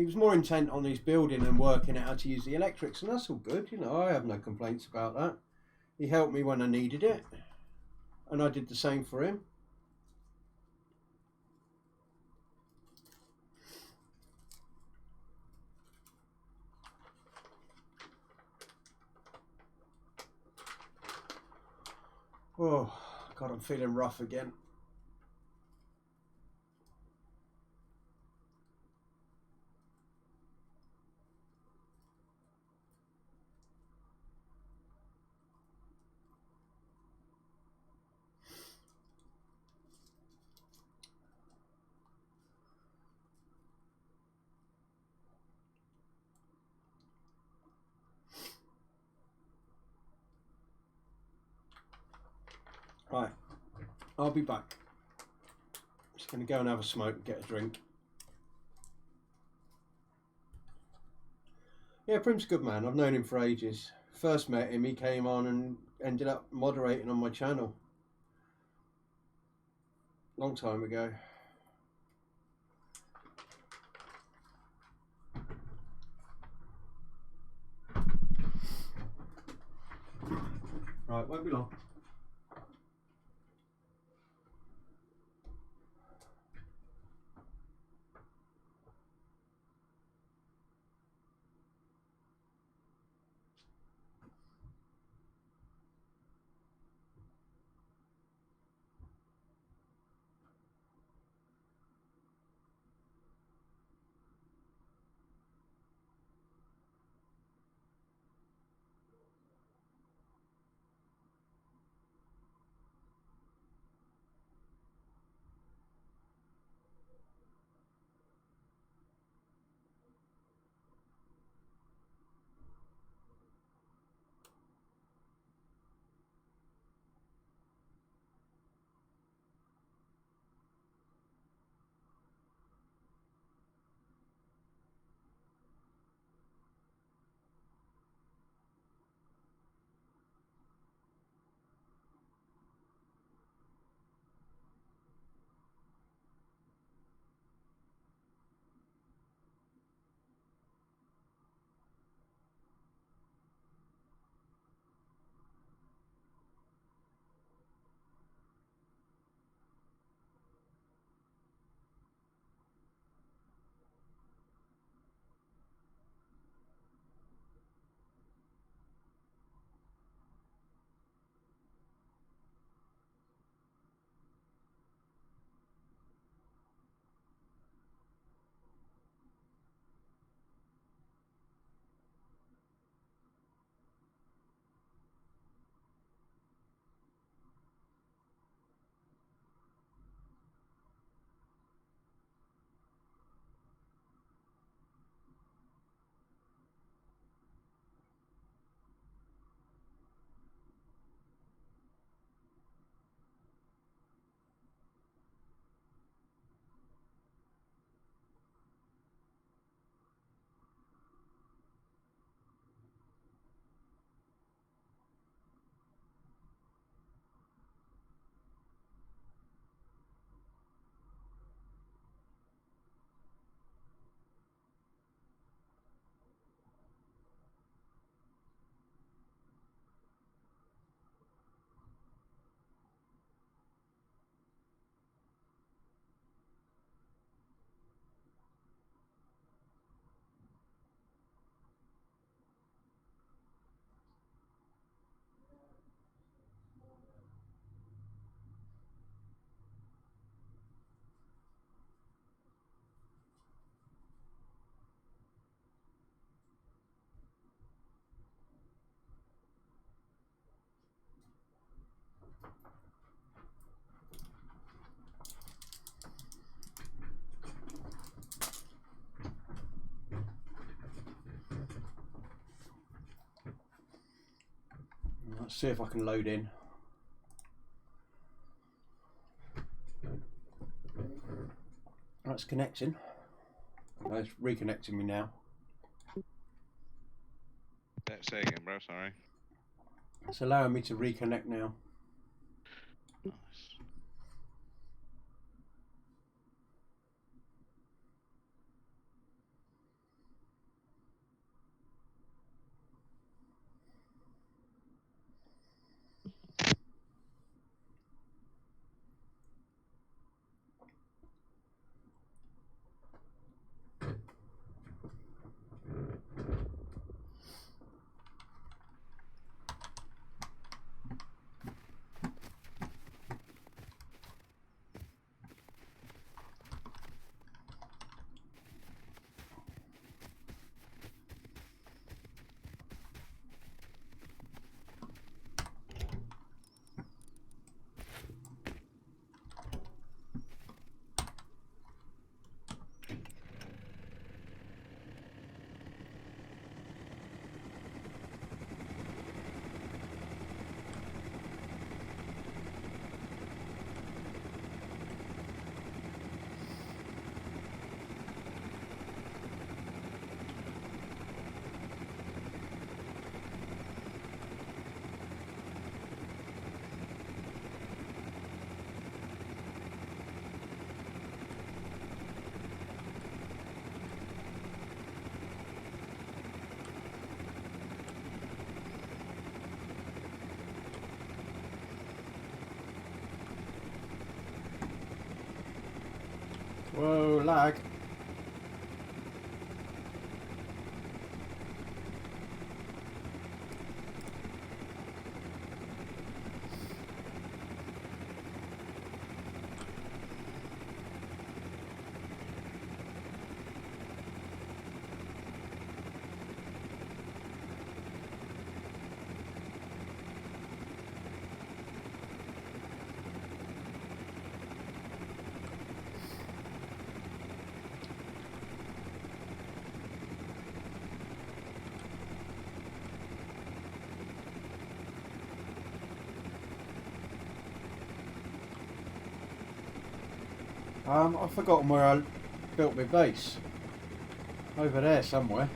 was more intent on his building and working out how to use the electrics, and that's all good. You know, I have no complaints about that. He helped me when I needed it, and I did the same for him. Oh, God, I'm feeling rough again. Right, I'll be back. Just going to go and have a smoke and get a drink. Yeah, Prim's a good man. I've known him for ages. First met him, he came on and ended up moderating on my channel. Long time ago. Right, won't be long. Let's see if I can load in. That's connecting. Oh, it's reconnecting me now. Say again, bro. Sorry. It's allowing me to reconnect now. Nice. Whoa, lag. I've forgotten where I built my base. Over there somewhere.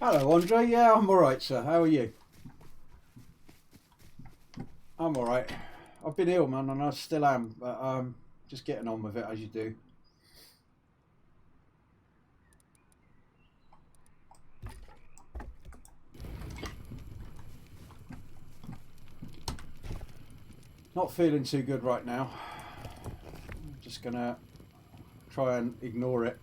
Hello, Andre. Yeah, I'm alright, sir. How are you? I'm alright. I've been ill, man, and I still am, but just getting on with it as you do. Not feeling too good right now. I'm just gonna try and ignore it.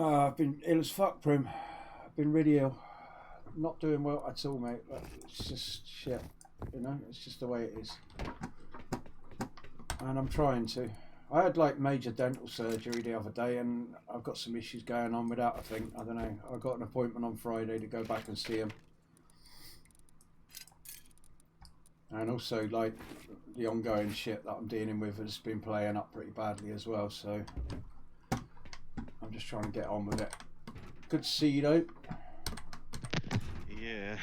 I've been ill as fuck, Prim. I've been really ill. not doing well at all, mate. But it's just shit, you know. It's just the way it is. And I'm trying to. I had like major dental surgery the other day, and I've got some issues going on with that. I think I don't know. I got an appointment on Friday to go back and see him, and also like the ongoing shit that I'm dealing with has been playing up pretty badly as well. So I'm just trying to get on with it. Good to see you though. Yeah,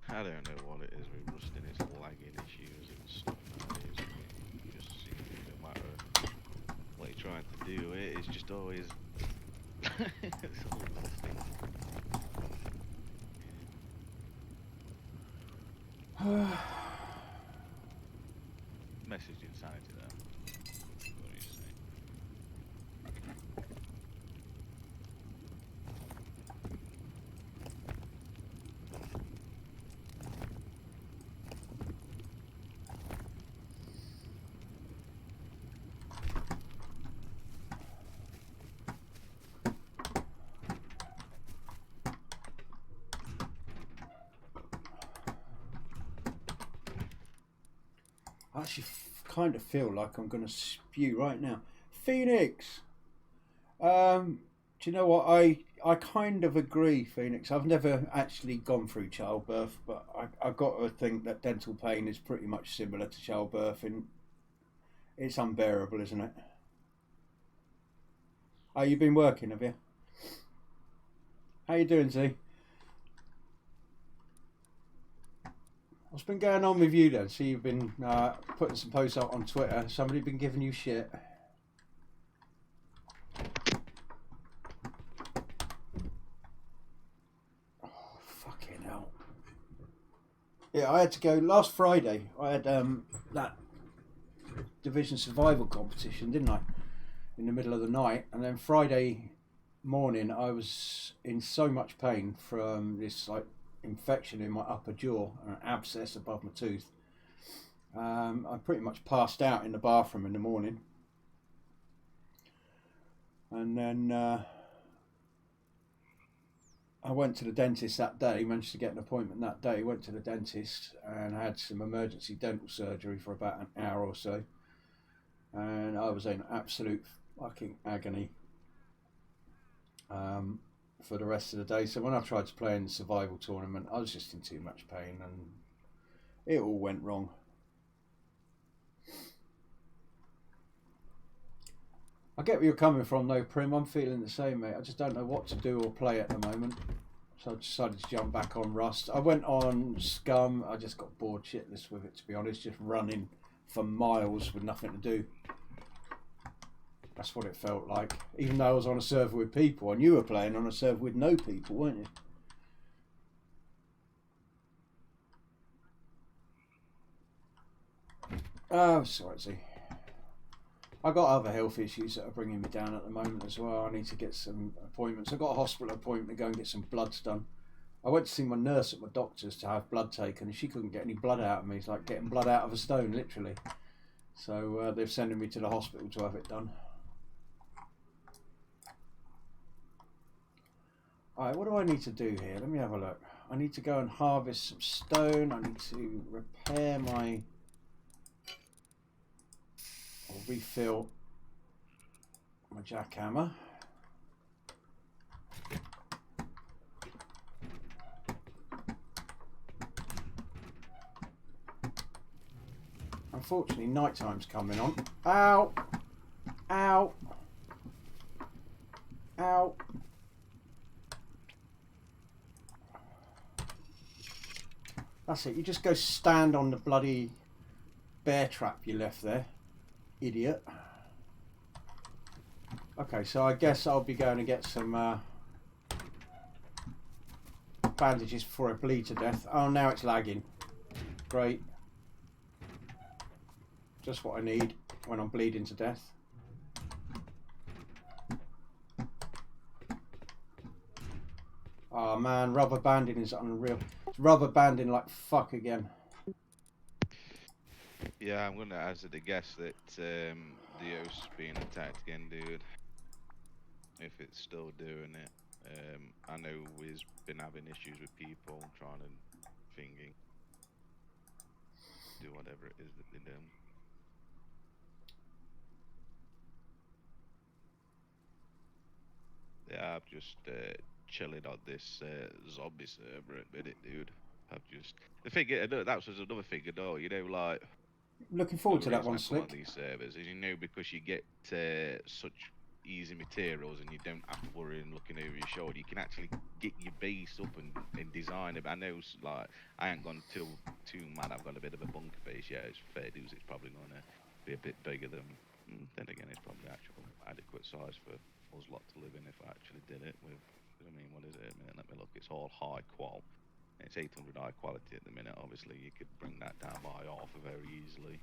I don't know what it is with Rustin. It's lagging issues and stuff nowadays. It just seems no matter what you're trying to do, it's just always it's always busting. Message insanity there. What do you say? I actually kind of feel like I'm going to spew right now. Phoenix! Do you know what? I kind of agree, Phoenix. I've never actually gone through childbirth, but I've got to think that dental pain is pretty much similar to childbirth, and it's unbearable, isn't it? Oh, you've been working, have you? How you doing, Z? What's been going on with you then? See, you've been putting some posts out on Twitter. Somebody been giving you shit? Oh, fucking hell. Yeah, I had to go last Friday. I had that division survival competition, didn't I? In the middle of the night. And then Friday morning, I was in so much pain from this like infection in my upper jaw, an abscess above my tooth. I pretty much passed out in the bathroom in the morning, and then I went to the dentist that day. Managed to get an appointment that day. Went to the dentist and had some emergency dental surgery for about an hour or so, and I was in absolute fucking agony for the rest of the day. So when I tried to play in the survival tournament, I was just in too much pain and it all went wrong. I get where you're coming from though, Prim. I'm feeling the same, mate. I just don't know what to do or play at the moment. So I decided to jump back on Rust. I went on Scum. I just got bored shitless with it, to be honest. Just running for miles with nothing to do. That's what it felt like. Even though I was on a server with people, and you were playing on a server with no people, weren't you? Oh, sorry, see. I've got other health issues that are bringing me down at the moment as well. I need to get some appointments. I've got a hospital appointment to go and get some bloods done. I went to see my nurse at my doctor's to have blood taken, and she couldn't get any blood out of me. It's like getting blood out of a stone, literally. So they're sending me to the hospital to have it done. Alright, what do I need to do here? Let me have a look. I need to go and harvest some stone. I need to repair my... or refill my jackhammer. Unfortunately, night time's coming on. Ow! Ow! Ow! That's it, you just go stand on the bloody bear trap you left there. Idiot. Okay, so I guess I'll be going to get some bandages before I bleed to death. Oh, now it's lagging. Great. Just what I need when I'm bleeding to death. Oh man, rubber banding is unreal. It's rubber banding like fuck again. Yeah, I'm gonna hazard a guess that the host's being attacked again, dude. If it's still doing it. I know he's been having issues with people trying to thingy, do whatever it is that they do. Yeah, I'm just chilling on this zombie server at the minute, dude. I've just the thing. That was another thing, you know, like Looking forward another to that reason one, I come on Slick. these servers is, you know, because you get such easy materials and you don't have to worry and looking over your shoulder. You can actually get your base up and design it. I know, like, I ain't gone too mad. I've got a bit of a bunker base. Yeah, it's fair dues. It's probably gonna be a bit bigger than. Then again, it's probably actual adequate size for us lot to live in if I actually did it with. I mean, what is it? A minute, let me look. It's all high qual. It's 800 high quality at the minute. Obviously, you could bring that down by half very easily.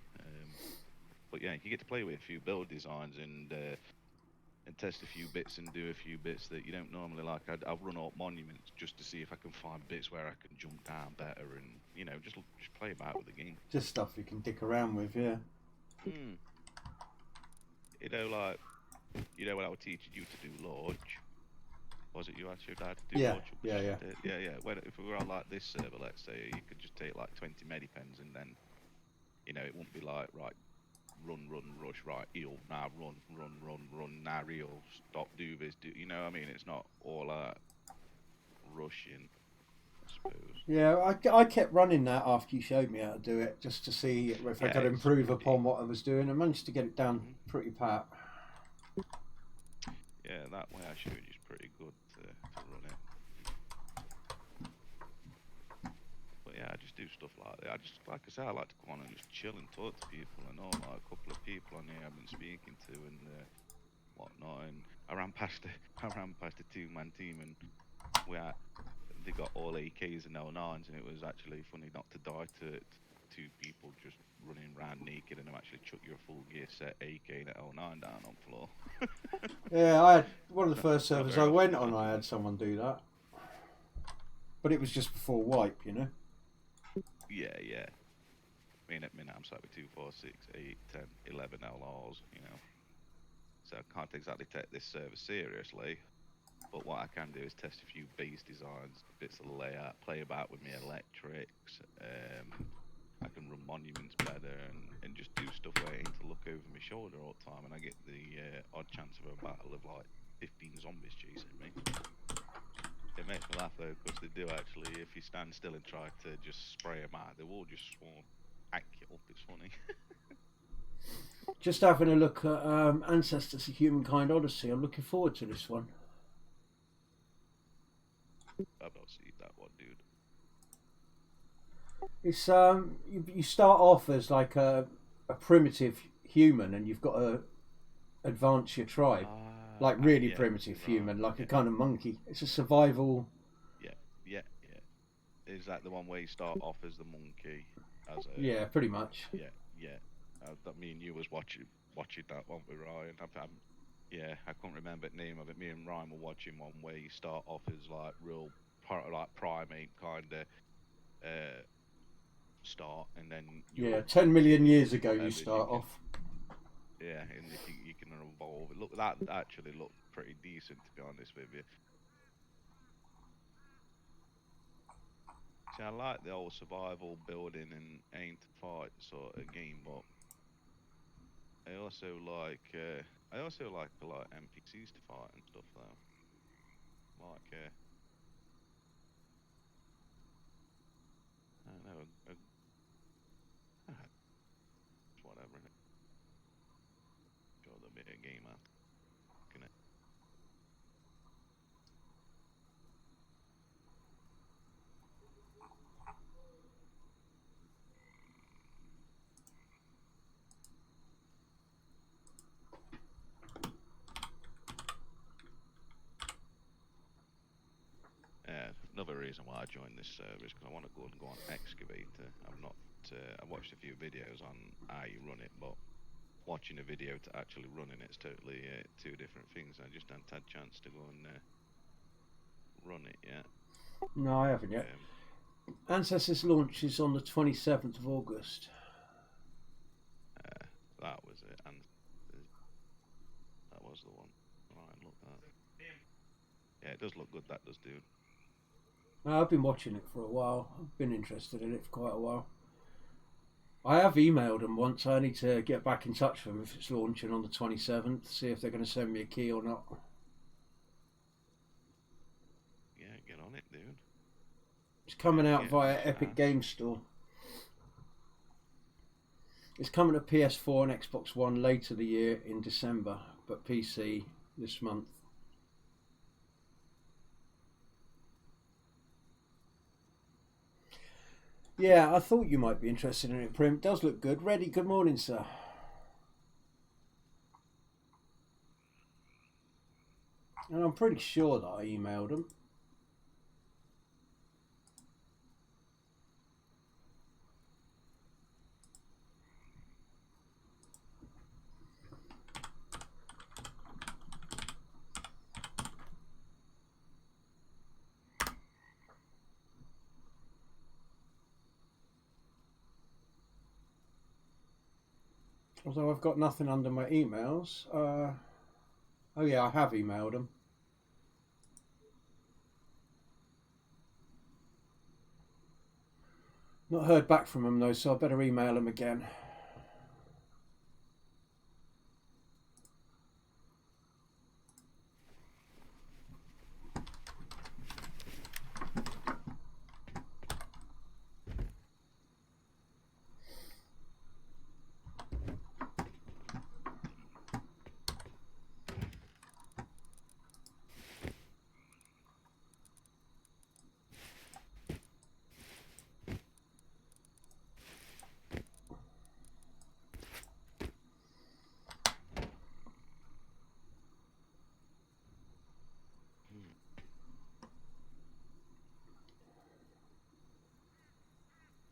But yeah, you get to play with a few build designs and test a few bits and do a few bits that you don't normally like. I've run up monuments just to see if I can find bits where I can jump down better and, you know, just play about with the game. Just stuff you can dick around with, yeah. You know, like, you know, when I was teaching you to do Lodge, was it you asked your dad to do Yeah, Lodge? yeah. Yeah. If we were on like this server, let's say, you could just take like 20 medipens and then, you know, it wouldn't be like, right, run, rush, right, heal, now run, now heal, stop, do this, you know what I mean? It's not all rushing, I suppose. Yeah, I kept running that after you showed me how to do it, just to see if I could improve upon what I was doing. I managed to get it down pretty pat. Yeah, that way I showed you is pretty good to run it. But yeah, I just do stuff like that. Like I say, I like to go on and just chill and talk to people. I know like a couple of people on here I've been speaking to and whatnot. And I ran past a two-man team and they got all AKs and L9s, and it was actually funny not to die to two people just running around naked and them actually chuck your full gear set AK and L9 down on floor. Yeah, I had one of the first servers I very went often on, I had someone do that. But it was just before wipe, you know? Yeah. I mean, at minute I'm sat with 2, 4, 6, 8, 10, 11 LRs, you know. So I can't exactly take this server seriously. But what I can do is test a few base designs, bits of layout, play about with my electrics. I can run monuments better and just do stuff where I ain't to look over my shoulder all the time, and I get the odd chance of a battle of like 15 zombies chasing me. It makes me laugh though, because they do actually, if you stand still and try to just spray them out, they will just swarm, hack you up. It's funny. Just having a look at Ancestors of Humankind Odyssey. I'm looking forward to this one. I've not seen that one, dude. It's you start off as like a primitive human, and you've got to advance your tribe, like really primitive human, like a kind of monkey. It's a survival. Yeah. Is that the one where you start off as the monkey? Yeah, pretty much. Yeah. That me and you was watching that one with Ryan. Yeah, I can't remember the name of it. Me and Ryan were watching one where you start off as like real like primate kind of start, and then Yeah, 10 million years ago you and start off. Yeah, and you can evolve. Look, that actually looked pretty decent, to be honest with you. See, I like the old survival building and aim to fight sort of game, but I also like a lot of NPCs to fight and stuff though. Like I don't know, whatever. Sure, there'll be a game after. Another reason why I joined this server is because I want to go on Excavator. I've not. I watched a few videos on how you run it, but watching a video to actually running it's totally two different things. I just haven't had a chance to go and run it yet. No, I haven't yet. Ancestors launches on the 27th of August. That was it, and that was the one. Right, look at that. Yeah, it does look good, that does, dude. No, I've been watching it for a while. I've been interested in it for quite a while. I have emailed them once. I need to get back in touch with them if it's launching on the 27th, see if they're going to send me a key or not. Yeah, get on it, dude. It's coming out Yeah, via that's Epic fast. Games Store. It's coming to PS4 and Xbox One later the year in December, but PC this month. Yeah, I thought you might be interested in it, Prim. It does look good. Ready, good morning, sir. And I'm pretty sure that I emailed them. Although I've got nothing under my emails. Oh yeah, I have emailed them. Not heard back from them though, so I better email them again.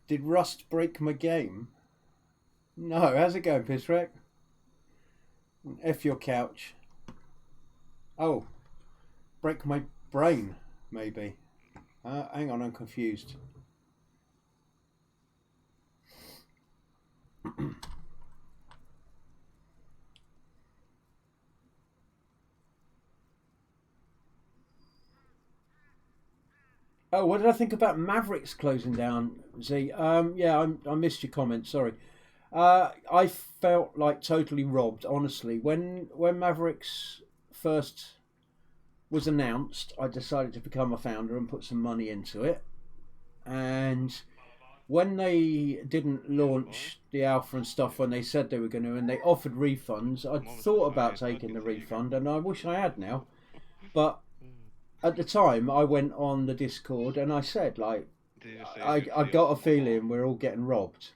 Did Rust break my game? No, how's it going, Pisswreck? F your couch. Oh, break my brain, maybe. Hang on, I'm confused. Oh, what did I think about Mavericks closing down, Z? Yeah, I missed your comment, sorry. I felt like totally robbed, honestly. When Mavericks first was announced, I decided to become a founder and put some money into it. And when they didn't launch the alpha and stuff when they said they were going to, and they offered refunds, I thought about taking the refund, and I wish I had now. But at the time, I went on the Discord and I said, like, I got a feeling we're all getting robbed.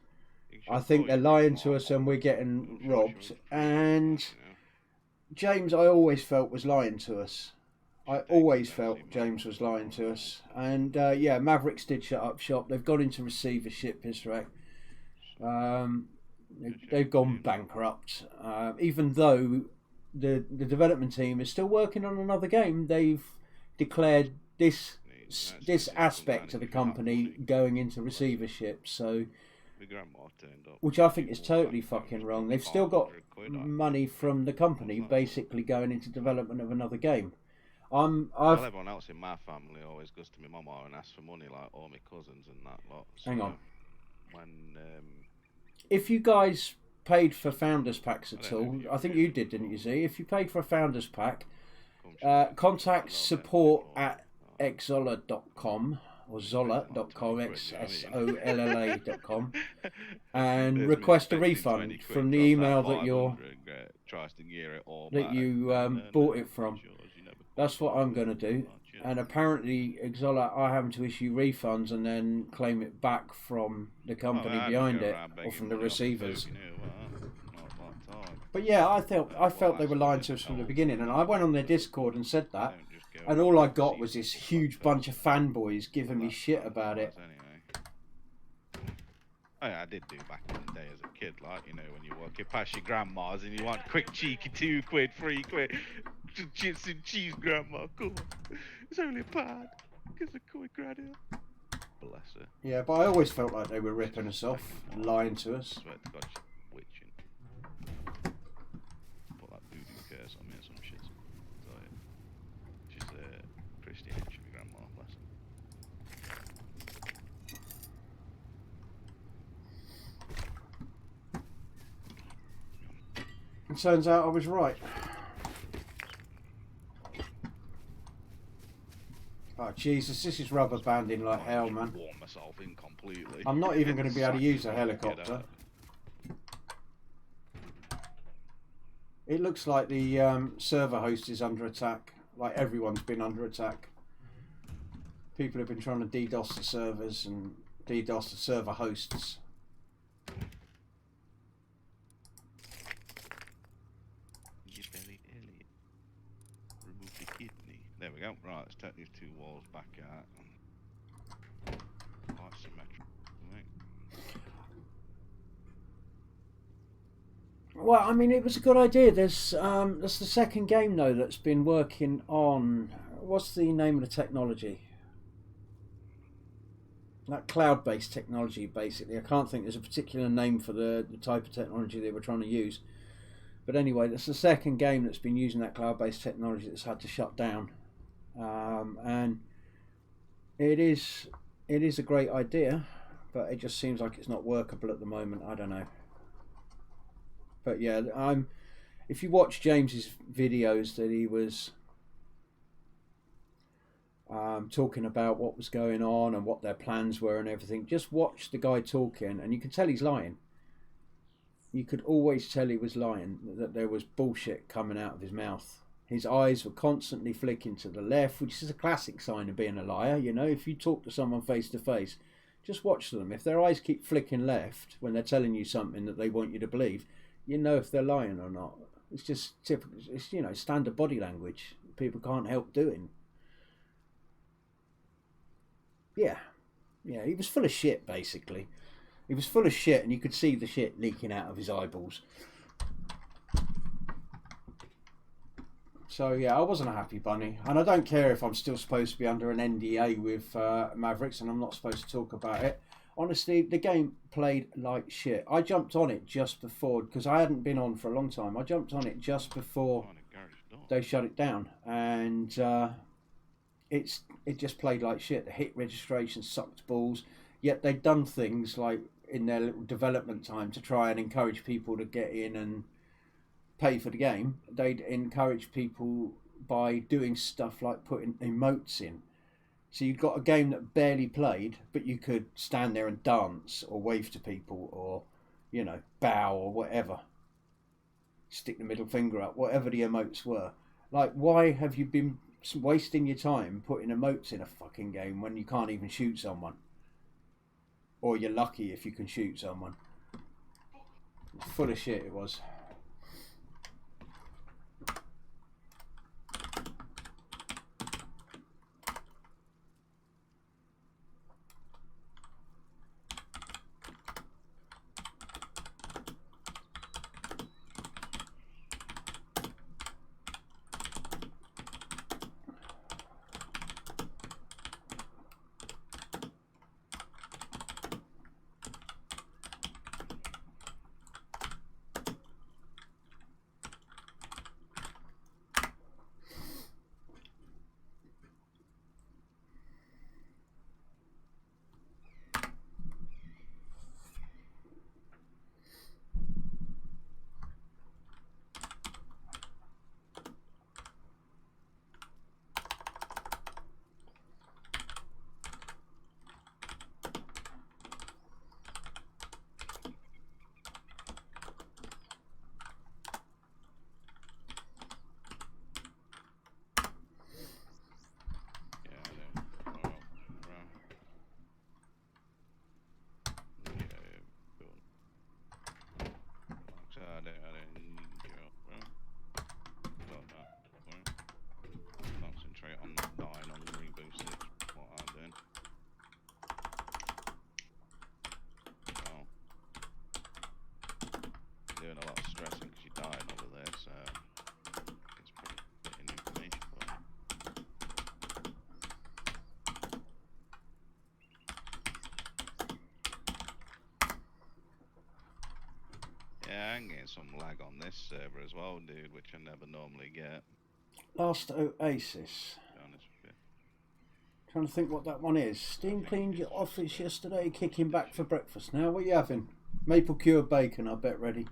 I think they're lying to us and we're getting robbed. And James, I always felt, was lying to us. I always felt James was lying to us. And yeah, Mavericks did shut up shop. They've gone into receivership, Israel. They've gone bankrupt. Even though the development team is still working on another game, they've declared this aspect of the company going into receivership. So, which I think is totally fucking wrong. They've still got money from the company basically going into development of another game. Well, everyone else in my family always goes to my mama and asks for money, like all my cousins and that lot. So hang on. When if you guys paid for founders packs at all, I think you did, didn't you, Z? If you paid for a founders pack, contact support at xolla.com or zolla.com, xolla.com, and request a refund from the email that you bought it from. That's what I'm going to do. And apparently, Xolla are having to issue refunds and then claim it back from the company behind it, or from the receivers. But yeah, I felt they were lying to us from the beginning, and I went on their Discord and said that, and all I got was this huge bunch of fanboys giving me shit about it. I did do back in the day as a kid, like, you know, when you walk past your grandma's and you want quick cheeky 2 quid, 3 quid, chips and cheese, grandma, come on. It's only a pound. Get a quick granny. Bless her. Yeah, but I always felt like they were ripping us off and lying to us. I swear to God, she's witching. Put that voodoo curse on me or some shit. So, yeah. She's It turns out I was right. Oh Jesus, this is rubber banding like hell, man. Warm myself in completely. I'm not even going to be able to use a helicopter. It looks like the server host is under attack. Like everyone's been under attack. People have been trying to DDoS the servers and DDoS the server hosts. Remove the kidney. There we go. Right, let's take these two walls back out. Quite symmetrical. Well, I mean, it was a good idea. There's the second game though that's been working on. What's the name of the technology? That cloud-based technology, basically. I can't think there's a particular name for the type of technology they were trying to use. But anyway, that's the second game that's been using that cloud-based technology that's had to shut down. And it is a great idea, but it just seems like it's not workable at the moment. I don't know. But yeah, if you watch James's videos that he was talking about what was going on and what their plans were and everything, just watch the guy talking and you can tell he's lying. You could always tell he was lying, that there was bullshit coming out of his mouth. His eyes were constantly flicking to the left, which is a classic sign of being a liar. You know, if you talk to someone face to face, just watch them. If their eyes keep flicking left when they're telling you something that they want you to believe, you know if they're lying or not. It's just typical. It's, you know, standard body language people can't help doing. Yeah, he was full of shit, basically. He was full of shit, and you could see the shit leaking out of his eyeballs. So yeah, I wasn't a happy bunny, and I don't care if I'm still supposed to be under an NDA with Mavericks, and I'm not supposed to talk about it. Honestly, the game played like shit. I jumped on it just before, because I hadn't been on for a long time. I jumped on it just before they shut it down, and it just played like shit. The hit registration sucked balls. Yet they'd done things like in their little development time to try and encourage people to get in and pay for the game. They'd encourage people by doing stuff like putting emotes in. So you've got a game that barely played, but you could stand there and dance or wave to people or, you know, bow or whatever. Stick the middle finger up, whatever the emotes were. Like, why have you been wasting your time putting emotes in a fucking game when you can't even shoot someone? Or you're lucky if you can shoot someone. Full of shit it was. Concentrate on not dying on the reboost is what I'm doing. Well, doing a lot of stressing because you died over there, so it's pretty fitting information for me. Yeah, I'm getting some lag on this server as well, dude, which I never normally get. Last Oasis. To be honest with you. Trying to think what that one is. Steam cleaned your office yesterday, kicking back for breakfast. Now, what are you having? Maple cured bacon, I bet, ready.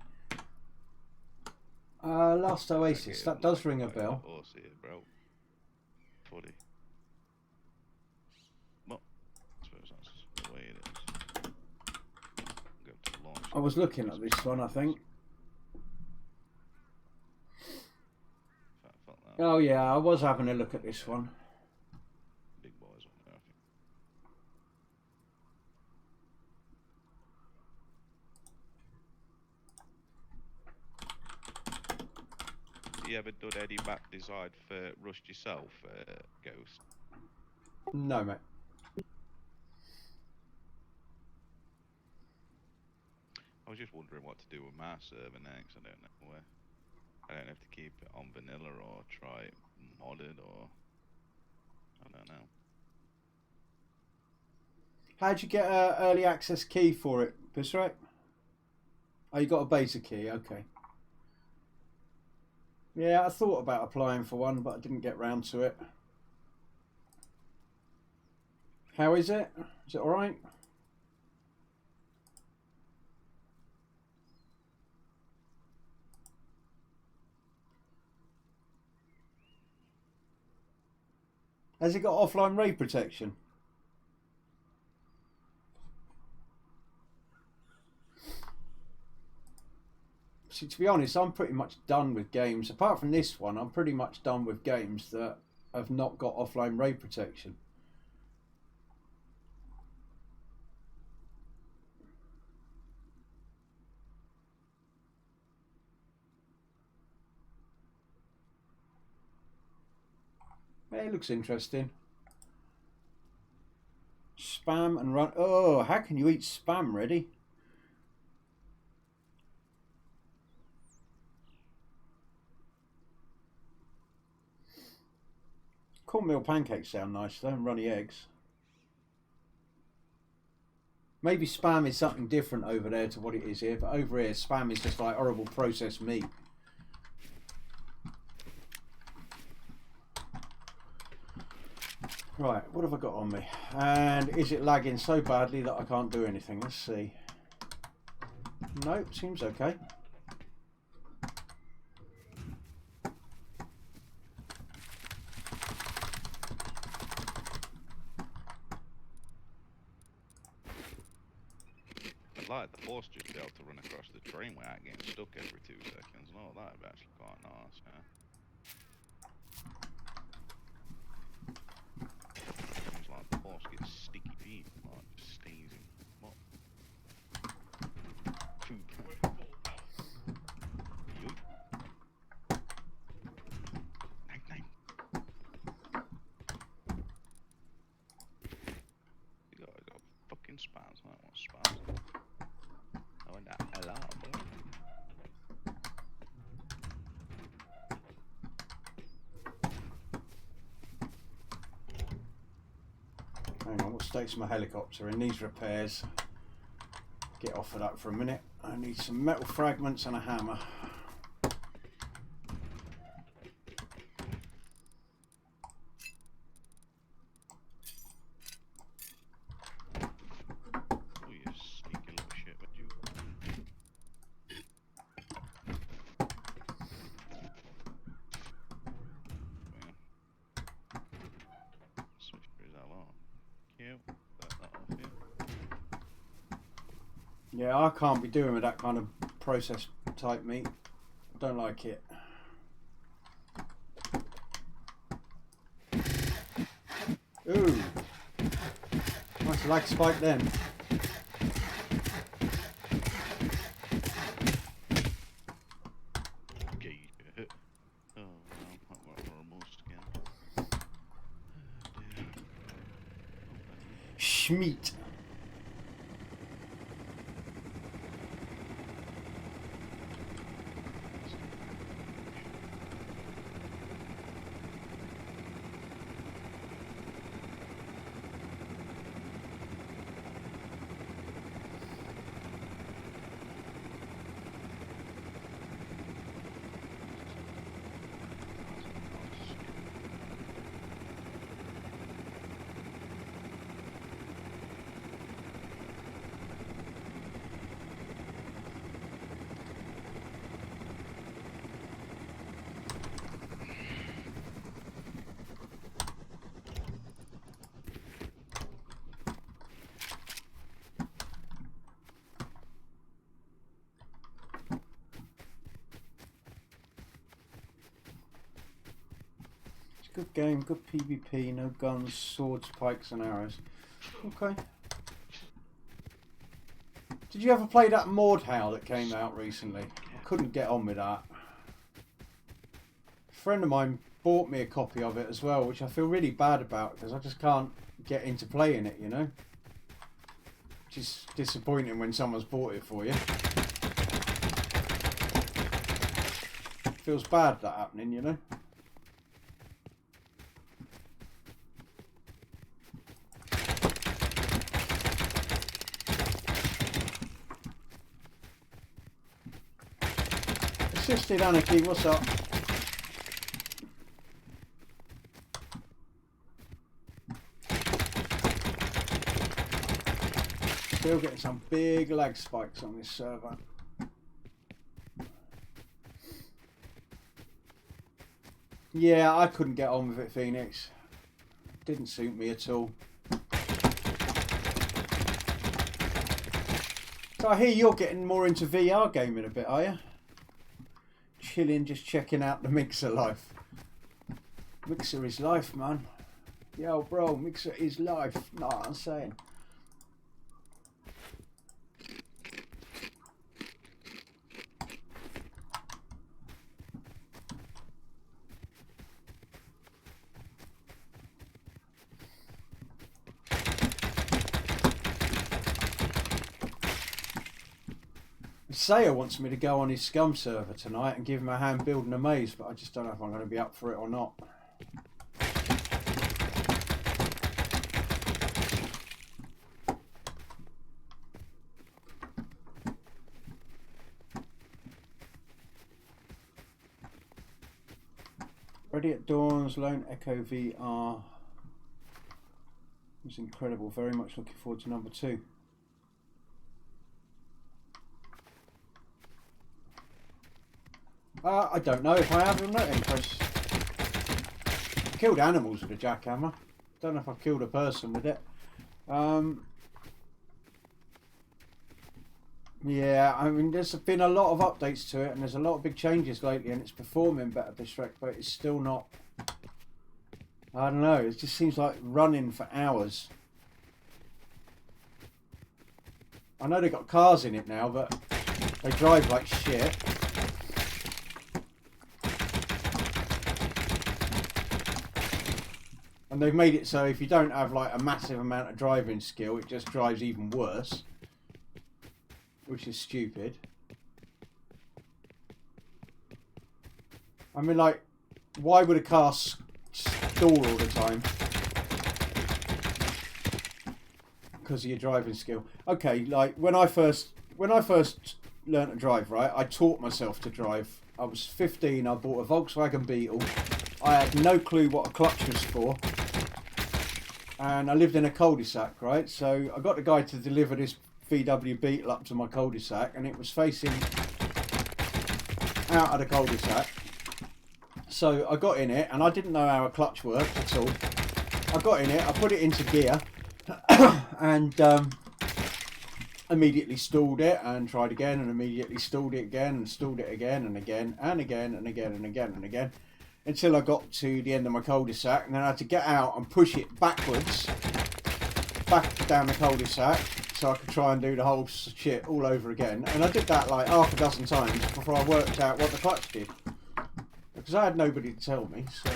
Last Oasis. That does ring a bell. Horse here, bro. Footy. Well, I suppose that's the way it is. Go to launch. I was looking at this one, I think. Oh yeah, I was having a look at this one. Big boys on there, I think. You ever done any map design for Rust yourself, Ghost? No, mate. I was just wondering what to do with my server next. I don't know where. I don't know if to keep it on vanilla or try it modded or I don't know. How'd you get an early access key for it, Bisrek? Oh, you got a beta key, okay. Yeah, I thought about applying for one, but I didn't get round to it. How is it? Is it alright? Has it got offline RAID protection? See, to be honest, I'm pretty much done with games. Apart from this one, I'm pretty much done with games that have not got offline RAID protection. Yeah, it looks interesting. Spam and run. Oh, how can you eat spam, ready? Cornmeal pancakes sound nice though, and runny eggs. Maybe spam is something different over there to what it is here, but over here spam is just like horrible processed meat. Right, what have I got on me? And is it lagging so badly that I can't do anything? Let's see. Nope, seems okay. I'd like the force just to be able to run across the train without getting stuck every 2 seconds. No, that'd be actually quite nice, yeah. Seems like the force gets sticky feet, like just stays in. What? Food. Yoink. Nine, nine. You got fucking spams. I don't want spams. I want that alarm, boy. Hang on, what state's my helicopter in? Needs repairs. Get off of that for a minute. I need some metal fragments and a hammer. Oh, you sneaky little shit, would you? Yeah. Switch through that lot. Cute. That off here. Yeah, I can't be doing with that kind of processed type meat. I don't like it. Ooh. Nice lag spike then. Gauge it. Oh, no, that worked for almost again. Oh, dear. Schmeat. Good game, good PvP, no guns, swords, pikes and arrows. Okay. Did you ever play that Mordhau that came out recently? I couldn't get on with that. A friend of mine bought me a copy of it as well, which I feel really bad about because I just can't get into playing it, you know? Which is disappointing when someone's bought it for you. Feels bad that happening, you know? Assisted Anarchy, what's up? Still getting some big lag spikes on this server. Yeah, I couldn't get on with it, Phoenix. Didn't suit me at all. So I hear you're getting more into VR gaming a bit, are you? Chilling, just checking out the Mixer life. Mixer is life, man. Yo, bro, Mixer is life. Know what I'm saying? Sayer wants me to go on his Scum server tonight and give him a hand building a maze, but I just don't know if I'm going to be up for it or not. Ready at Dawn's Lone Echo VR. It was incredible. Very much looking forward to number 2. I don't know if I have or not interest. I killed animals with a jackhammer. Don't know if I've killed a person with it. Yeah, I mean, there's been a lot of updates to it, and there's a lot of big changes lately, and it's performing better, District, but it's still not. I don't know. It just seems like running for hours. I know they've got cars in it now, but they drive like shit. And they've made it so if you don't have like a massive amount of driving skill, it just drives even worse. Which is stupid. I mean, like, why would a car stall all the time? Because of your driving skill. Okay, like when I first learnt to drive, right, I taught myself to drive. I was 15, I bought a Volkswagen Beetle. I had no clue what a clutch was for. And I lived in a cul-de-sac, right? So I got the guy to deliver this VW Beetle up to my cul-de-sac, and it was facing out of the cul-de-sac. So I got in it, and I didn't know how a clutch worked at all. I got in it, I put it into gear, and immediately stalled it, and tried again, and immediately stalled it again, and stalled it again, and again, and again, and again, and again, and again. Until I got to the end of my cul-de-sac, and then I had to get out and push it backwards, back down the cul-de-sac, so I could try and do the whole shit all over again. And I did that like half a dozen times before I worked out what the clutch did. Because I had nobody to tell me, so...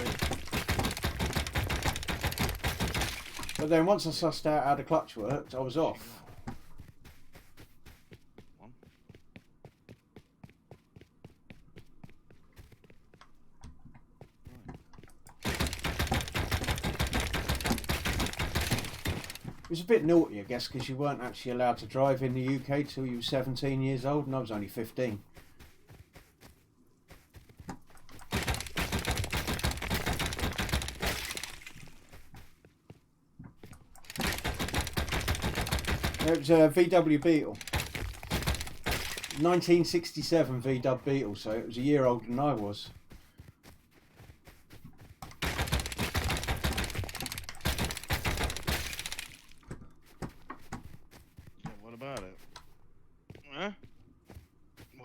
But then once I sussed out how the clutch worked, I was off. It was a bit naughty, I guess, because you weren't actually allowed to drive in the UK till you were 17 years old, and I was only 15. It was a VW Beetle. 1967 VW Beetle, so it was a year older than I was.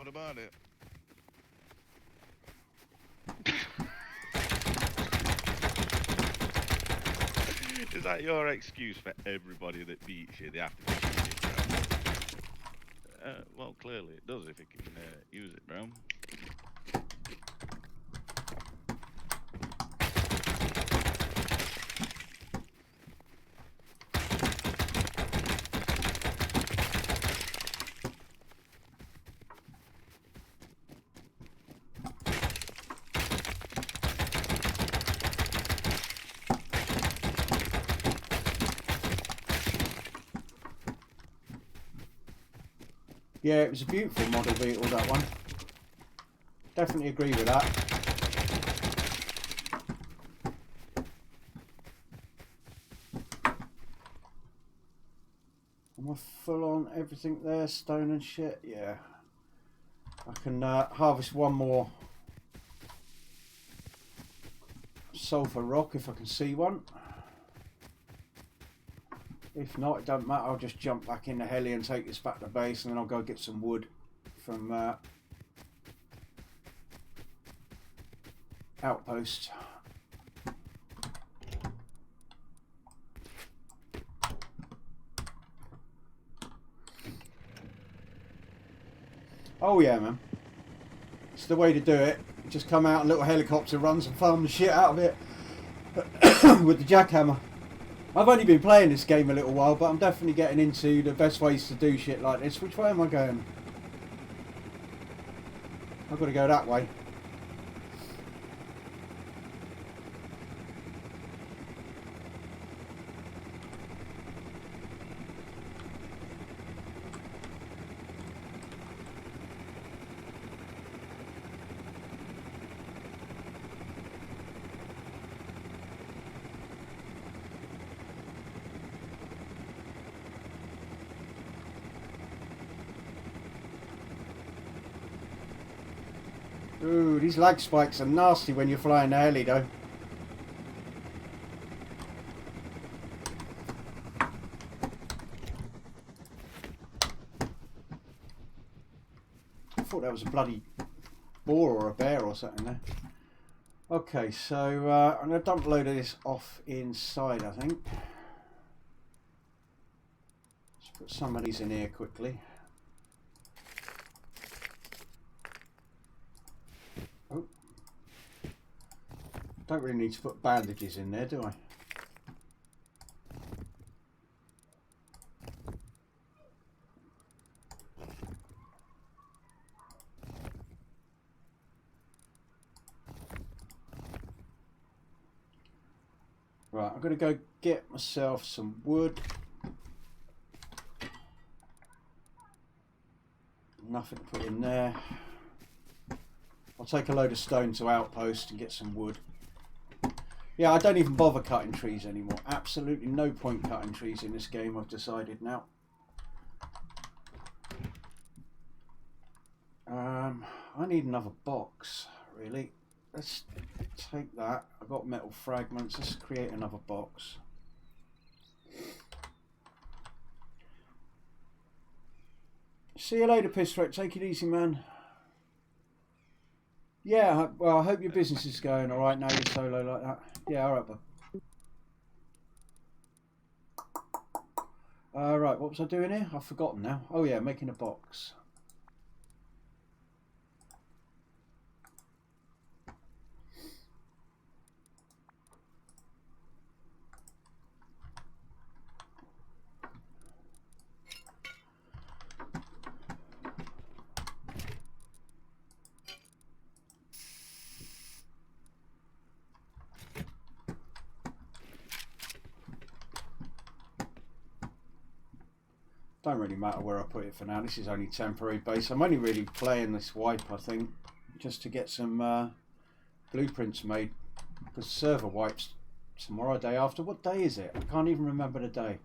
About it. that your excuse for everybody that beats you? They have to be it, bro. Well, clearly it does if it can use it, bro. Yeah, it was a beautiful model beetle, that one. Definitely agree with that. Am I full on everything there? Stone and shit? Yeah. I can harvest one more sulfur rock if I can see one. If not, it don't matter, I'll just jump back in the heli and take this back to base, and then I'll go get some wood from outpost. Oh yeah, man. It's the way to do it. Just come out, a little helicopter runs and farm the shit out of it with the jackhammer. I've only been playing this game a little while, but I'm definitely getting into the best ways to do shit like this. Which way am I going? I've got to go that way. Ooh, these lag spikes are nasty when you're flying the heli though. I thought that was a bloody boar or a bear or something there. Okay, so I'm going to dump a load of this off inside, I think. Let's put some of these in here quickly. Oh. Don't really need to put bandages in there, do I? Right, I'm going to go get myself some wood. Nothing to put in there. I'll take a load of stone to outpost and get some wood. Yeah, I don't even bother cutting trees anymore. Absolutely no point cutting trees in this game, I've decided now. I need another box, really. Let's take that. I've got metal fragments. Let's create another box. See you later, Pisswreck. Take it easy, man. Yeah, well, I hope your business is going alright now you're solo like that. Yeah, alright, bud. Right, what was I doing here? I've forgotten now. Oh yeah, making a box. Don't really matter where I put it for now. This is only temporary base. I'm only really playing this wipe, I think, just to get some blueprints made. Because server wipes tomorrow, day after. What day is it? I can't even remember the day.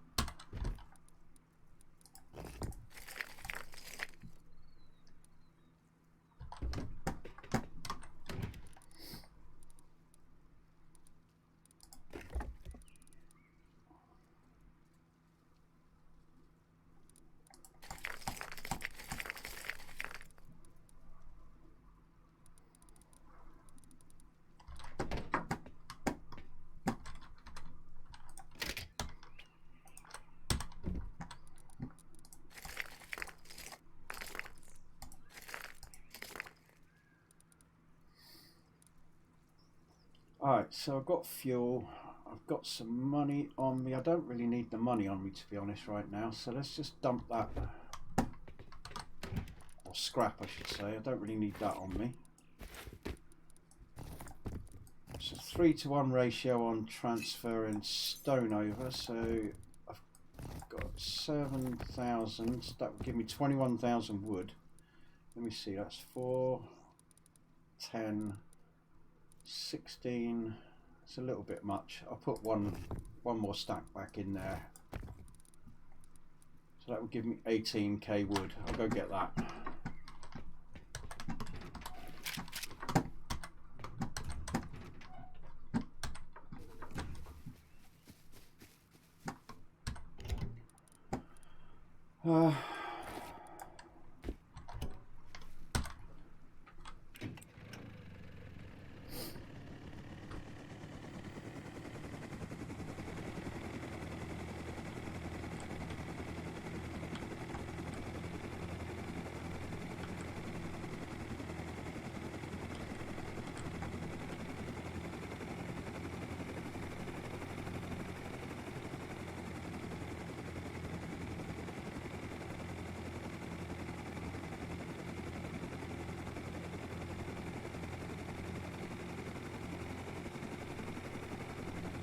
Alright, so I've got fuel. I've got some money on me. I don't really need the money on me, to be honest, right now. So let's just dump that. Or scrap, I should say. I don't really need that on me. It's a 3-to-1 ratio on transferring stone over. So I've got 7,000. That would give me 21,000 wood. Let me see, that's 4, 10, 16. It's a little bit much. I'll put one more stack back in there. So that would give me 18k wood. I'll go get that.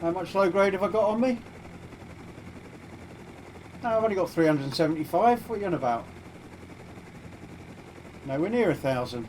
How much low grade have I got on me? No, I've only got 375. What are you on about? Nowhere near 1,000.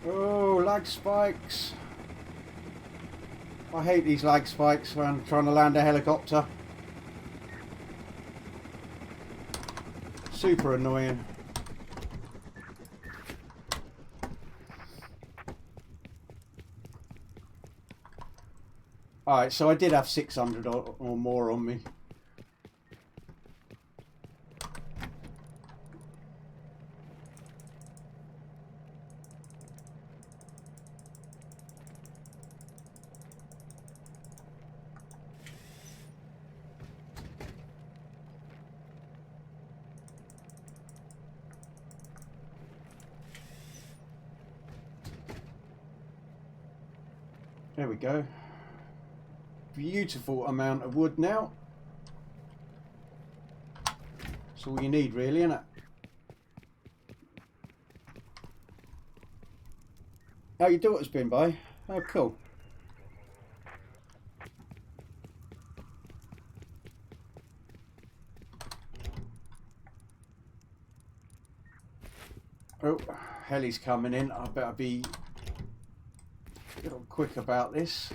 Oh, lag spikes. I hate these lag spikes when I'm trying to land a helicopter. Super annoying. Alright, so I did have 600 or more on me. There we go. Beautiful amount of wood now. That's all you need really, isn't it? How your daughter's been by? Oh, cool. Oh, heli's coming in. I better be a little quick about this.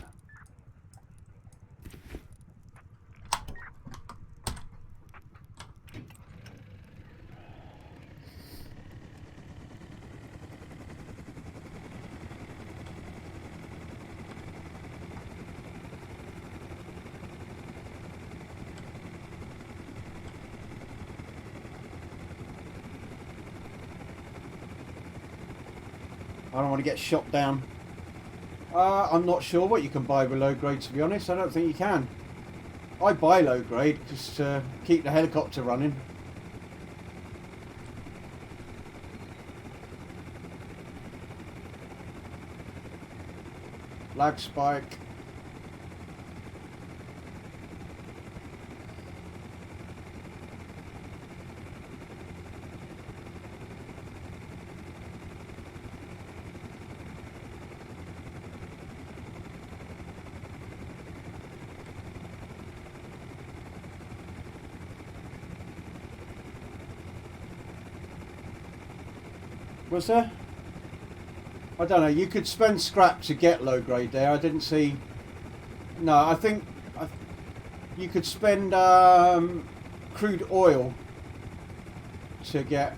I don't want to get shot down. I'm not sure what you can buy with low grade, to be honest. I don't think you can. I buy low grade just to keep the helicopter running. Lag spike. Was there? I don't know. You could spend scrap to get low grade there. I didn't see. No, I think you could spend crude oil to get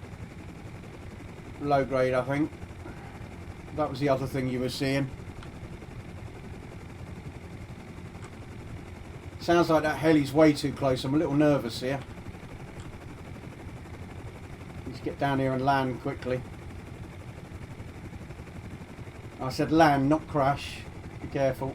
low grade. I think that was the other thing you were seeing. Sounds like that heli's way too close. I'm a little nervous here. Let's get down here and land quickly. I said land, not crash. Be careful.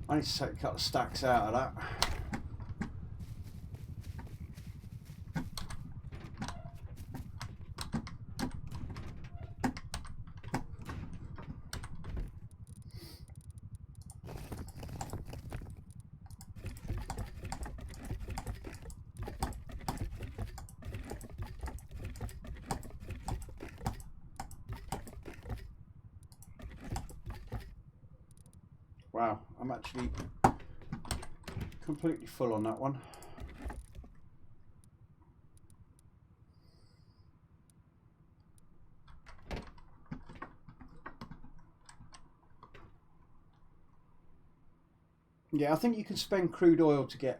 I need to take a couple of stacks out of that. Wow, I'm actually completely full on that one. Yeah, I think you can spend crude oil to get,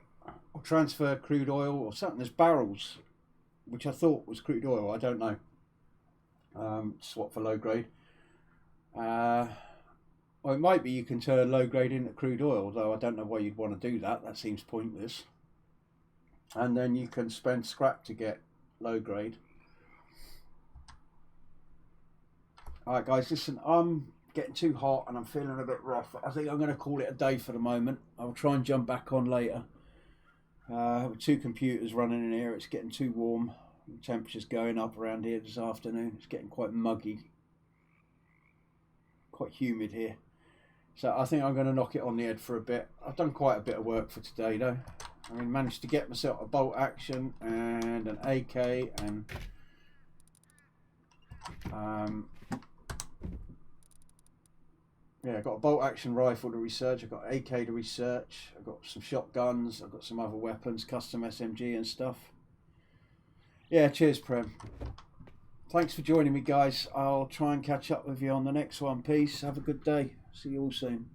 or transfer crude oil or something. There's barrels, which I thought was crude oil. I don't know. Swap for low grade. Well, it might be you can turn low grade into crude oil, though I don't know why you'd want to do that. That seems pointless. And then you can spend scrap to get low grade. Alright guys, listen, I'm getting too hot and I'm feeling a bit rough. I think I'm going to call it a day for the moment. I'll try and jump back on later. With two computers running in here, it's getting too warm. The temperature's going up around here this afternoon. It's getting quite muggy. Quite humid here. So I think I'm going to knock it on the head for a bit. I've done quite a bit of work for today though. I mean, managed to get myself a bolt action and an AK and yeah, I've got a bolt action rifle to research, I've got AK to research, I've got some shotguns, I've got some other weapons, custom SMG and stuff. Yeah, cheers Prem. Thanks for joining me guys. I'll try and catch up with you on the next one. Peace, have a good day. See you all soon.